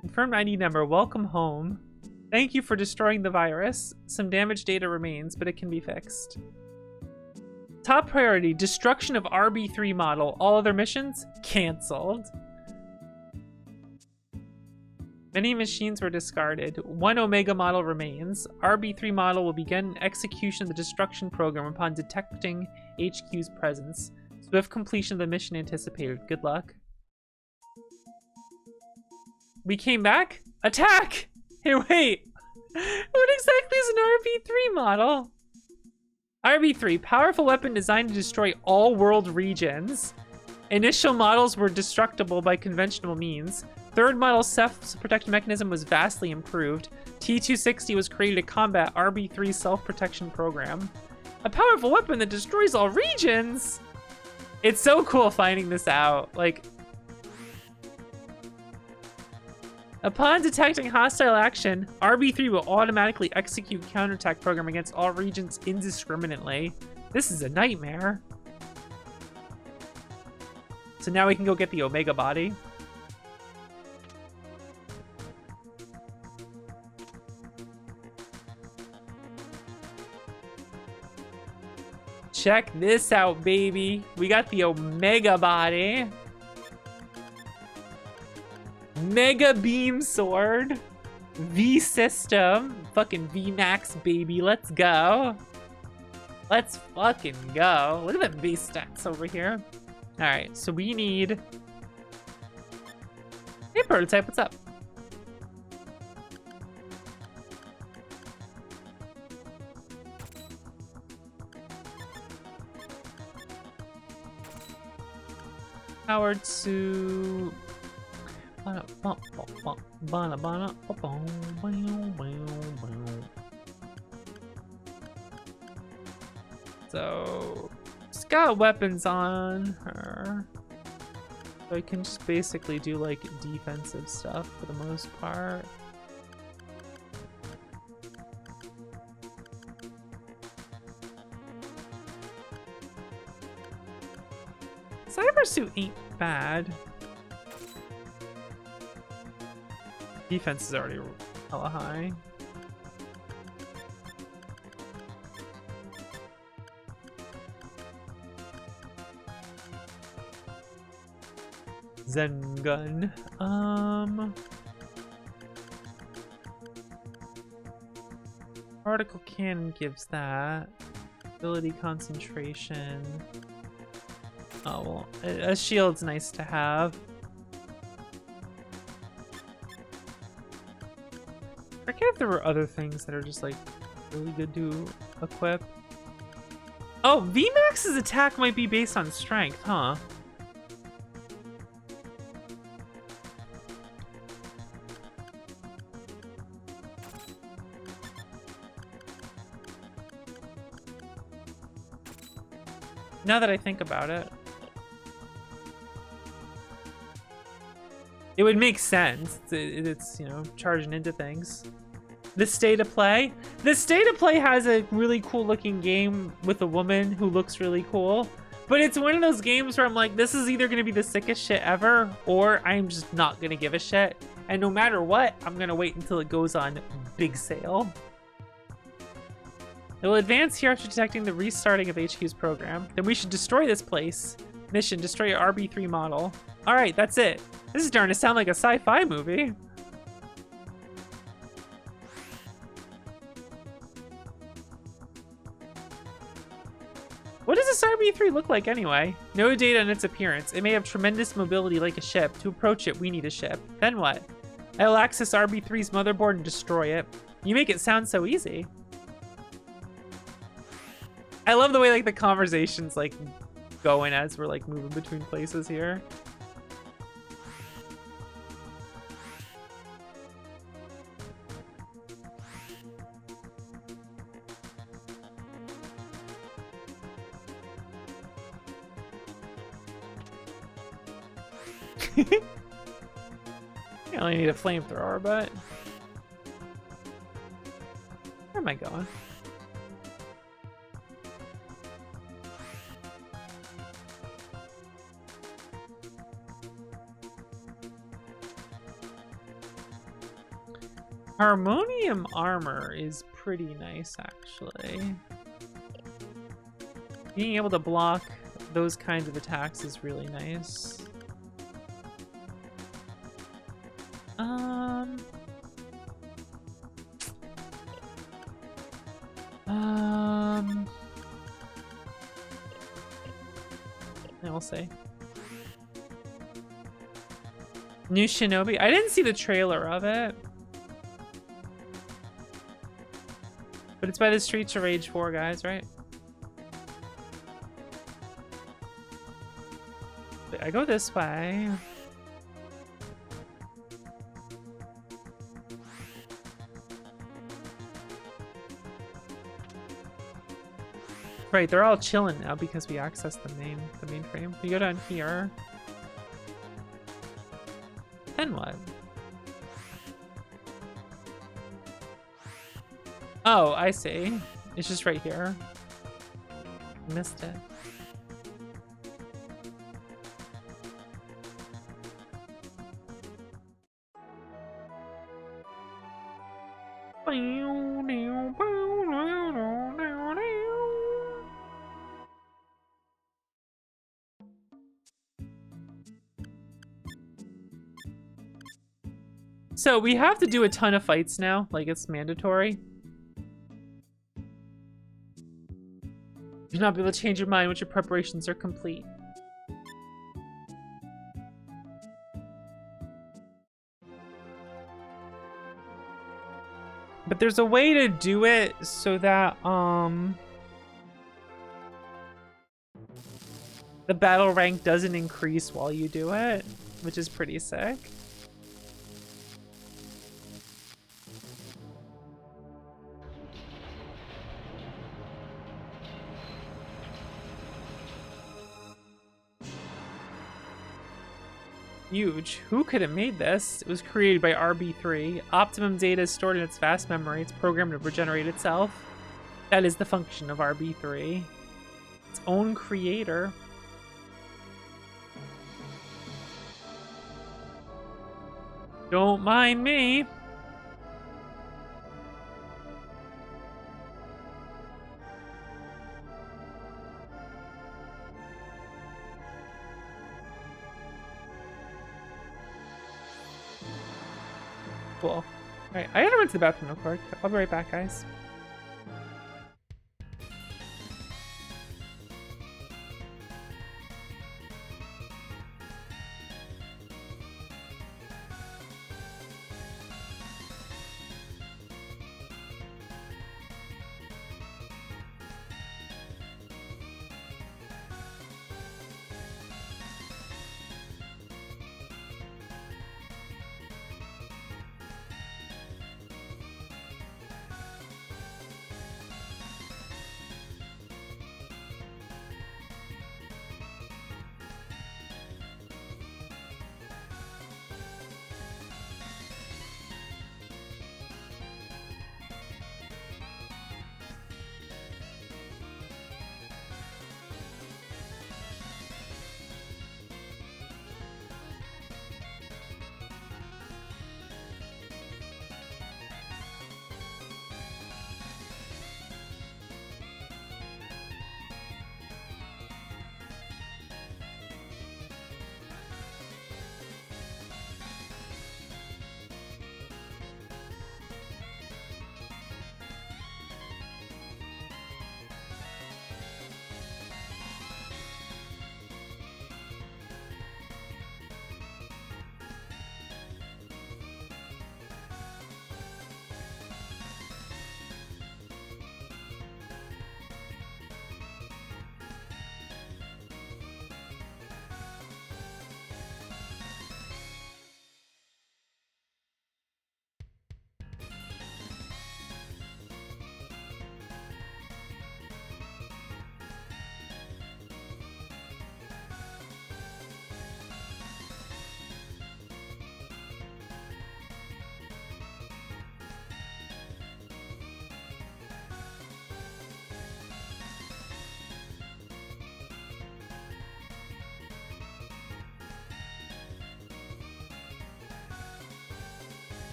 Confirmed ID number. Welcome home. Thank you for destroying the virus. Some damaged data remains, but it can be fixed. Top priority, destruction of RB3 model. All other missions, canceled. Many machines were discarded. One Omega model remains. RB3 model will begin execution of the destruction program upon detecting HQ's presence. Swift completion of the mission anticipated. Good luck. We came back? Attack! Hey, wait. What exactly is an RB3 model? RB3, powerful weapon designed to destroy all world regions. Initial models were destructible by conventional means. Third model self-protection mechanism was vastly improved. T260 was created to combat RB3's self-protection program. A powerful weapon that destroys all regions! It's so cool finding this out. Like, upon detecting hostile action, RB3 will automatically execute counterattack program against all regions indiscriminately. This is a nightmare. So now we can go get the Omega body. Check this out, baby. We got the Omega body. Mega beam sword. V system. Fucking V-Max, baby. Let's go. Let's fucking go. Look at the base stats over here. Alright, so we need... Hey, Prototype, what's up? Powered to... So, she's got weapons on her. So I can just basically do like defensive stuff for the most part. Cyber suit ain't bad. Defense is already hella high. Zen gun. Particle cannon gives that. Ability concentration. Oh, well, a shield's nice to have. I forget if there were other things that are just like really good to equip. Oh, VMAX's attack might be based on strength, huh? Now that I think about it. It would make sense. It's, you know, charging into things. The State of Play. The State of Play has a really cool looking game with a woman who looks really cool. But it's one of those games where I'm like, this is either going to be the sickest shit ever, or I'm just not going to give a shit. And no matter what, I'm going to wait until it goes on big sale. It will advance here after detecting the restarting of HQ's program. Then we should destroy this place. Mission, destroy your RB3 model. All right, that's it. This is starting to sound like a sci-fi movie. What does this RB3 look like anyway? No data on its appearance. It may have tremendous mobility like a ship. To approach it, we need a ship. Then what? I'll access RB3's motherboard and destroy it. You make it sound so easy. I love the way like the conversation's like going as we're like moving between places here. I only need a flamethrower, but where am I going? Harmonium armor is pretty nice, actually. Being able to block those kinds of attacks is really nice. We'll see. New Shinobi. I didn't see the trailer of it. But it's by the Streets of Rage 4 guys, right? I go this way. Right, they're all chilling now because we accessed the mainframe. We go down here. Then what? Oh, I see. It's just right here. Missed it. So we have to do a ton of fights now, like it's mandatory. Do not be able to change your mind once your preparations are complete. But there's a way to do it so that the battle rank doesn't increase while you do it, which is pretty sick. Huge. Who could have made this? It was created by RB3. Optimum data is stored in its vast memory. It's programmed to regenerate itself. That is the function of RB3. Its own creator. Don't mind me. Cool. Alright, I gotta run to the bathroom real quick. I'll be right back, guys.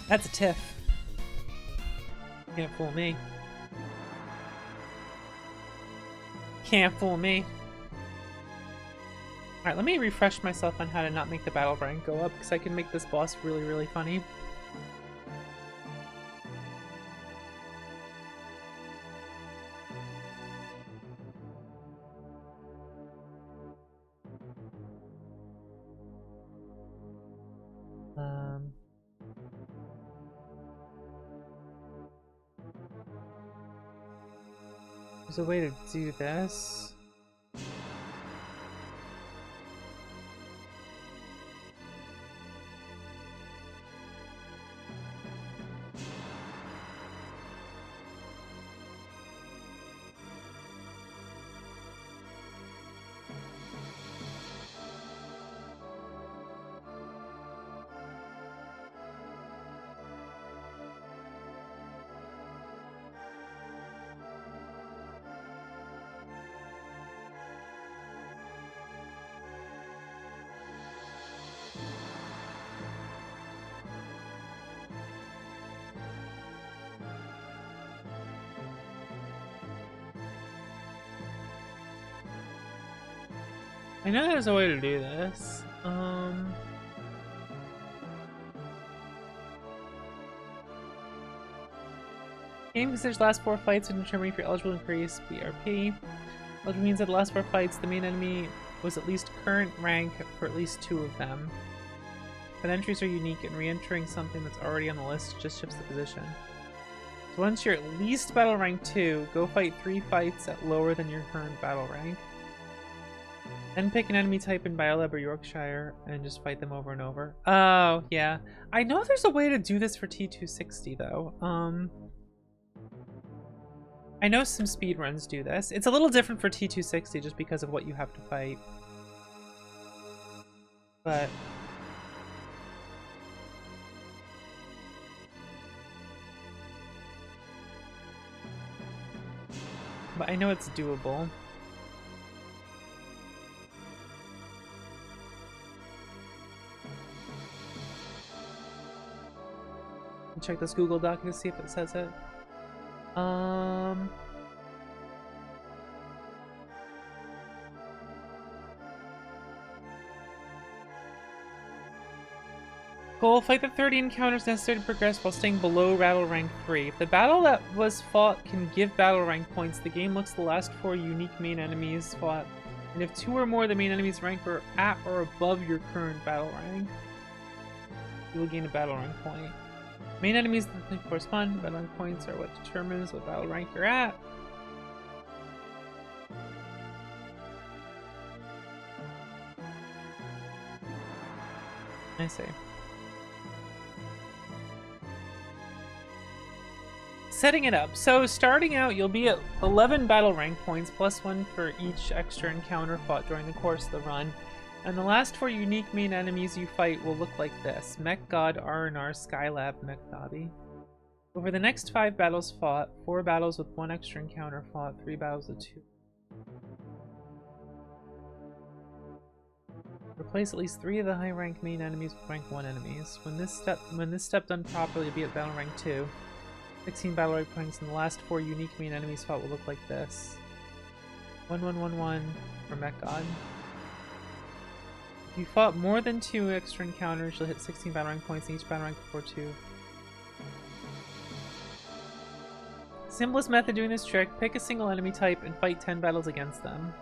That's a tiff. Can't fool me. Can't fool me. Alright, let me refresh myself on how to not make the battle rank go up, because I can make this boss really, really funny. There's a way to do this. I know there's a way to do this. Game considers last 4 fights when determining if you're eligible to increase BRP. Eligible means that the last 4 fights, the main enemy was at least current rank for at least 2 of them. But entries are unique, and re-entering something that's already on the list just shifts the position. So once you're at least battle rank 2, go fight 3 fights at lower than your current battle rank. Then pick an enemy type in Biolab or Yorkshire and just fight them over and over. Oh, yeah. I know there's a way to do this for T260 though. I know some speedruns do this. It's a little different for T260 just because of what you have to fight. But I know it's doable. Check this Google Doc to see if it says it. Goal, fight the 30 encounters necessary to progress while staying below battle rank 3. If the battle that was fought can give battle rank points, the game looks at the last 4 unique main enemies fought. And if 2 or more of the main enemies rank are at or above your current battle rank, you will gain a battle rank point. Main enemies that correspond to battle rank points are what determines what battle rank you're at. I see. Setting it up. So starting out, you'll be at 11 battle rank points, plus 1 for each extra encounter fought during the course of the run. And the last 4 unique main enemies you fight will look like this. Mech God, R&R, Skylab, Mech Dobby. Over the next 5 battles fought, 4 battles with 1 extra encounter fought, 3 battles with 2. Replace at least 3 of the high rank main enemies with rank 1 enemies. When this step done properly, you'll be at battle rank 2. 16 battle rank points, and the last 4 unique main enemies fought will look like this. 1111 for Mech God. If you fought more than 2 extra encounters, you'll hit 16 battle rank points in each battle rank before 2. Simplest method doing this trick, pick a single enemy type and fight 10 battles against them.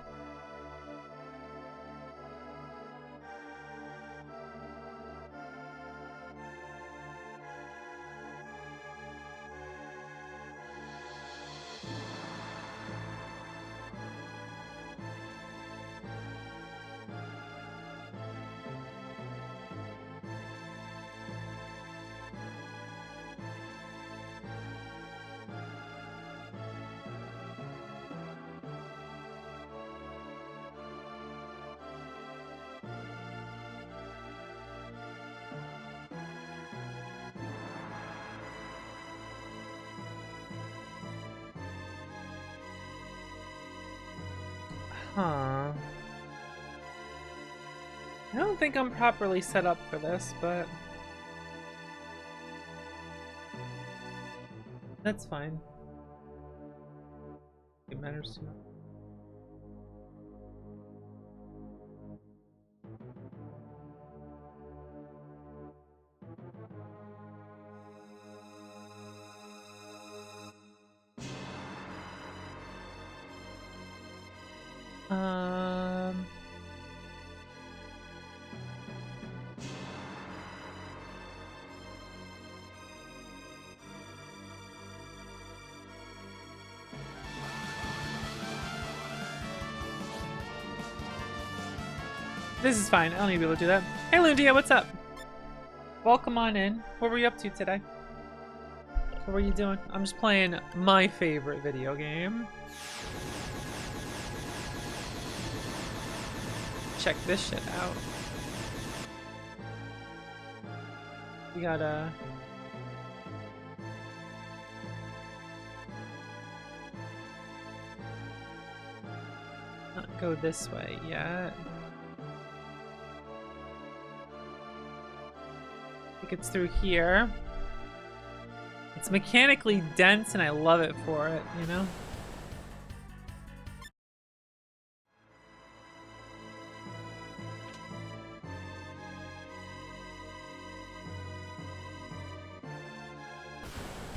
Huh. I don't think I'm properly set up for this, but that's fine. It matters too. This is fine. I don't need to be able to do that. Hey, Lundia, what's up? Welcome on in. What were you up to today? What were you doing? I'm just playing my favorite video game. Check this shit out. We gotta... not go this way yet. I think it's through here. It's mechanically dense and I love it for it, you know?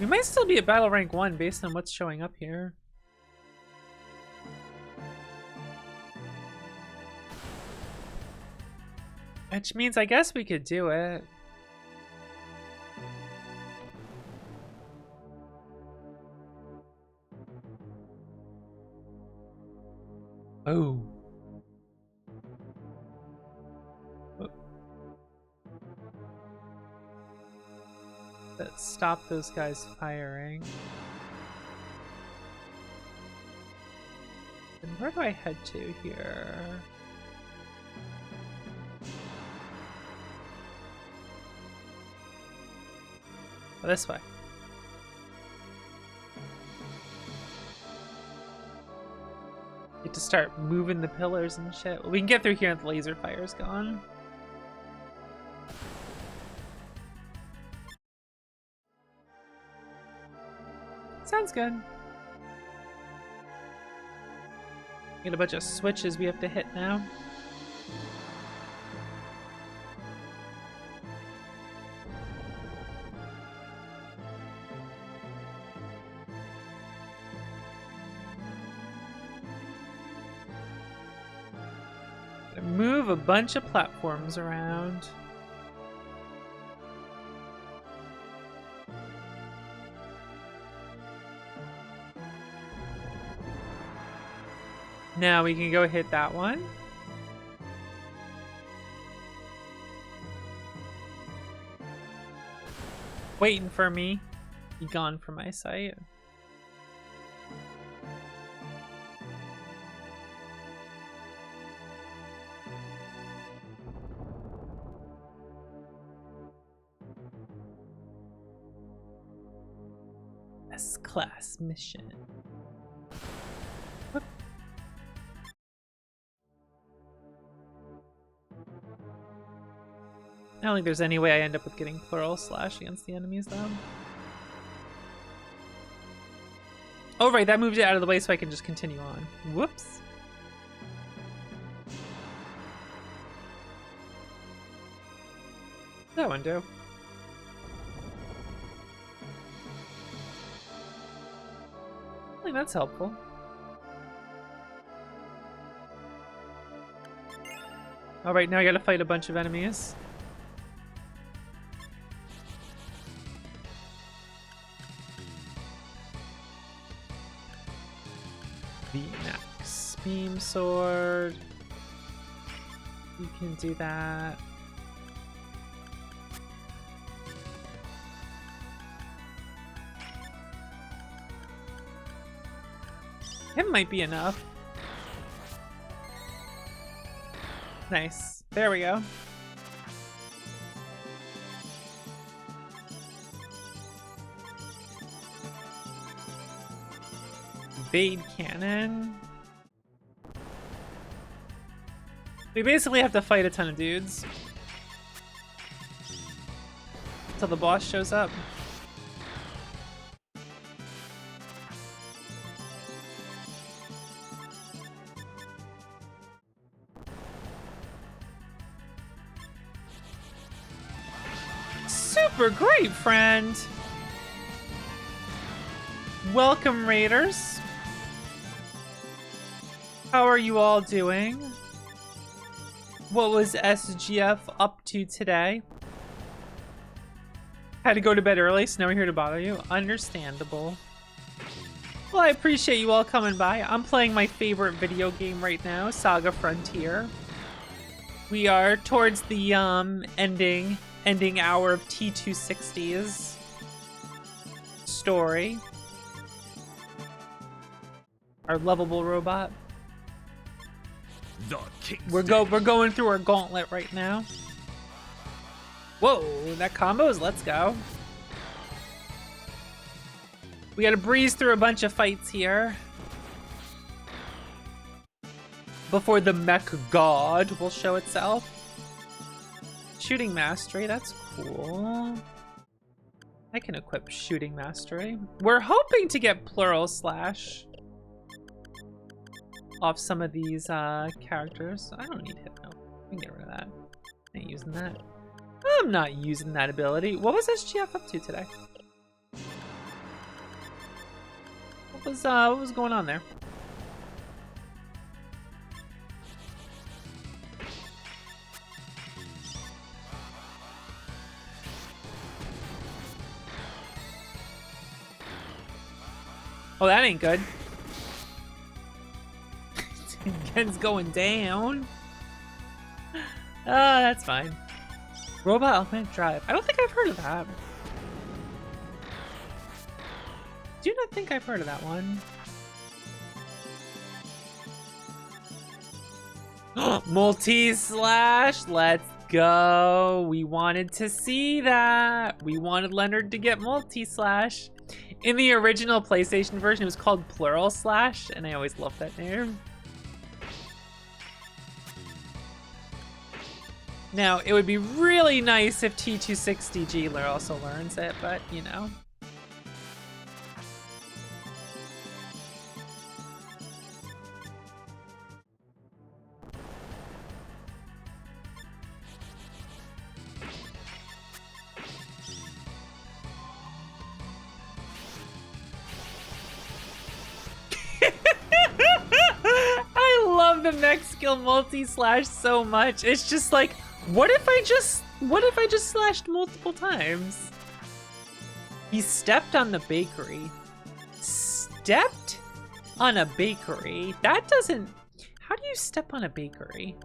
We might still be at battle rank 1 based on what's showing up here. Which means I guess we could do it. Oh. Let's stop those guys firing. And where do I head to here? Oh, this way. Get to start moving the pillars and shit. Well, we can get through here and the laser fire's gone. Sounds good. Get a bunch of switches we have to hit now. Gotta move a bunch of platforms around. Now we can go hit that one. Waiting for me. Be gone from my sight. S-class mission. Whoop. I don't think there's any way I end up with getting plural slash against the enemies, though. Oh, right, that moved it out of the way so I can just continue on. Whoops. That one do. I think that's helpful. Alright, now I gotta fight a bunch of enemies. V-Max Beam Sword. You can do that. It might be enough. Nice. There we go. Evade cannon. We basically have to fight a ton of dudes until the boss shows up. Super great, friend. Welcome, Raiders. How are you all doing? What was SGF up to today? Had to go to bed early, so now we're here to bother you. Understandable. Well, I appreciate you all coming by. I'm playing my favorite video game right now, SaGa Frontier. We are towards the ending hour of T260's story. Our lovable robot. We're going through our gauntlet right now. Whoa, that combos, let's go. We gotta breeze through a bunch of fights here before the mech god will show itself. Shooting mastery, that's cool. I can equip shooting mastery. We're hoping to get plural slash off some of these characters. I don't need hypno. We can get rid of that. I ain't using that. I'm not using that ability. What was SGF up to today? what was going on there? Oh, that ain't good. Gen's going down. That's fine. Robot Augmented Drive. I don't think I've heard of that. Do not think I've heard of that one. Multi-slash, let's go. We wanted to see that. We wanted Leonard to get multi-slash. In the original PlayStation version, it was called Plural Slash, and I always loved that name. Now, it would be really nice if T260G also learns it, but, you know. I love the mech skill multi-slash so much. It's just like, what if I just slashed multiple times? He stepped on the bakery. Stepped on a bakery? That doesn't... How do you step on a bakery?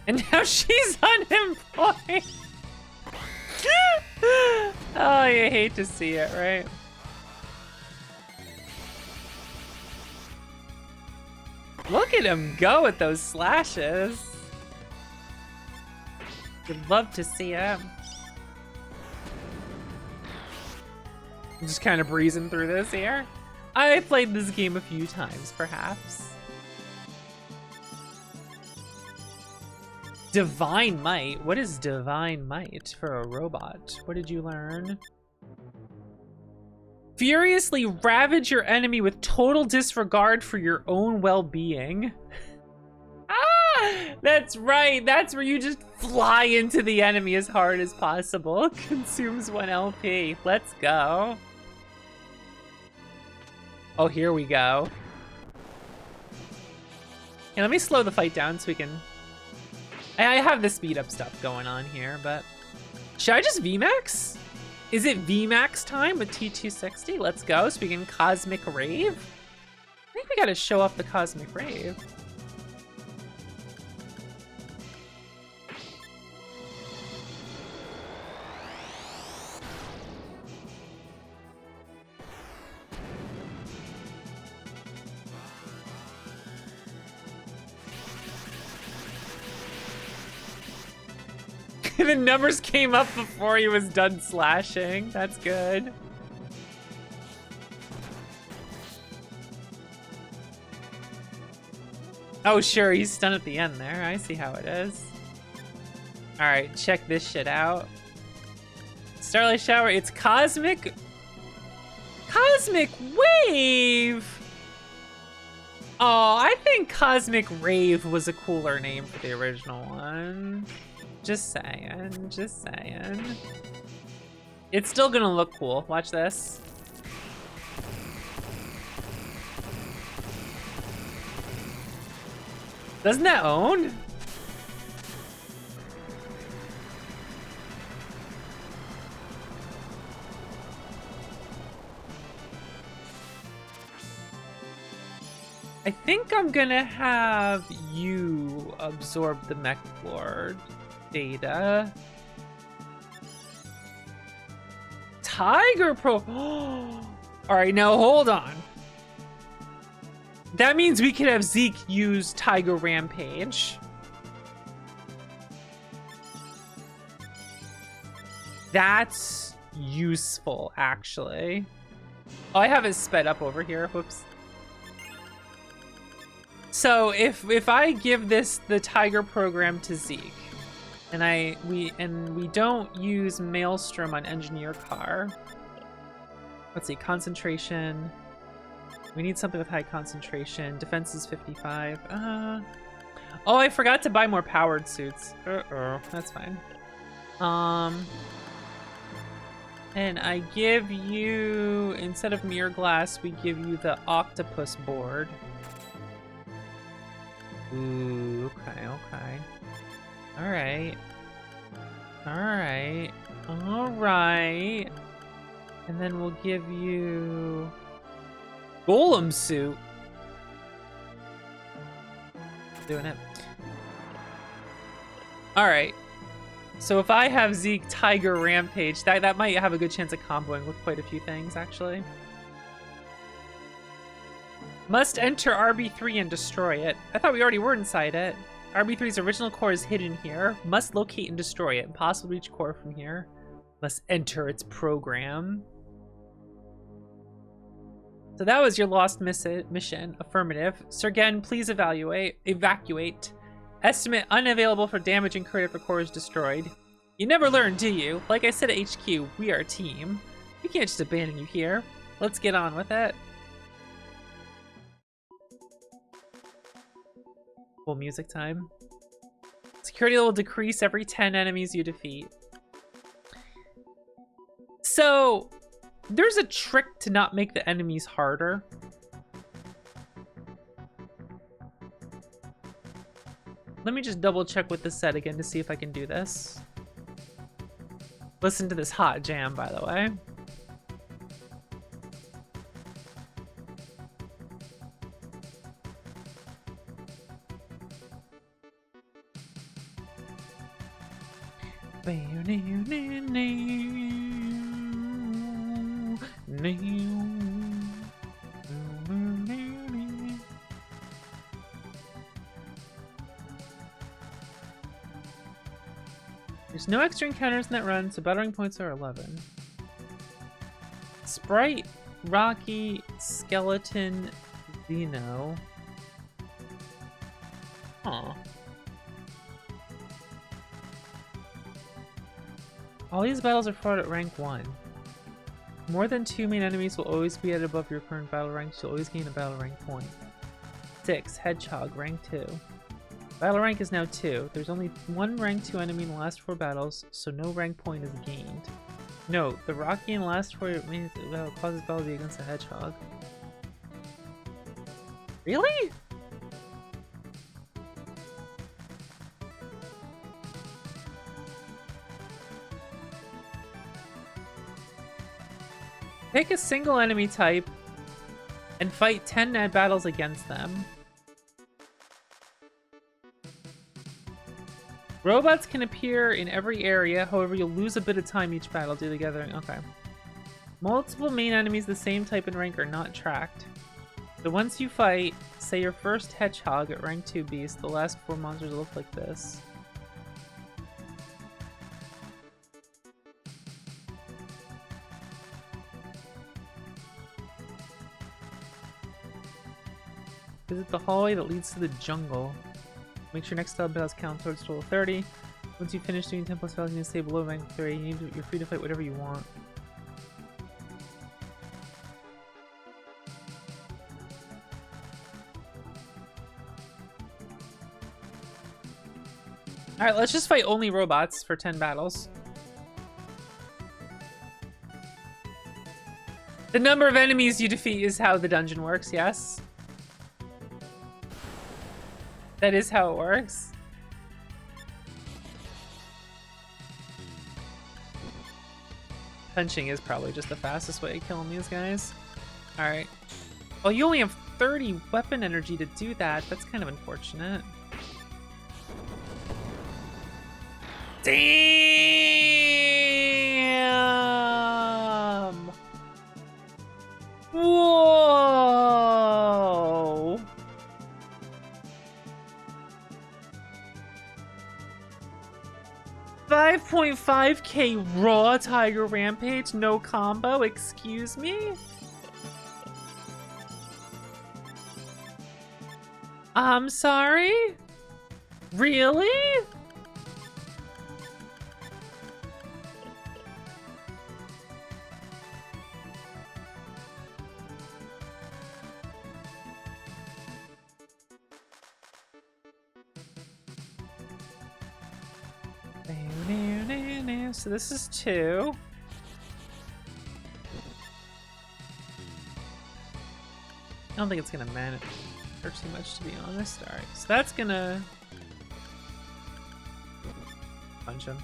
And now she's unemployed. Oh, you hate to see it, right? Look at him go with those slashes. You'd love to see it. I'm just kind of breezing through this here. I played this game a few times, perhaps. Divine Might? What is Divine Might for a robot? What did you learn? Furiously ravage your enemy with total disregard for your own well-being. Ah! That's right. That's where you just fly into the enemy as hard as possible. Consumes 1 LP. Let's go. Oh, here we go. Hey, let me slow the fight down so we can... I have the speed up stuff going on here, but... Should I just VMAX? Is it VMAX time with T260? Let's go, so we can Cosmic Rave? I think we gotta show off the Cosmic Rave. The numbers came up before he was done slashing. That's good. Oh, sure, he's stunned at the end there. I see how it is. All right, check this shit out. Starlight Shower, it's Cosmic Wave! Oh, I think Cosmic Rave was a cooler name for the original one. Just saying, just saying. It's still gonna look cool. Watch this. Doesn't that own? I think I'm gonna have you absorb the Mech Lord data. Tiger Pro. All right, now hold on. That means we could have Zeke use Tiger Rampage. That's useful, actually. Oh, I have it sped up over here. Whoops. So if I give this the Tiger program to Zeke, and we don't use Maelstrom on Engineer Car. Let's see, concentration. We need something with high concentration. Defense is 55. Oh, I forgot to buy more powered suits. Uh-oh, that's fine. And I give you, instead of mirror glass, we give you the octopus board. Ooh, okay, okay. Alright. Alright. Alright. And then we'll give you golem suit. Doing it. Alright. So if I have Zeke Tiger Rampage, that might have a good chance of comboing with quite a few things, actually. Must enter RB3 and destroy it. I thought we already were inside it. RB3's original core is hidden here. Must locate and destroy it. Impossible to reach core from here. Must enter its program. So that was your lost mission. Affirmative. Sergen, please evacuate. Estimate unavailable for damage incurred if a core is destroyed. You never learn, do you? Like I said at HQ, we are a team. We can't just abandon you here. Let's get on with it. Full music time. Security level decrease every 10 enemies you defeat. So, there's a trick to not make the enemies harder. Let me just double check with this set again to see if I can do this. Listen to this hot jam, by the way. There's no extra encounters in that run, so battering points are 11. Sprite, Rocky, Skeleton, Zeno. Huh. All these battles are fought at rank 1. More than 2 main enemies will always be at above your current battle rank, so you'll always gain a battle rank point. 6. Hedgehog, rank 2. Battle rank is now 2. There's only 1 rank 2 enemy in the last 4 battles, so no rank point is gained. Note, the Rocky in the last 4 means it causes battle to be against a hedgehog. Really? Pick a single enemy type and fight 10 battles against them. Robots can appear in every area, however you'll lose a bit of time each battle due to the gathering. Okay. Multiple main enemies the same type and rank are not tracked. So once you fight, say your first hedgehog at rank 2 beast, the last 4 monsters look like this. Visit the hallway that leads to the jungle. Make sure next stub battles count towards total 30. Once you finish doing 10 plus battles, you can stay below rank 3. You're free to fight whatever you want. Alright, let's just fight only robots for 10 battles. The number of enemies you defeat is how the dungeon works, yes? That is how it works. Punching is probably just the fastest way of killing these guys. Alright. Well, you only have 30 weapon energy to do that. That's kind of unfortunate. Damn! Whoa! $5.5K raw Tiger Rampage, no combo, excuse me? I'm sorry? Really? So this is 2. I don't think it's gonna matter too much, to be honest. Alright, so that's gonna punch him.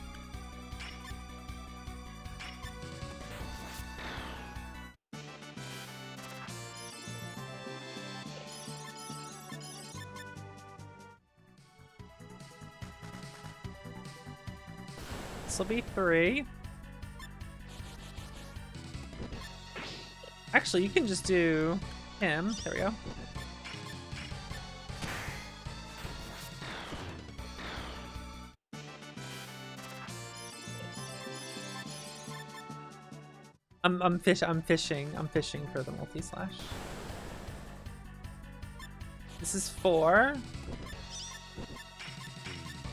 This will be 3. Actually, you can just do him. There we go. I'm fishing for the multi-slash. This is 4.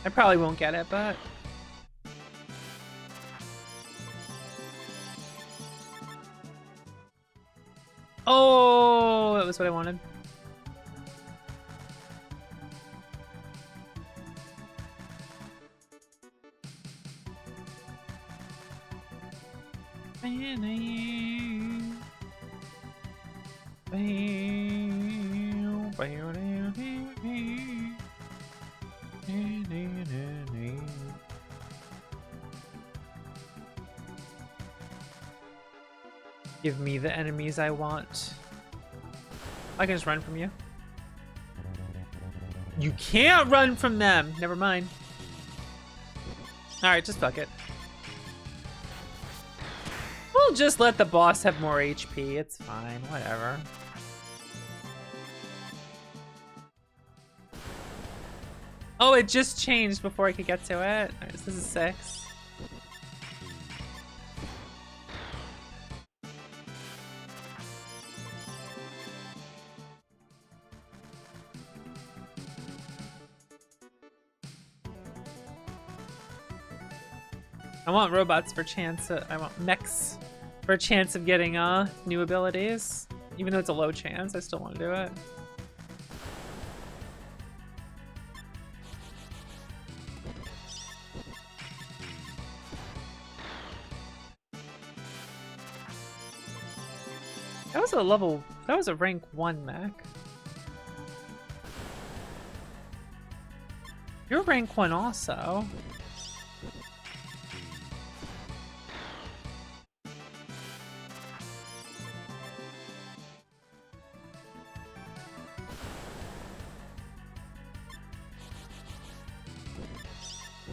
I probably won't get it, but oh, that was what I wanted. Give me the enemies I want. I can just run from you. You can't run from them! Never mind. Alright, just fuck it. We'll just let the boss have more HP. It's fine, whatever. Oh, it just changed before I could get to it. Alright, so this is 6. I want robots for chance. I want mechs for a chance of getting new abilities. Even though it's a low chance, I still want to do it. That was a rank 1 mech. You're rank 1 also.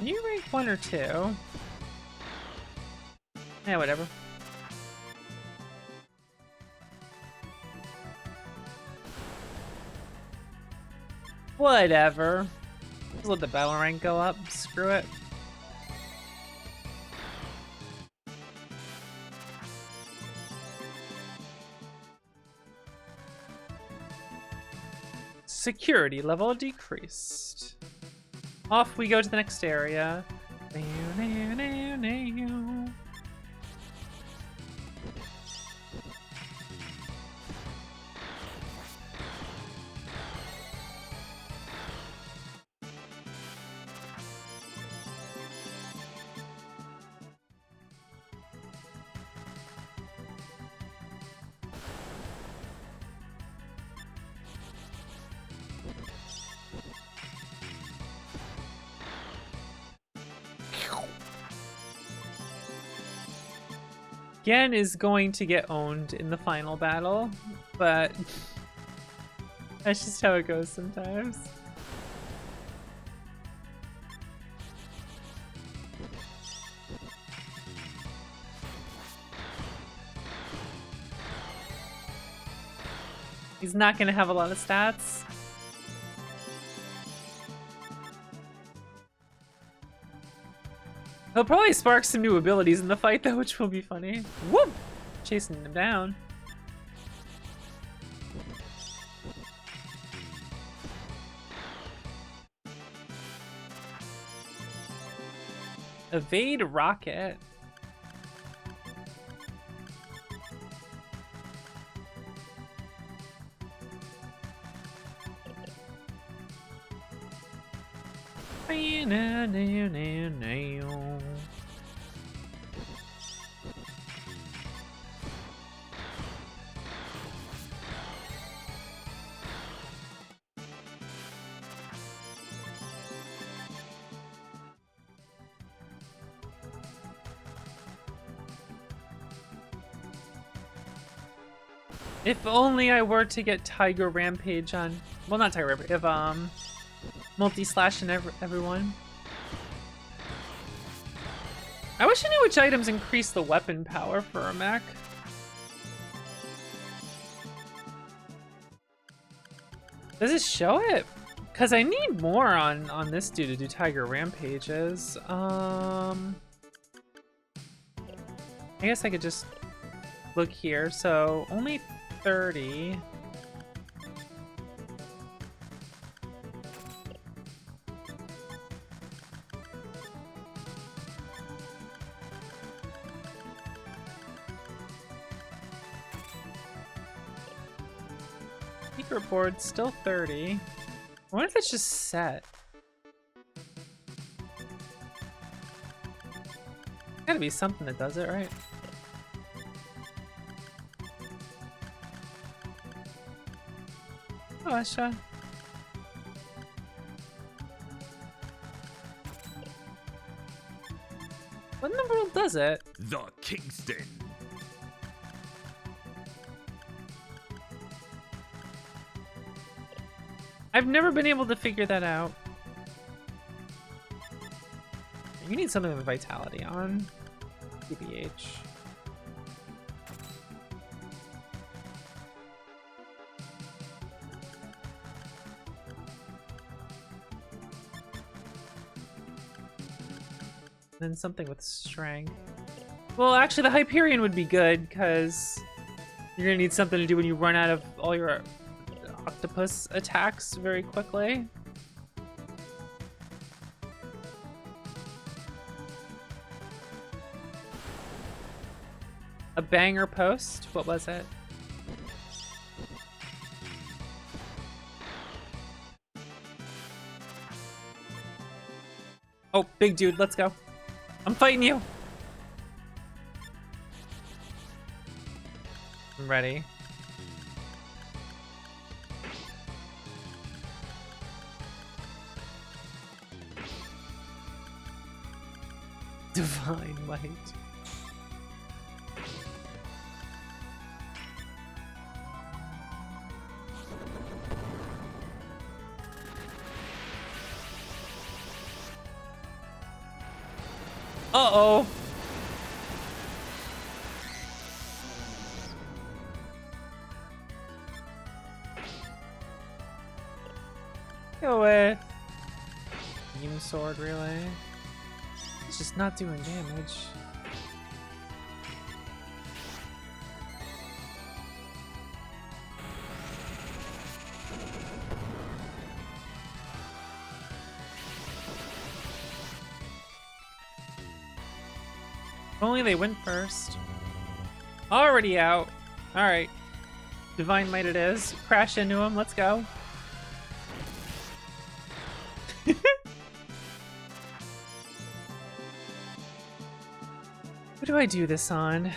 Are you rank 1 or 2? Yeah, whatever. Whatever. Just let the battle rank go up. Screw it. Security level decreased. Off we go to the next area. Gen is going to get owned in the final battle, but that's just how it goes sometimes. He's not gonna have a lot of stats. He'll probably spark some new abilities in the fight though, which will be funny. Whoop! Chasing him down. Evade rocket. If only I were to get Tiger Rampage on... Well, not Tiger Rampage. If, multi-slash and everyone. I wish I knew which items increase the weapon power for a mech. Does it show it? Because I need more on this dude to do Tiger Rampages. I guess I could just look here. So only 30. Secret board still 30. I wonder if it's just set. Gotta be something that does it, right? Oh, Asha. What in the world does it? The Kingston. I've never been able to figure that out. You need something with vitality on. TBH. Then something with strength. Well, actually, the Hyperion would be good because you're gonna need something to do when you run out of all your octopus attacks very quickly. A banger post? What was it? Oh, big dude, let's go. I'm fighting you. I'm ready. Divine light. Uh-oh. Go away. Beam sword, really? It's just not doing damage. If only they went first. Already out. Alright. Divine Might it is. Crash into him. Let's go. What do I do this on?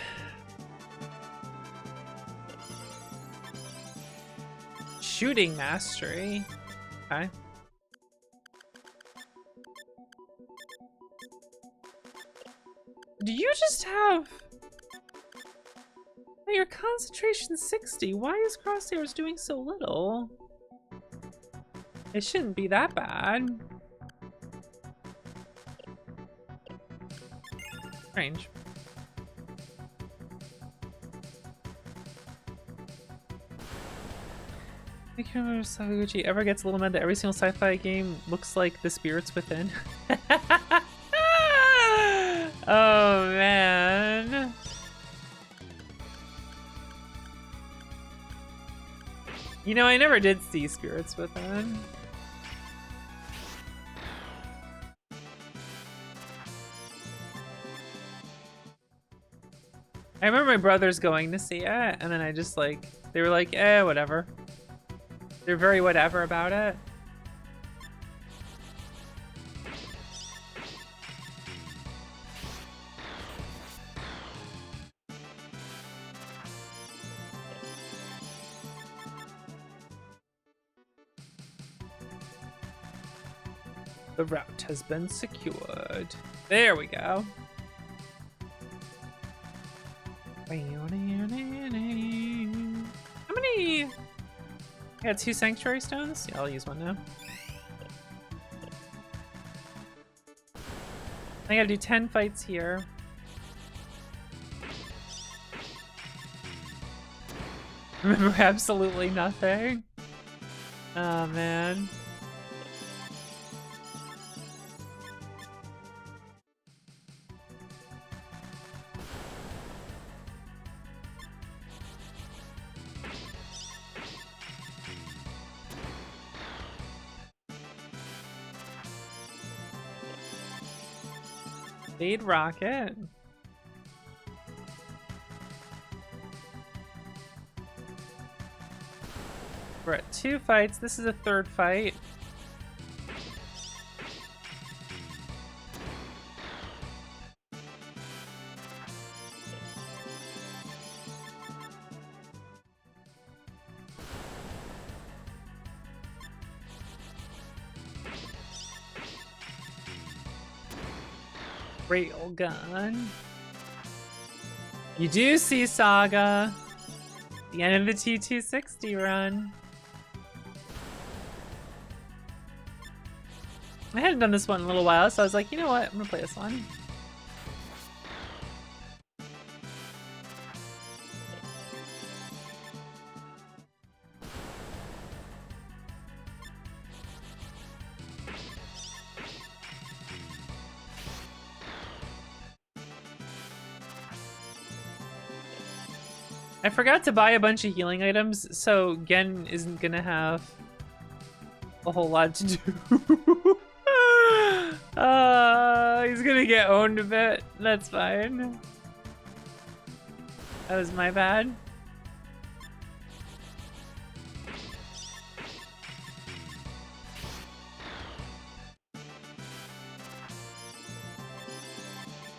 Shooting mastery. Okay. Do you just have... Oh, your concentration 60. Why is Crosshairs doing so little? It shouldn't be that bad. Strange. I can't remember if SaGa ever gets a little mad that every single sci-fi game looks like The Spirits Within. Oh man. You know, I never did see Spirits Within. I remember my brothers going to see it, and then I just like, they were like, eh, whatever. They're very whatever about it. The route has been secured. There we go. I got 2 sanctuary stones. Yeah, I'll use one now. I gotta do 10 fights here. Remember absolutely nothing. Oh man. Fade rocket. We're at 2 fights. This is a 3rd fight. Railgun. You do see SaGa. The end of the T260 run. I hadn't done this one in a little while, so I was like, you know what? I'm gonna play this one. I forgot to buy a bunch of healing items, so Gen isn't gonna have a whole lot to do. He's gonna get owned a bit. That's fine. That was my bad.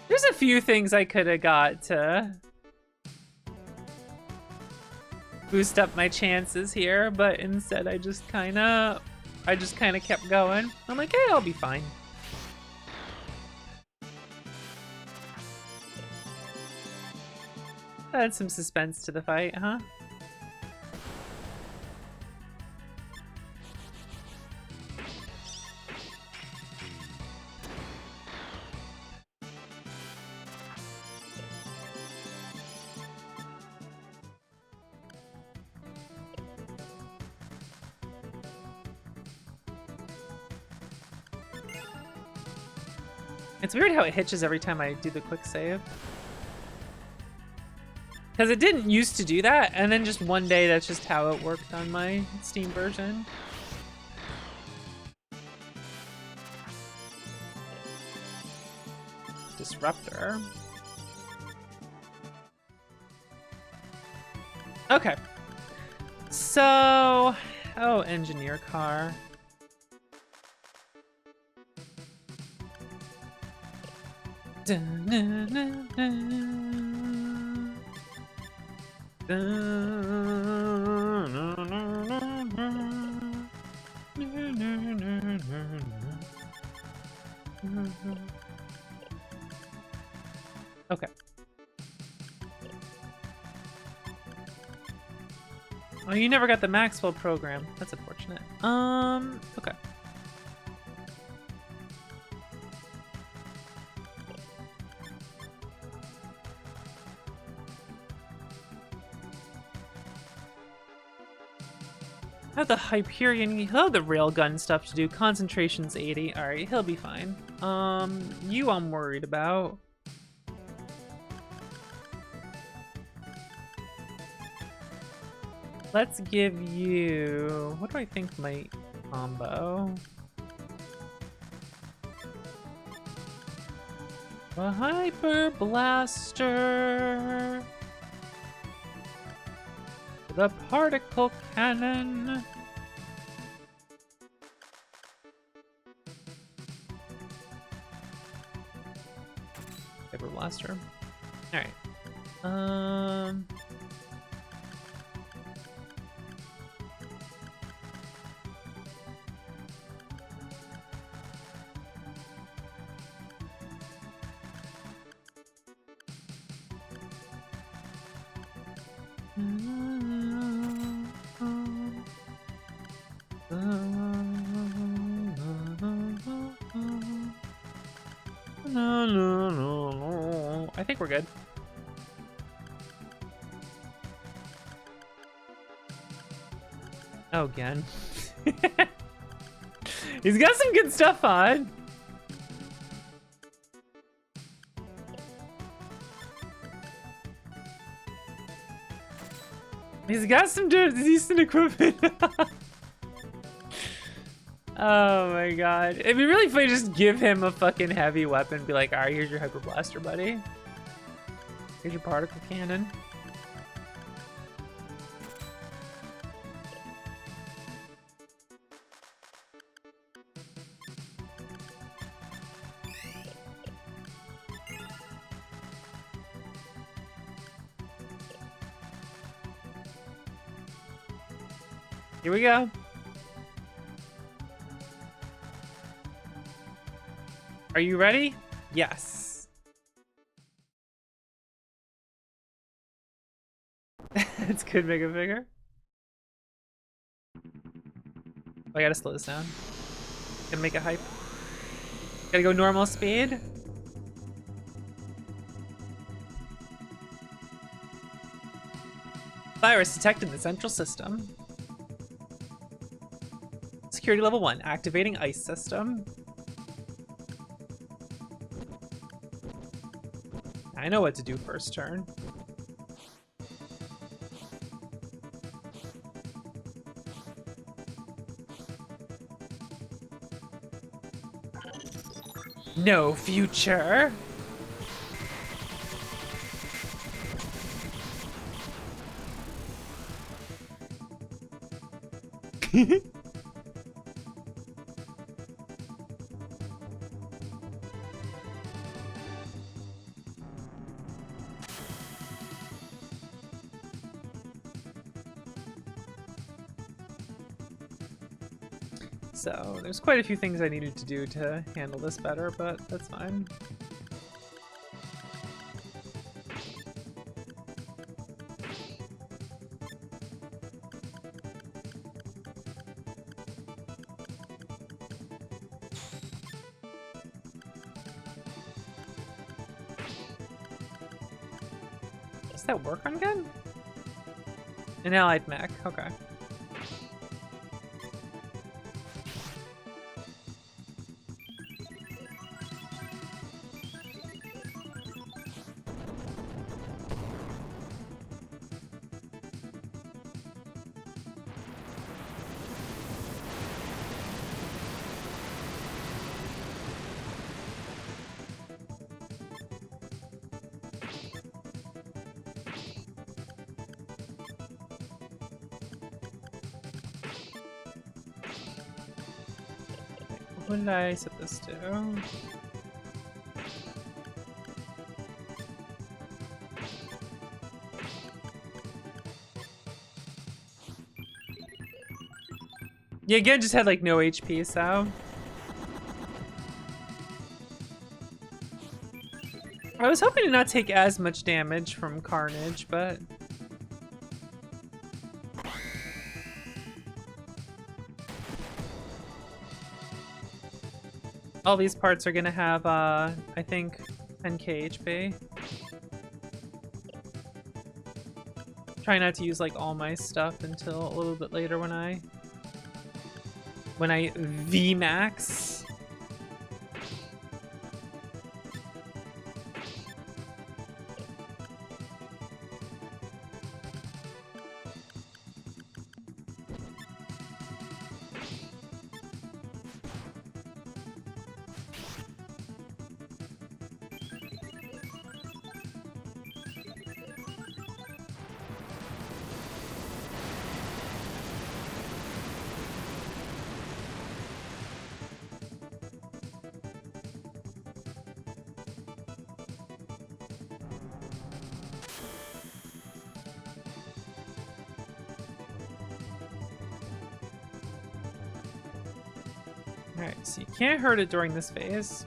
There's a few things I could have got to boost up my chances here, but instead I just kind of kept going. I'm like, hey, I'll be fine. Add some suspense to the fight, huh? It's weird how it hitches every time I do the quick save. Because it didn't used to do that, and then just one day that's just how it worked on my Steam version. Disruptor. Okay. So... oh, engineer car. Dun, dun, dun, dun. Okay. Oh, you never got the Maxwell program. That's unfortunate. Okay. I have the Hyperion, he'll have the railgun stuff to do. Concentration's 80. Alright, he'll be fine. You I'm worried about. Let's give you... what do I think might combo? A Hyper Blaster. The particle cannon. Hyper Blaster. All right. I think we're good. Oh, again. He's got some good stuff on. He's got some decent equipment. Oh my god. It'd be really funny to just give him a fucking heavy weapon. Be like, alright, here's your hyper blaster, buddy. Here's your particle cannon. Here we go. Are you ready? Yes. It's good, Mega Figure. I gotta slow this down. Gotta make it hype. Gotta go normal speed. Virus detected in the central system. Security level 1, activating ice system. I know what to do first turn. No future. So there's quite a few things I needed to do to handle this better, but that's fine. Does that work on gun? An allied mech, okay. What did I set this to? Yeah, again, just had like no HP, so. I was hoping to not take as much damage from Carnage, but. All these parts are gonna have, I think, 10k HP. Try not to use like all my stuff until a little bit later when I VMAX. Alright, so you can't hurt it during this phase.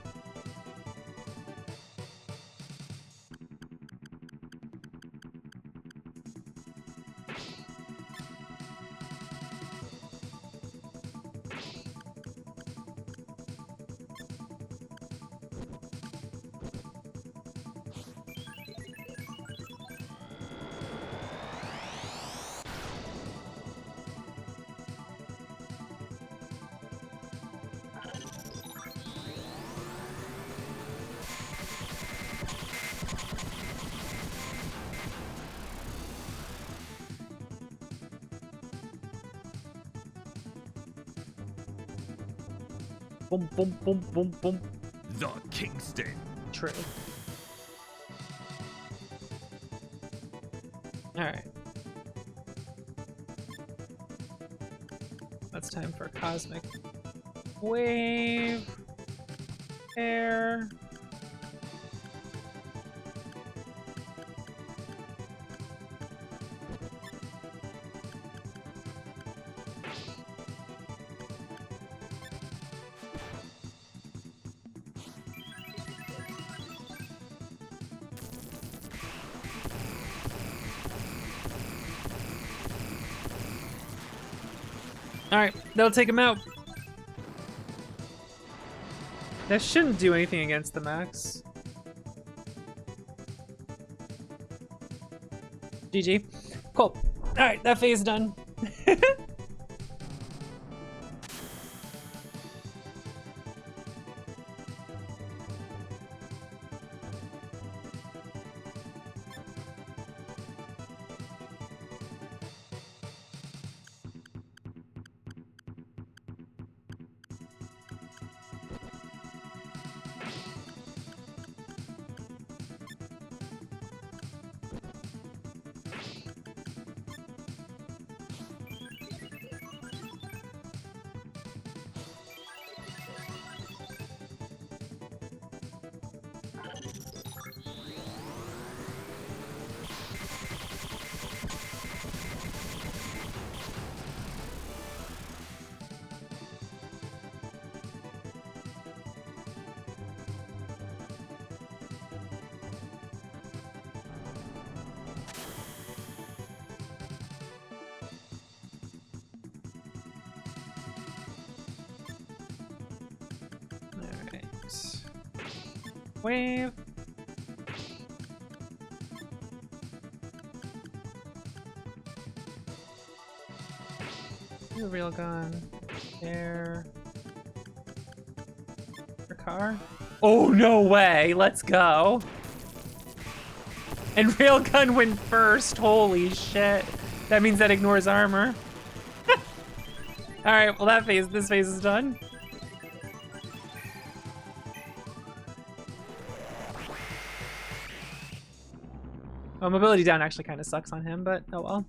Boom, boom, boom, boom, boom. The Kingston. True. Alright. That's time for Cosmic Wave. Air. Alright, that'll take him out. That shouldn't do anything against the max. GG. Cool. Alright, that phase done. Wave. Your real gun. There. Your car. Oh, no way. Let's go. And railgun went first. Holy shit. That means that ignores armor. Alright, well this phase is done. Well, mobility down actually kind of sucks on him, but oh well.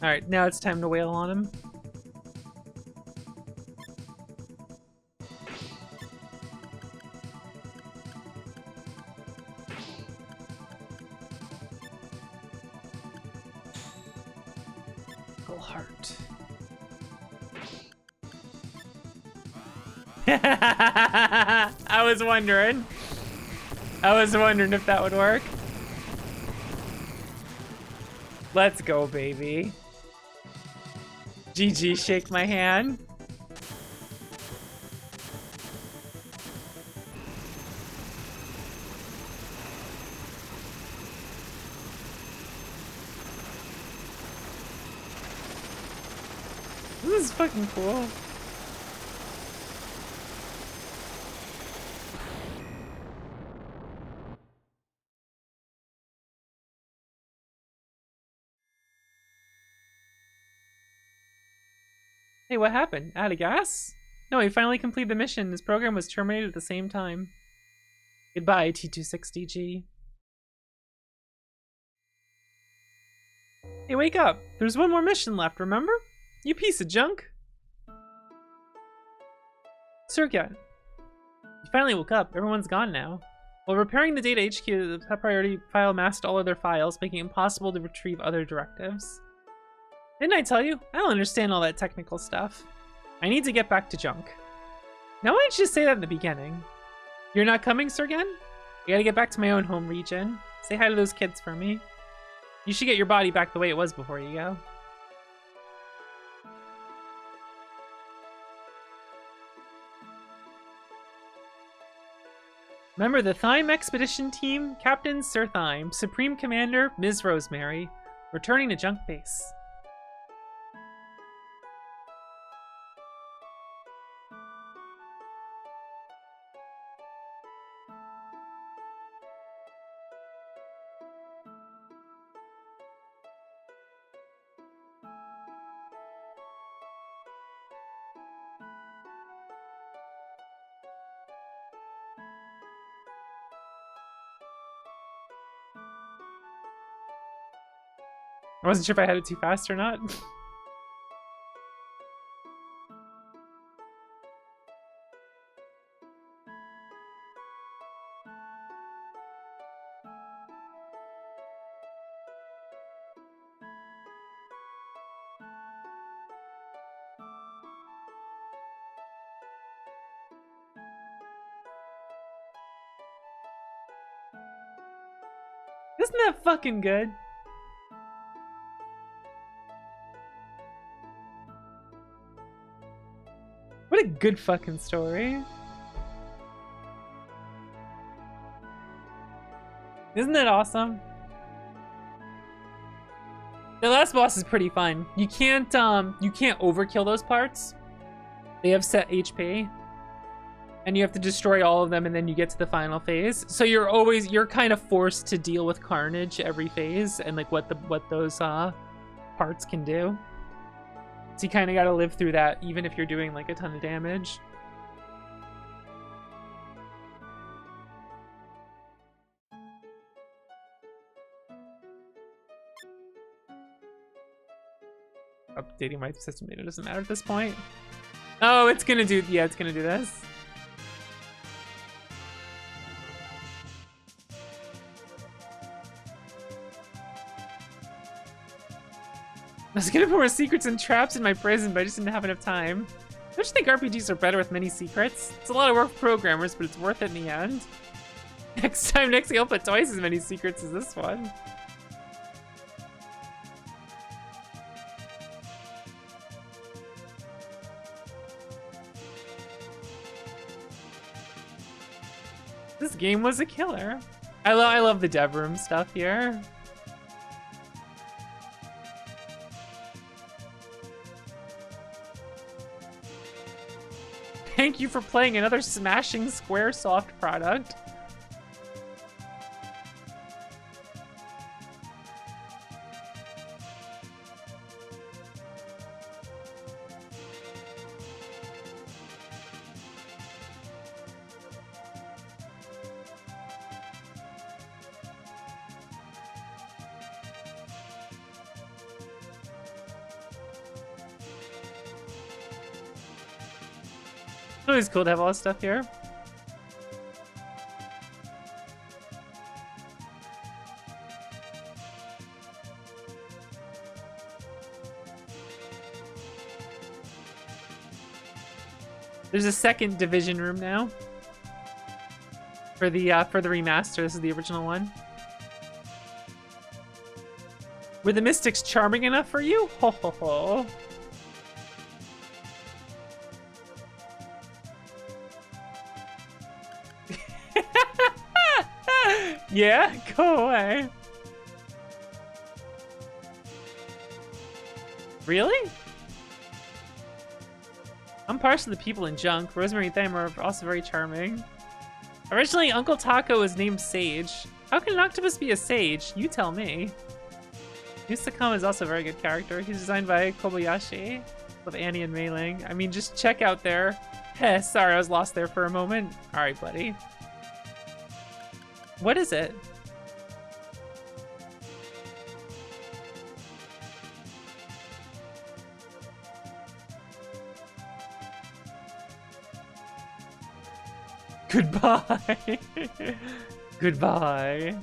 Alright, now it's time to wail on him. Heart. I was wondering if that would work. Let's go, baby. GG, shake my hand. This is fucking cool. Hey, what happened? Out of gas? No, he finally completed the mission. His program was terminated at the same time. Goodbye, T260G. Hey, wake up! There's one more mission left, remember? You piece of junk! SaGa, you finally woke up. Everyone's gone now. While repairing the data HQ, the top priority file masked all other files, making it impossible to retrieve other directives. Didn't I tell you? I don't understand all that technical stuff. I need to get back to junk. Now why didn't you just say that in the beginning? You're not coming, SaGa? I gotta get back to my own home region. Say hi to those kids for me. You should get your body back the way it was before you go. Remember the Thyme Expedition Team, Captain Sir Thyme, Supreme Commander Ms. Rosemary, returning to Junk Base. I wasn't sure if I had it too fast or not. Isn't that fucking good? What a good fucking story. Isn't that awesome? The last boss is pretty fun. You can't overkill those parts. They have set HP. And you have to destroy all of them, and then you get to the final phase. So you're kind of forced to deal with carnage every phase and like what those parts can do. So you kind of got to live through that even if you're doing like a ton of damage. Updating my system data doesn't matter at this point. Oh, it's gonna do this. I was gonna put more secrets and traps in my prison, but I just didn't have enough time. Don't you think RPGs are better with many secrets? It's a lot of work for programmers, but it's worth it in the end. Next time, I'll put twice as many secrets as this one. This game was a killer. I love the dev room stuff here. Thank you for playing another smashing Squaresoft product. It's always cool to have all this stuff here. There's a second division room now. For the remaster. This is the original one. Were the Mystics charming enough for you? Ho ho ho. Yeah, go away. Really? I'm partial to the people in Junk. Rosemary and Thyme are also very charming. Originally, Uncle Taco was named Sage. How can an octopus be a sage? You tell me. Yusakama is also a very good character. He's designed by Kobayashi. With Annie and Mei Ling. I mean, just check out there. Heh, sorry, I was lost there for a moment. Alright, buddy. What is it? Goodbye. Goodbye.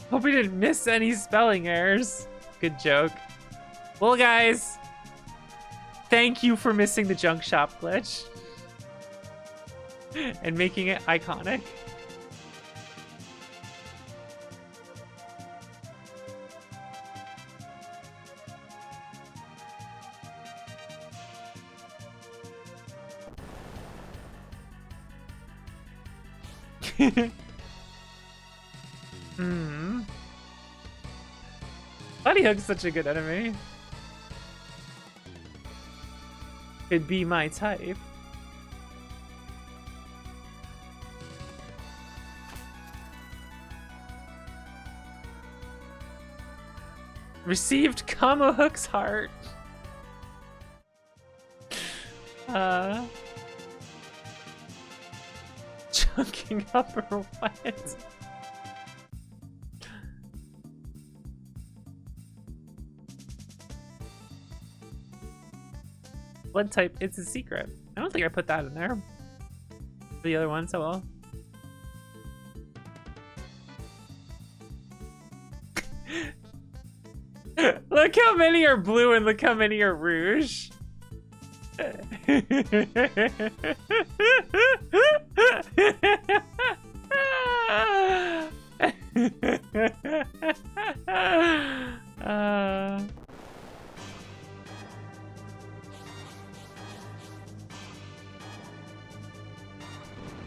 Hope we didn't miss any spelling errors. Good joke. Well, guys, thank you for missing the junk shop glitch and making it iconic. Buddy Hook's such a good enemy. Could be my type. Received Kamo Hook's heart. Chunking up or what? Blood type, it's a secret. I don't think I put that in there. The other one, so well. Look how many are blue and look how many are rouge.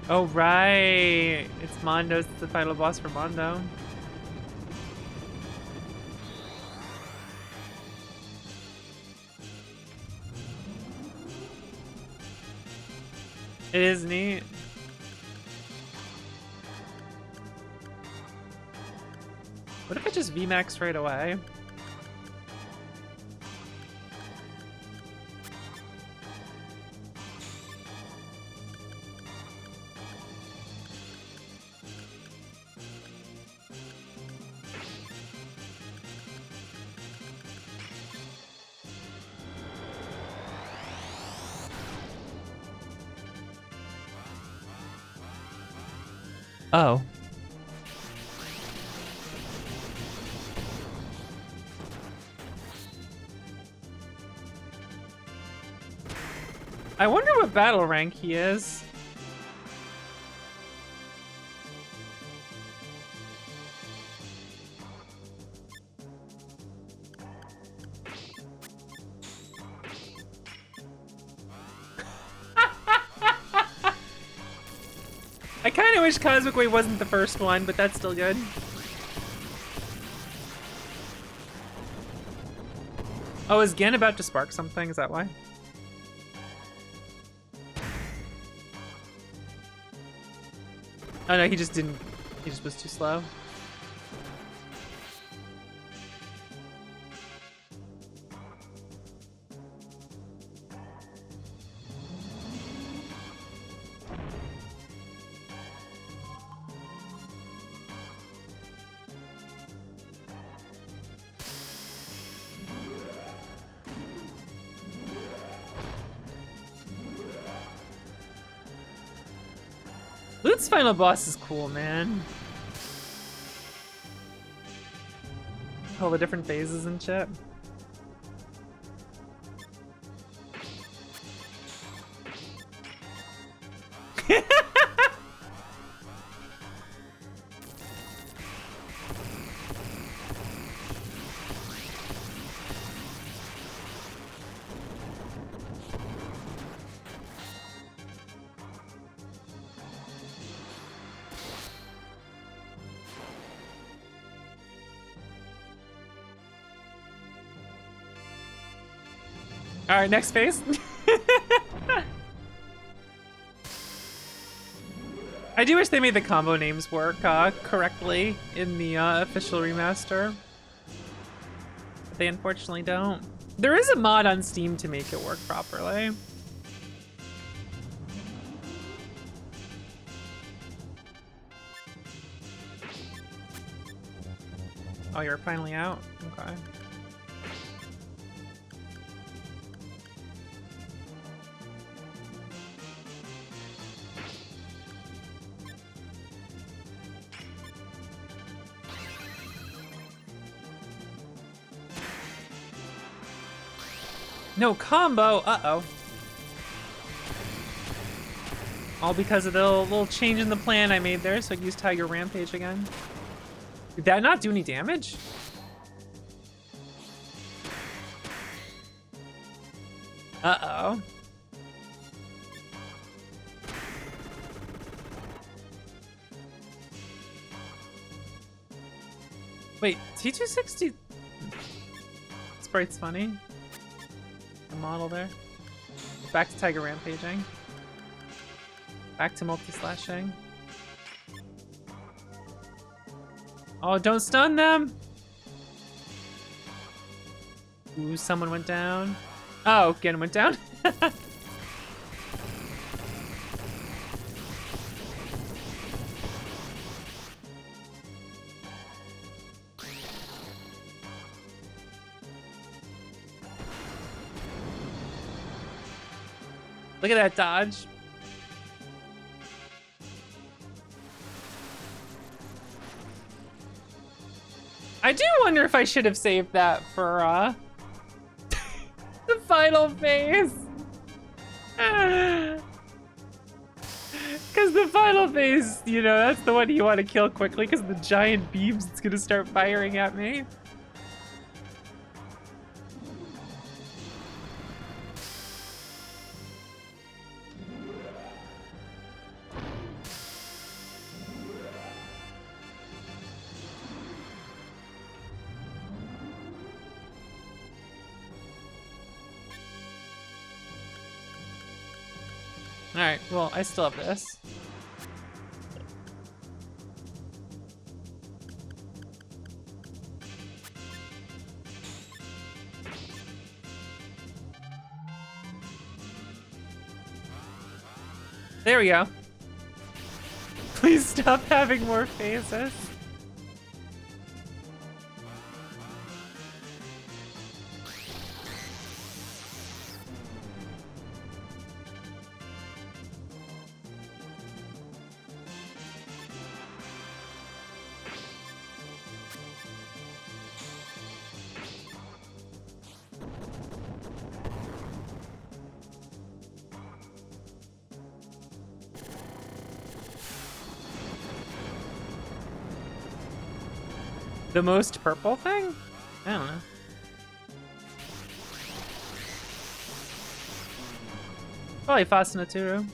Oh right, it's Mondo's the final boss for Mondo. It is neat. What if I just VMAX right away? Oh. I wonder what battle rank he is. I kind of wish Cosmic Wave wasn't the first one, but that's still good. Oh, is Gen about to spark something? Is that why? Oh no, he just didn't. He just was too slow. Lute's final boss is cool, man. All the different phases and shit. All right, next phase. I do wish they made the combo names work correctly in the official remaster. But they unfortunately don't. There is a mod on Steam to make it work properly. Oh, you're finally out? Okay. No combo, uh-oh. All because of the little change in the plan I made there, so I can use Tiger Rampage again. Did that not do any damage? Uh-oh. Wait, T260... Sprite's funny. The model there. Back to Tiger Rampaging. Back to multi-slashing. Oh, don't stun them! Ooh, someone went down. Oh, again went down. Look at that dodge. I do wonder if I should have saved that for the final phase. Because the final phase, you know, that's the one you want to kill quickly because the giant beams it's gonna start firing at me. Alright, well, I still have this. There we go. Please stop having more phases. The most purple thing? I don't know. Probably Fasinaturu.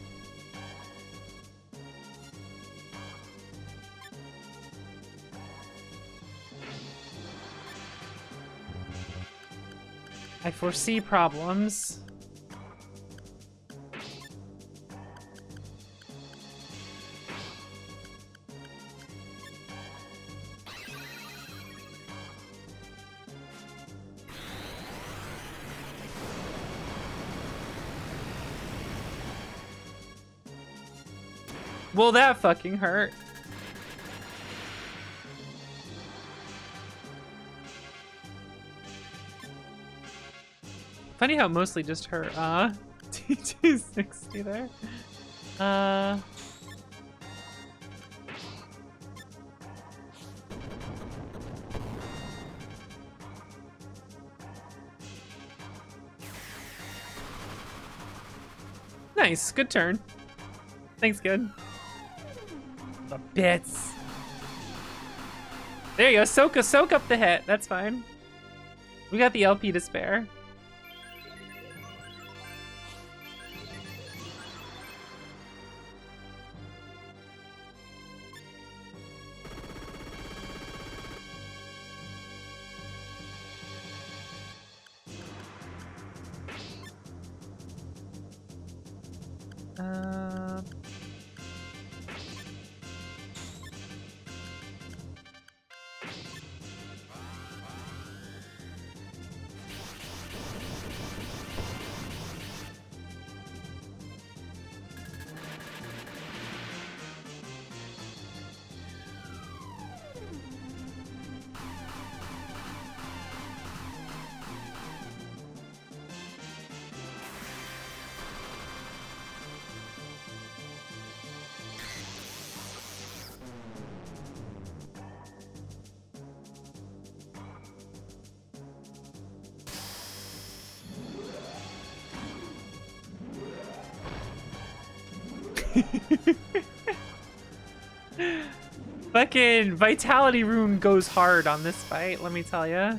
I foresee problems. Will that fucking hurt? Funny how it mostly just hurt. T260 there. Nice, good turn. Thanks, good. The bits. There you go, soak up the hit. That's fine. We got the LP to spare. Fucking Vitality Rune goes hard on this fight, let me tell ya.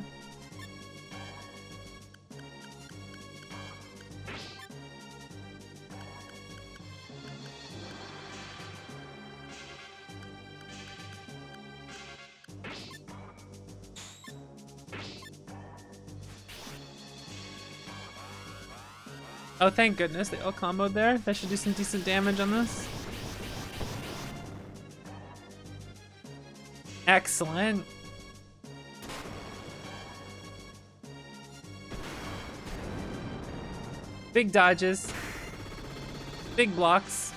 Oh, thank goodness they all comboed there. That should do some decent damage on this. Excellent. Big dodges. Big blocks.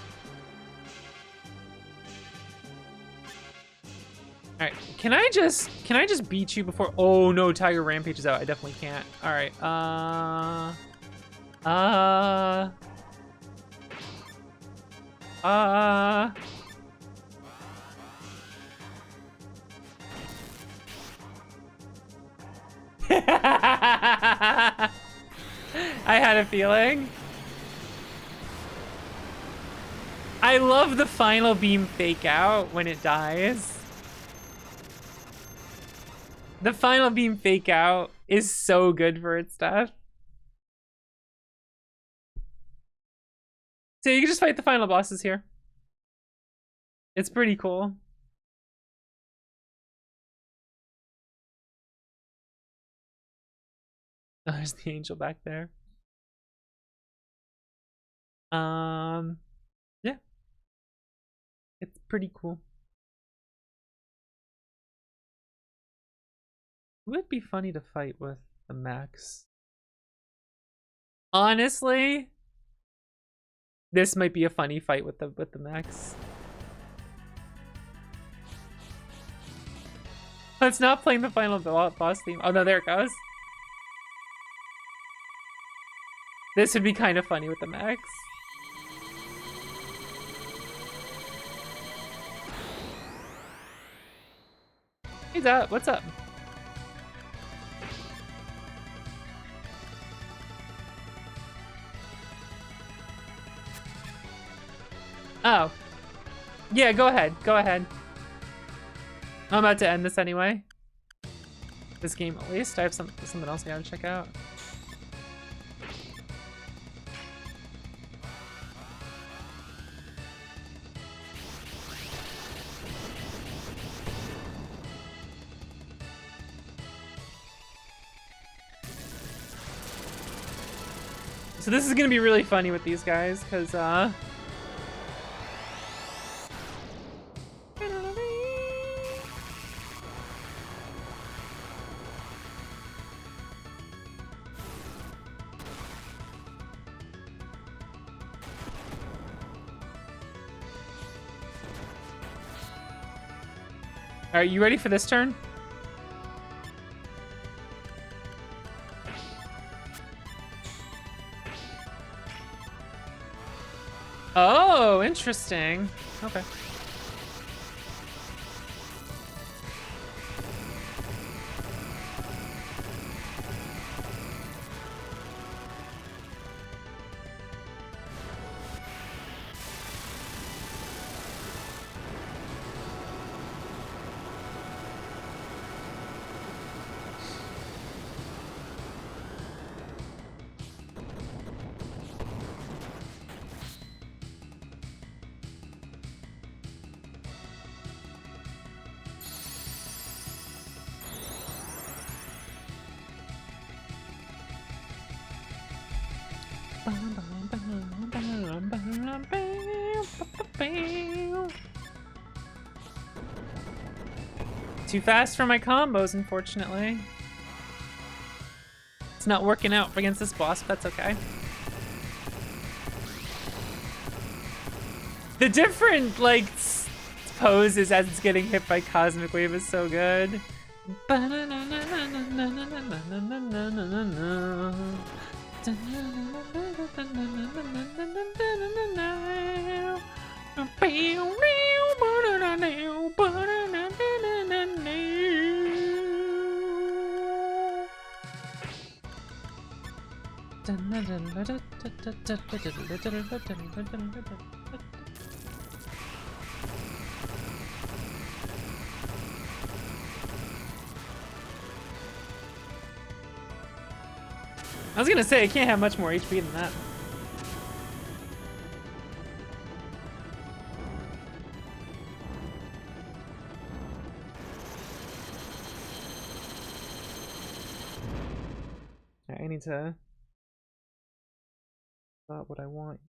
Alright, can I just beat you before? Oh no, Tiger Rampage is out. I definitely can't. Alright, I had a feeling. I love the final beam fake out when it dies. The final beam fake out is so good for its stuff. So you can just fight the final bosses here. It's pretty cool. Oh, there's the angel back there. Yeah. It's pretty cool. It would be funny to fight with the max. Honestly, this might be a funny fight with the max. It's not playing the final boss theme. Oh no, there it goes. This would be kind of funny with the max. Hey Dot, what's up? Oh. Yeah, go ahead. Go ahead. I'm about to end this anyway. This game at least. I have something else I gotta check out. So this is gonna be really funny with these guys, because Alright, you ready for this turn? Oh, interesting. Okay. Too fast for my combos, unfortunately. It's not working out against this boss, but that's okay. The different, like, poses as it's getting hit by Cosmic Wave is so good. I was gonna say, I can't have much more HP than that. I need to thought what I want.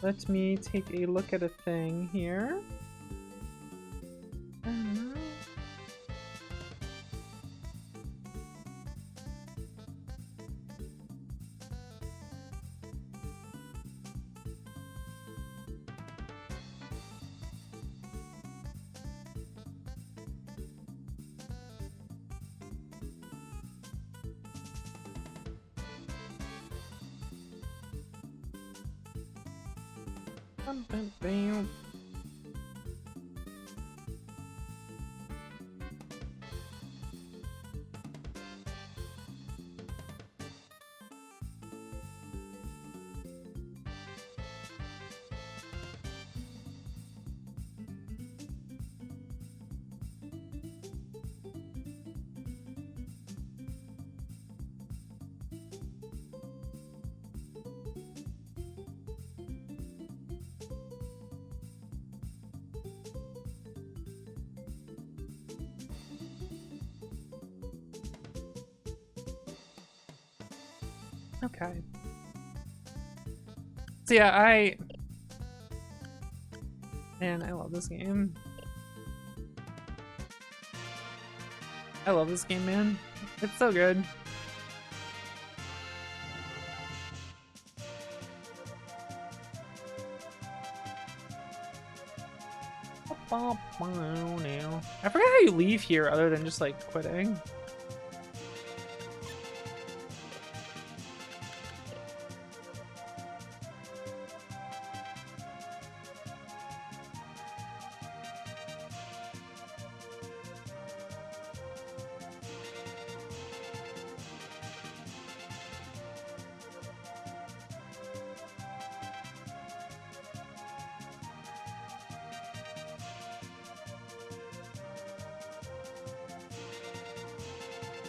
let me take a look at a thing here. Okay. So yeah, man, I love this game. I love this game, man. It's so good. I forgot how you leave here other than just like quitting.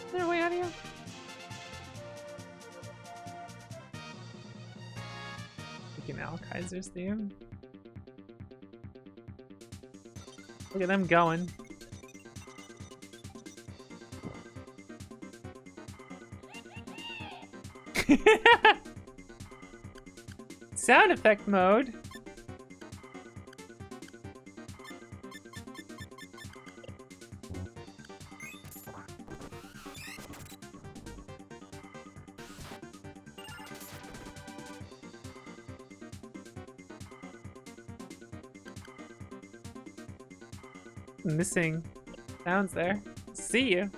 Is there a way out of here? Mickey Mouse Kaiser's theme. Look at them going. Sound effect mode. Missing sounds there. See you.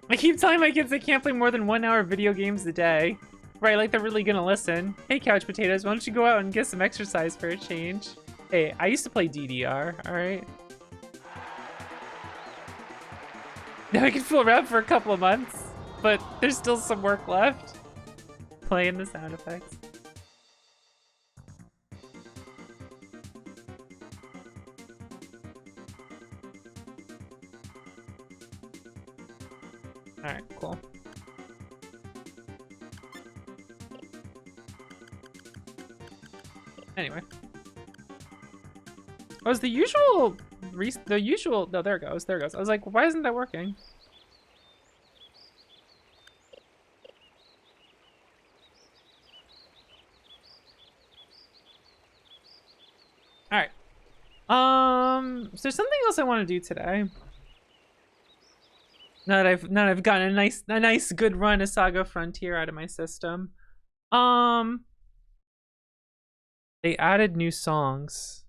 I keep telling my kids they can't play more than 1 hour video games a day. Right, like they're really gonna listen. Hey, Couch Potatoes, why don't you go out and get some exercise for a change? Hey, I used to play DDR, alright? Now I can fool around for a couple of months, but there's still some work left. Playing the sound effects. Alright, cool. Anyway. Oh, is the usual... No, there it goes, there it goes. I was like, why isn't that working? Alright. Is there something else I want to do today? Now that I've gotten a nice good run of SaGa Frontier out of my system. They added new songs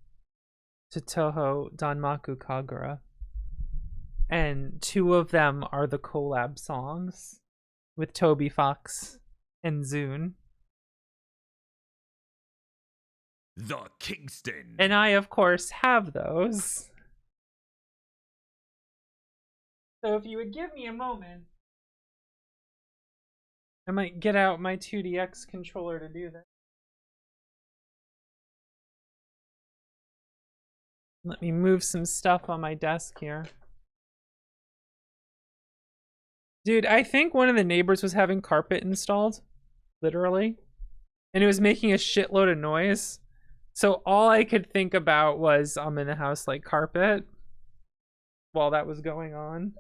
to Toho Danmaku Kagura. And 2 of them are the collab songs with Toby Fox and Zune. The Kingston. And I, of course, have those. So if you would give me a moment, I might get out my 2DX controller to do that. Let me move some stuff on my desk here. Dude, I think one of the neighbors was having carpet installed, literally, and it was making a shitload of noise. So all I could think about was I'm in the house like carpet while that was going on.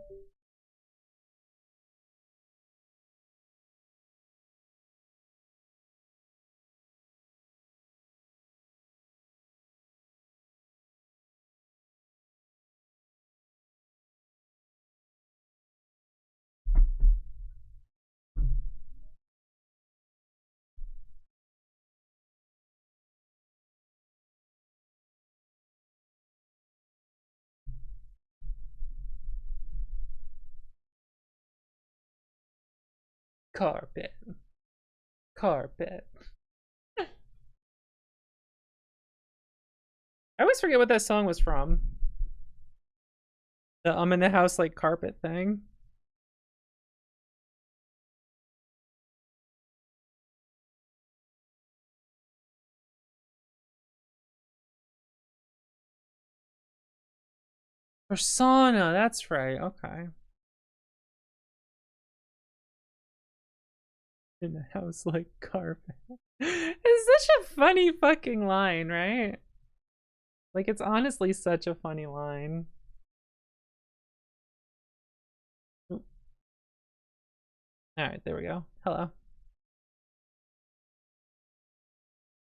Carpet. Carpet. I always forget what that song was from. The I'm in the house like carpet thing. Persona, that's right, okay. In the house like carpet. It's such a funny fucking line, right? Like, it's honestly such a funny line. Alright, there we go. Hello.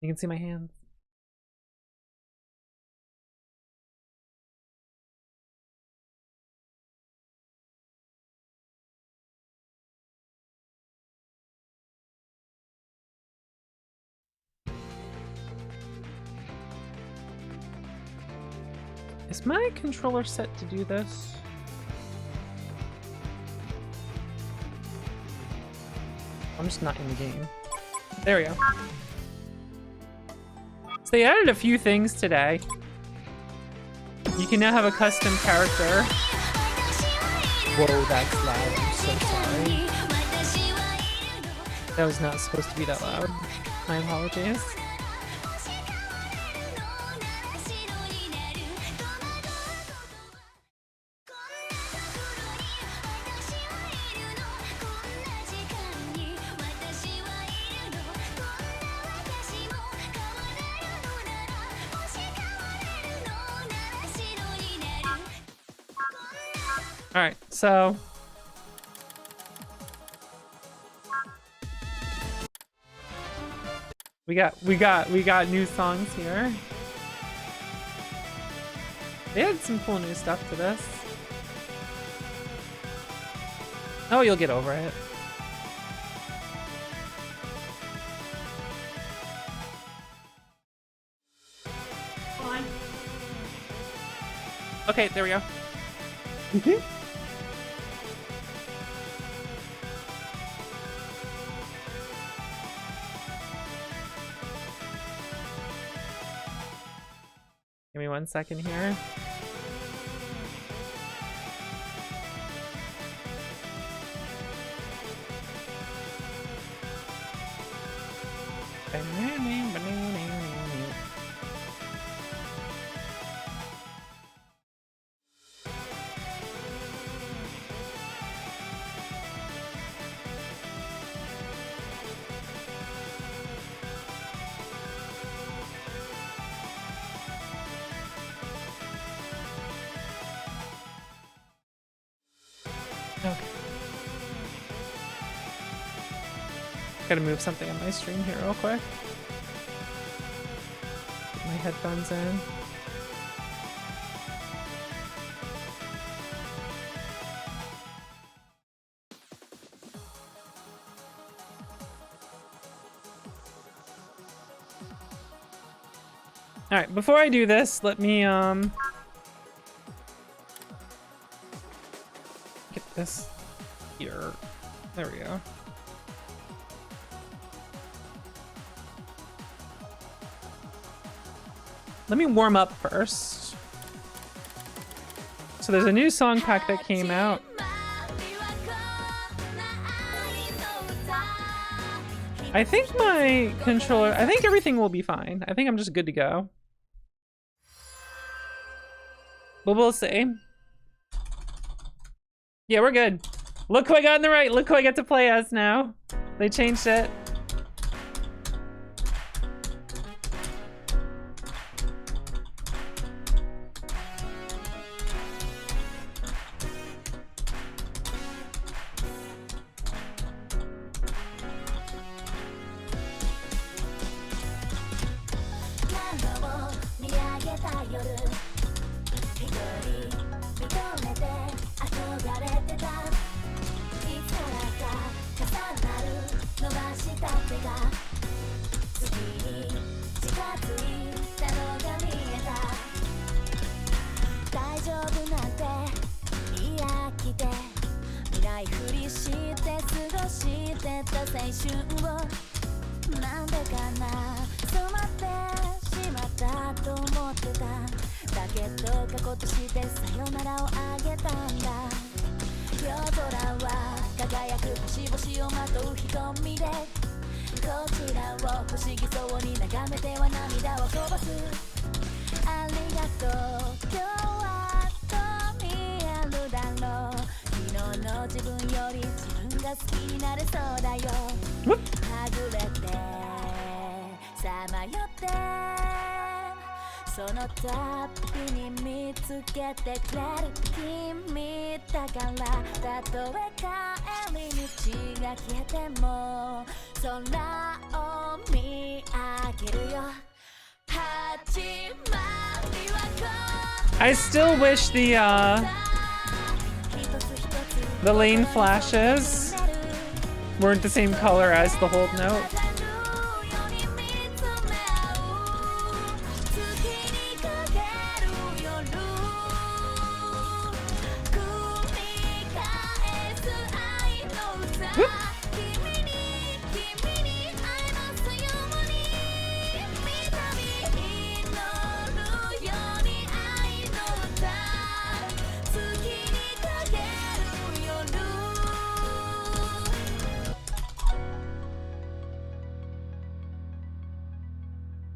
You can see my hands. Is my controller set to do this? I'm just not in the game. There we go. So they added a few things today. You can now have a custom character. Whoa, that's loud. I'm so sorry. That was not supposed to be that loud. My apologies. All right, so we got new songs here. They had some cool new stuff to this. Oh, you'll get over it. Come on. Okay, there we go. Give me 1 second here. Okay. Gotta move something on my stream here real quick. Get my headphones in. Alright, before I do this, let me get this here. There we go. Let me warm up first. So there's a new song pack that came out. I think my controller, I think everything will be fine. I think I'm just good to go. But we'll see. Yeah, we're good. Look who I got in the right. Look who I get to play as now. They changed it. ないふりして過ごしてた青春をなんでかな染まってしまったと思ってただけど過去としてさよならをあげたんだ夜空は輝く星々をまとう瞳でこちらを不思議そうに眺めては涙をこぼすありがとう今日はと見えるだろう昨日の自分より自分が好きになれそうだよはぐれてさまよってそのたびに見つけてくれる君だからたとえ帰り道が消えても空を見上げるよ始まりはこう I still wish the lane flashes weren't the same color as the hold note.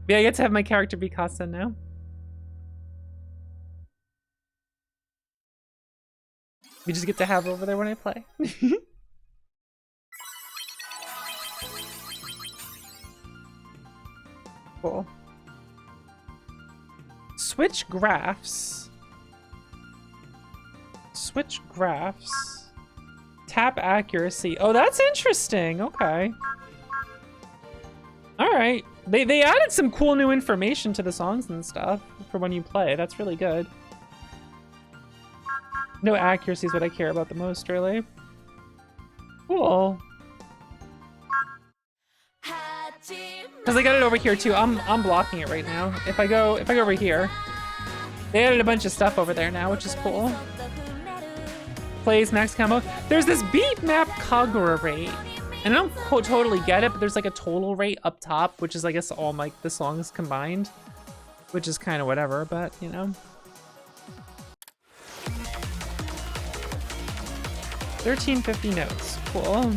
Yeah, I get to have my character be Casa now. We just get to have her over there when I play. Cool. Switch graphs. Switch graphs. Tap accuracy. Oh, that's interesting. Okay. All right. They added some cool new information to the songs and stuff for when you play. That's really good. No accuracy is what I care about the most, really. Cool. Because I got it over here too. I'm blocking it right now. If I go over here, they added a bunch of stuff over there now, which is cool. Plays max combo. There's this beat map Kagura rate. And I don't totally get it, but there's like a total rate up top, which is, I guess, all like the songs combined, which is kind of whatever, but you know. 1350 notes, cool.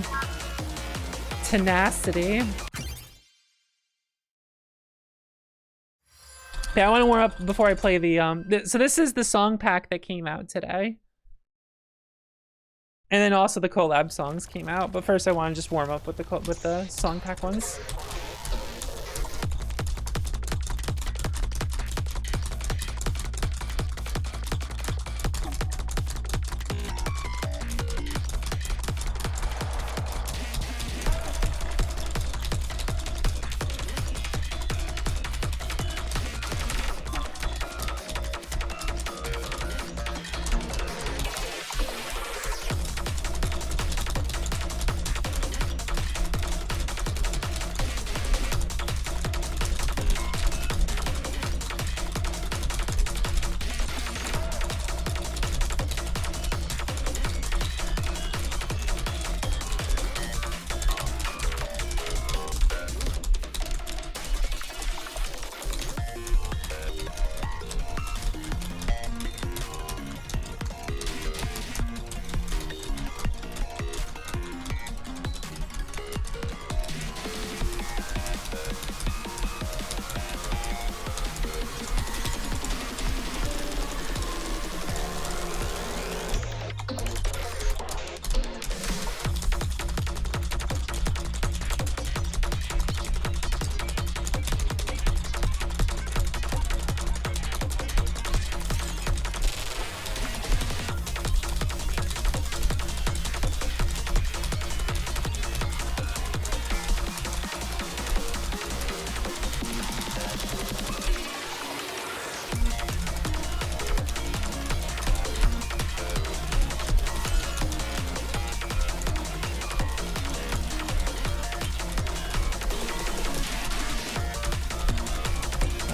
Tenacity. Yeah, I want to warm up before I play the so this is the song pack that came out today. And then also the collab songs came out, but first I want to just warm up with the song pack ones.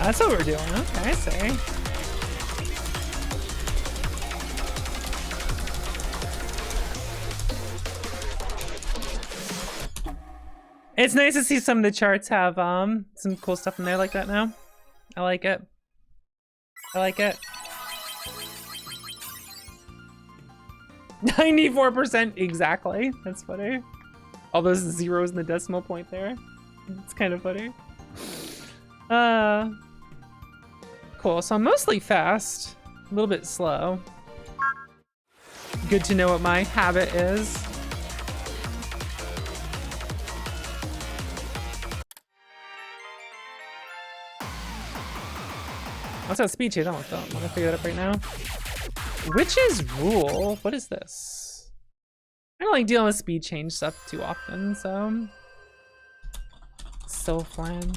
That's what we're doing. Okay, I see. It's nice to see some of the charts have some cool stuff in there like that now. I like it. I like it. 94% exactly. That's funny. All those zeros in the decimal point there. It's kind of funny. Cool. So I'm mostly fast, a little bit slow. Good to know what my habit is. What's that speed change? I don't want to figure that up right now. Witch's Rule? What is this? I don't like dealing with speed change stuff too often, so... So fun.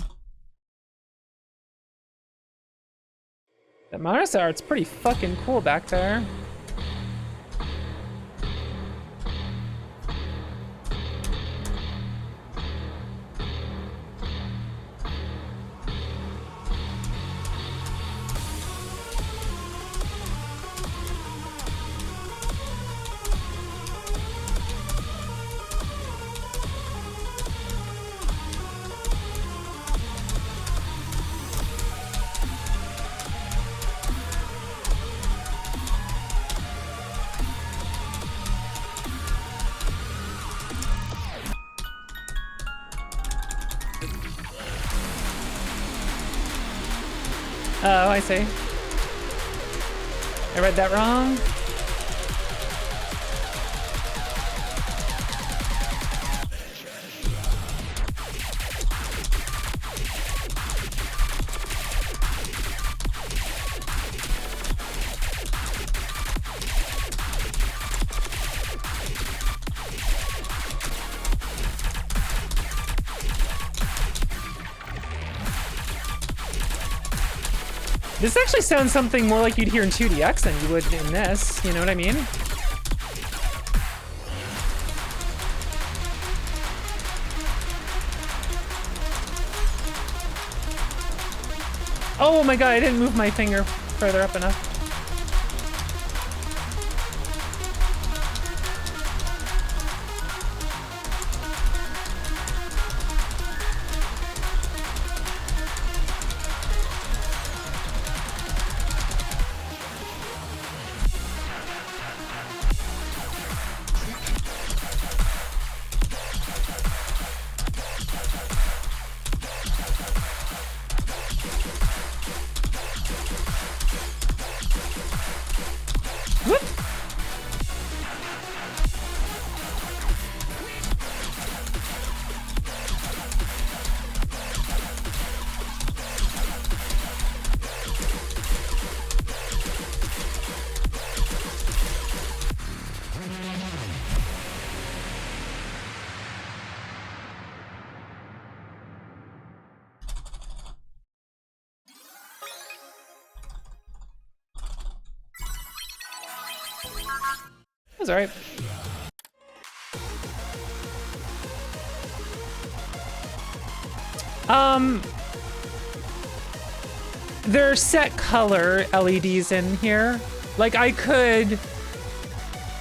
That Marisa art's pretty fucking cool back there. Oh, I see. I read that wrong. This actually sounds something more like you'd hear in 2DX than you would in this, you know what I mean? Oh my god, I didn't move my finger further up enough. That's all right. There are set color LEDs in here. Like I could,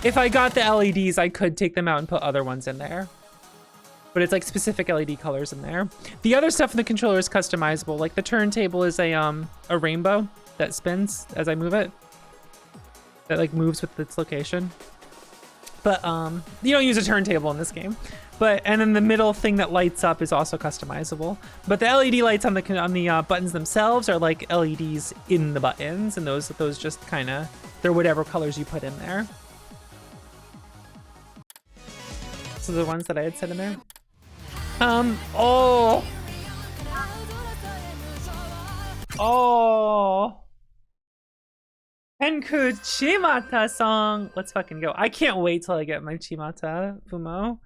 if I got the LEDs, I could take them out and put other ones in there. But it's like specific LED colors in there. The other stuff in the controller is customizable. Like the turntable is a rainbow that spins as I move it. That like moves with its location. But you don't use a turntable in this game. But and then the middle thing that lights up is also customizable. But the LED lights on the buttons themselves are like LEDs in the buttons, and those just kind of they're whatever colors you put in there. So the ones that I had set in there. Oh. Kenku Chimata song. Let's fucking go. I can't wait till I get my Chimata Fumo.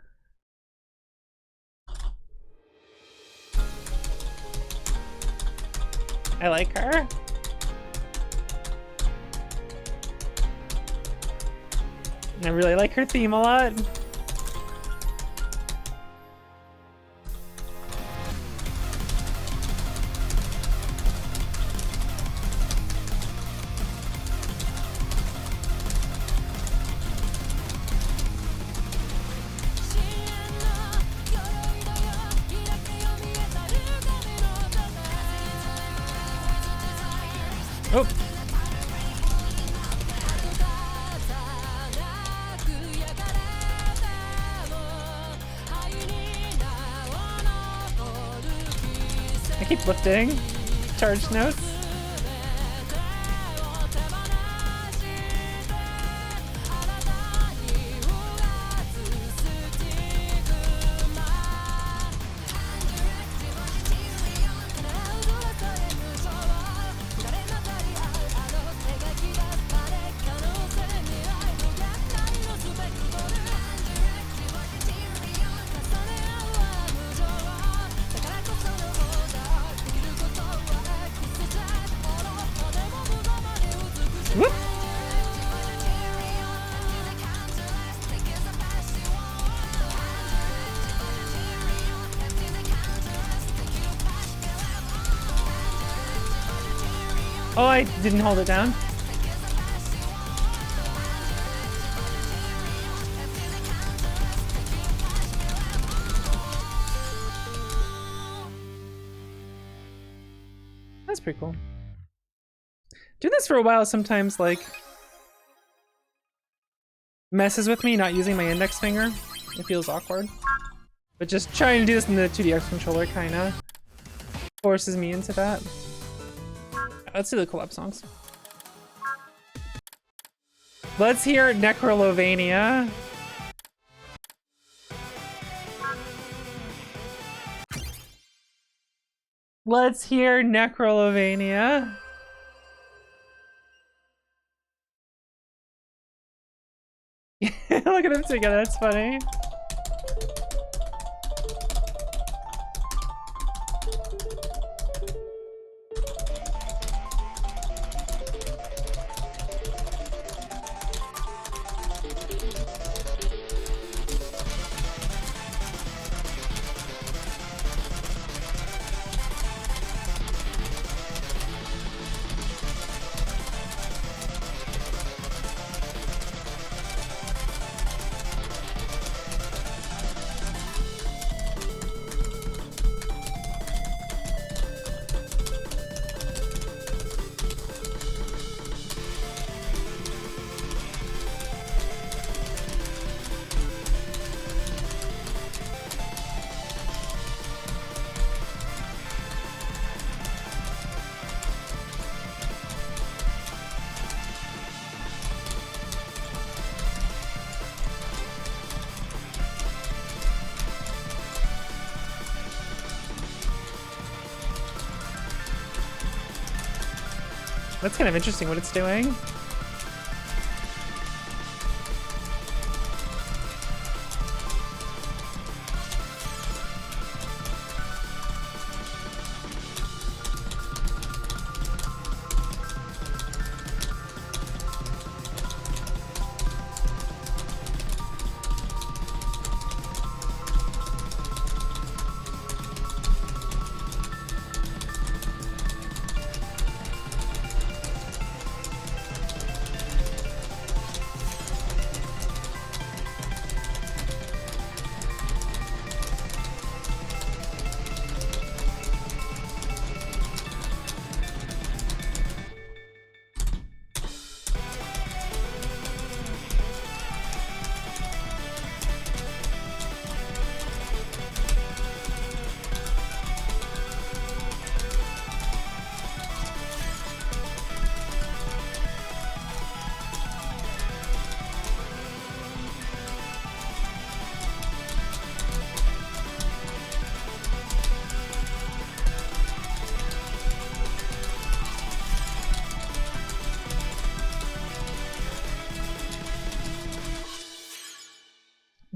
I like her. I really like her theme a lot. Oh. I keep lifting. Charge notes. Whoop. Oh, I didn't hold it down. That's pretty cool. Doing this for a while sometimes, like, messes with me not using my index finger. It feels awkward. But just trying to do this in the 2DX controller kind of forces me into that. Let's do the collab songs. Let's hear Necrolovania. Let's hear Necrolovania. Look at them together, that's funny. That's kind of interesting what it's doing.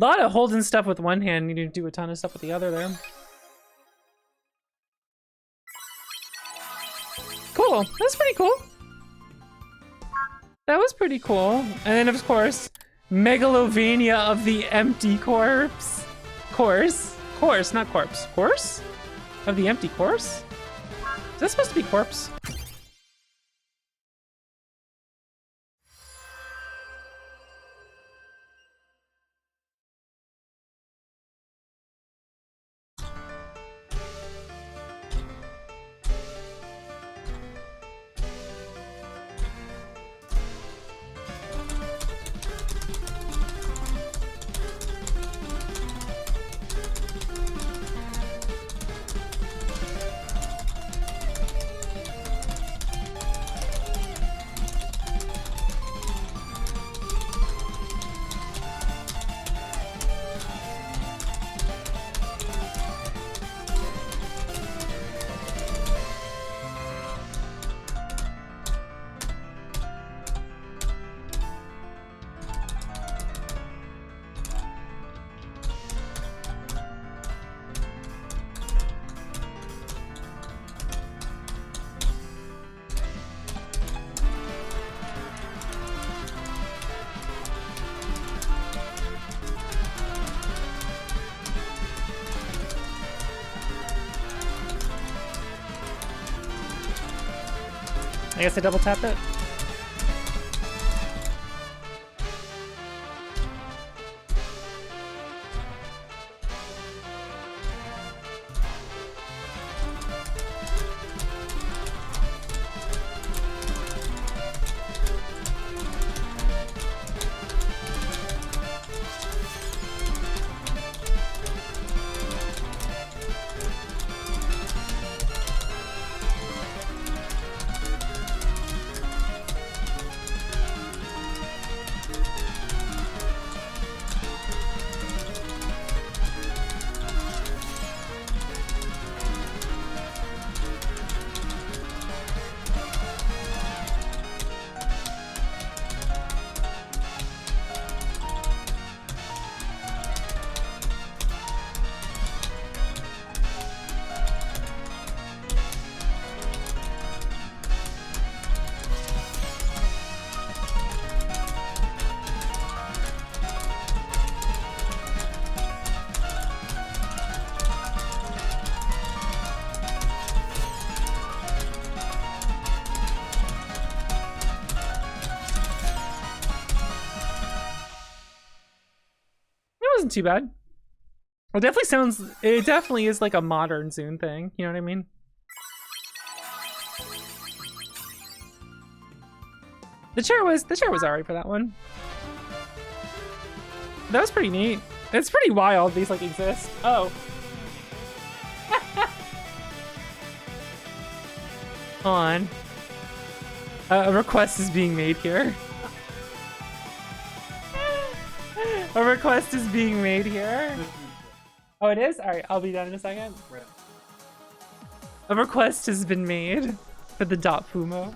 A lot of holding stuff with one hand, you need to do a ton of stuff with the other there. Cool, that's pretty cool. That was pretty cool. And then of course, Megalovania of the Empty Corpse. Course, not corpse. Course? Of the Empty Course? Is that supposed to be corpse? I guess I double tapped it. Wasn't too bad. It definitely sounds, it definitely is like a modern Zune thing, you know what I mean? The chair was alright for that one. That was pretty neat. It's pretty wild these like exist. Oh. Hold on. A request is being made here. A request is being made here. Oh, it is? Alright, I'll be done in a second. A request has been made for the .fumo.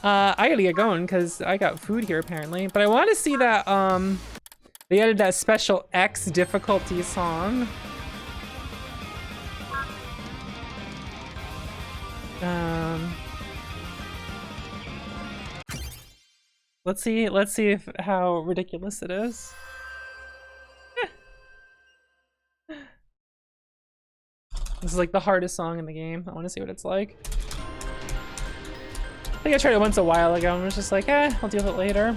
I gotta get going because I got food here apparently. But I want to see that they added that special X difficulty song. Let's see if how ridiculous it is. This is like the hardest song in the game. I want to see what it's like. I think I tried it once a while ago and was just like, I'll deal with it later.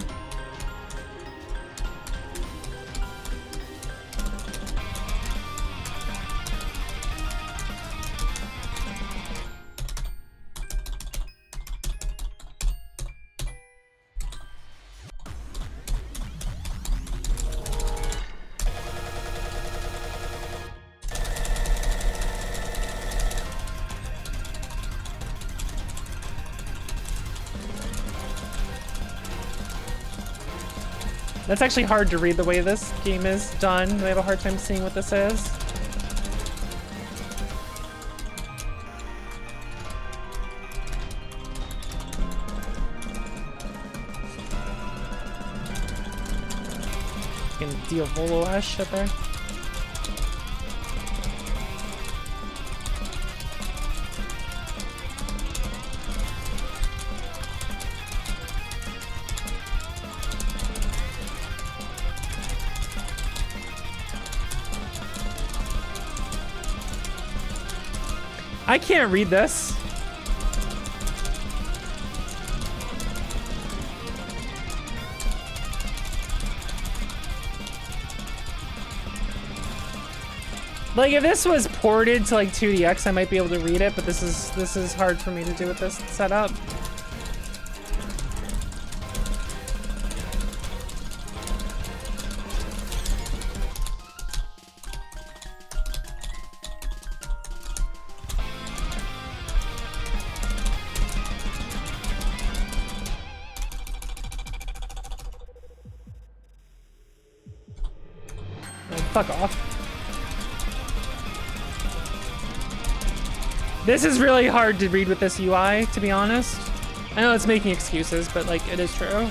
That's actually hard to read the way this game is done. I have a hard time seeing what this is. Fucking Diavolo ass shit there. I can't read this. Like if this was ported to like 2DX, I might be able to read it, but this is hard for me to do with this setup. Fuck off. This is really hard to read with this UI, to be honest. I know it's making excuses, but like, it is true.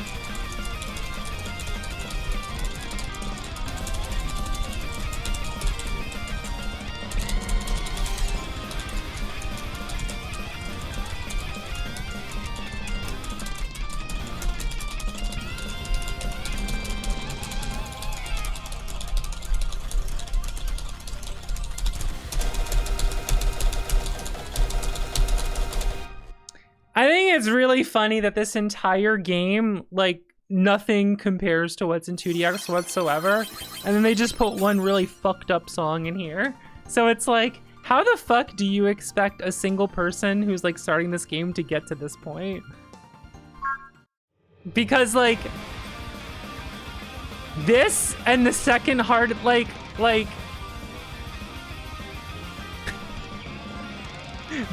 think it's really funny that this entire game, like, nothing compares to what's in 2DX whatsoever. And then they just put one really fucked up song in here. So it's like, how the fuck do you expect a single person who's like starting this game to get to this point? Because like, this and the second hard, like,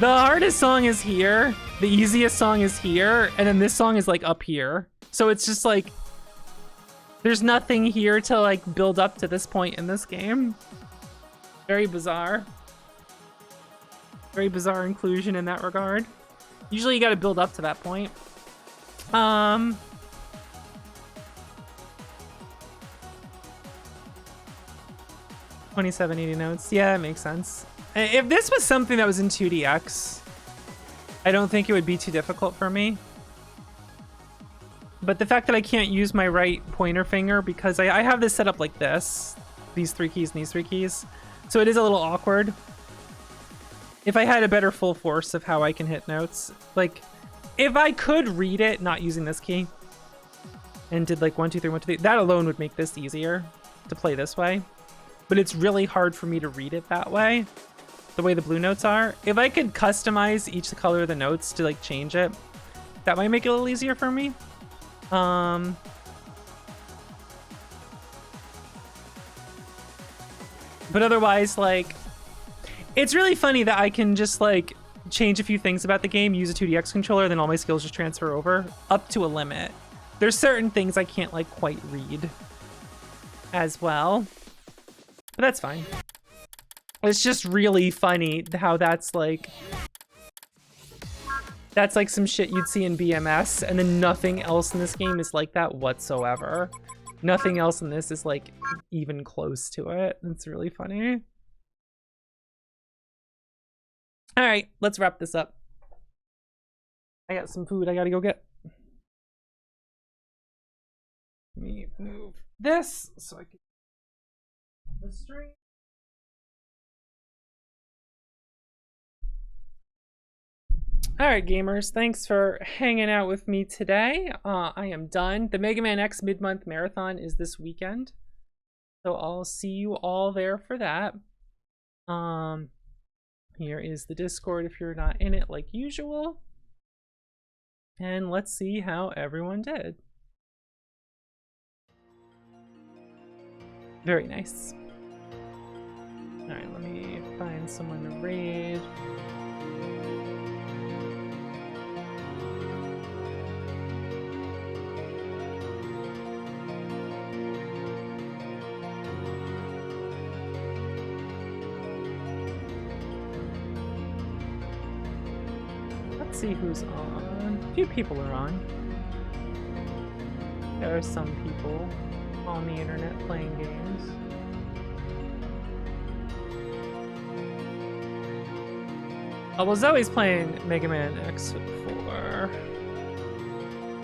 the hardest song is here, the easiest song is here, and then this song is like up here. So it's just like, there's nothing here to like build up to this point in this game. Very bizarre. Very bizarre inclusion in that regard. Usually you gotta build up to that point. 2780 notes. Yeah, it makes sense. If this was something that was in 2DX, I don't think it would be too difficult for me. But the fact that I can't use my right pointer finger because I have this set up like this. These 3 keys and these 3 keys. So it is a little awkward. If I had a better full force of how I can hit notes. Like, if I could read it not using this key and did like 1, 2, 3, 1, 2, 3, that alone would make this easier to play this way. But it's really hard for me to read it that way, the way the blue notes are. If I could customize each color of the notes to like change it, that might make it a little easier for me. But otherwise, like, it's really funny that I can just like change a few things about the game, use a 2DX controller, then all my skills just transfer over up to a limit. There's certain things I can't like quite read as well, but that's fine. It's just really funny how that's like some shit you'd see in BMS, and then nothing else in this game is like that whatsoever. Nothing else in this is like even close to it. It's really funny. All right, let's wrap this up. I got some food I gotta go get. Let me move this so I can the stream. All right, gamers, thanks for hanging out with me today. I am done. The Mega Man X mid-month marathon is this weekend, so I'll see you all there for that. Here is the Discord if you're not in it like usual. And let's see how everyone did. Very nice. All right, let me find someone to raid. Let's see who's on. A few people are on. There are some people on the internet playing games. Oh, well, Zoe's playing Mega Man X4.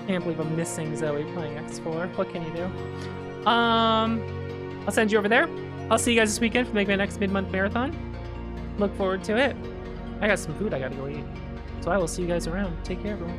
Can't believe I'm missing Zoe playing X4. What can you do? I'll send you over there. I'll see you guys this weekend for Mega Man X mid-month marathon. Look forward to it. I got some food I gotta go eat. So I will see you guys around. Take care, everyone.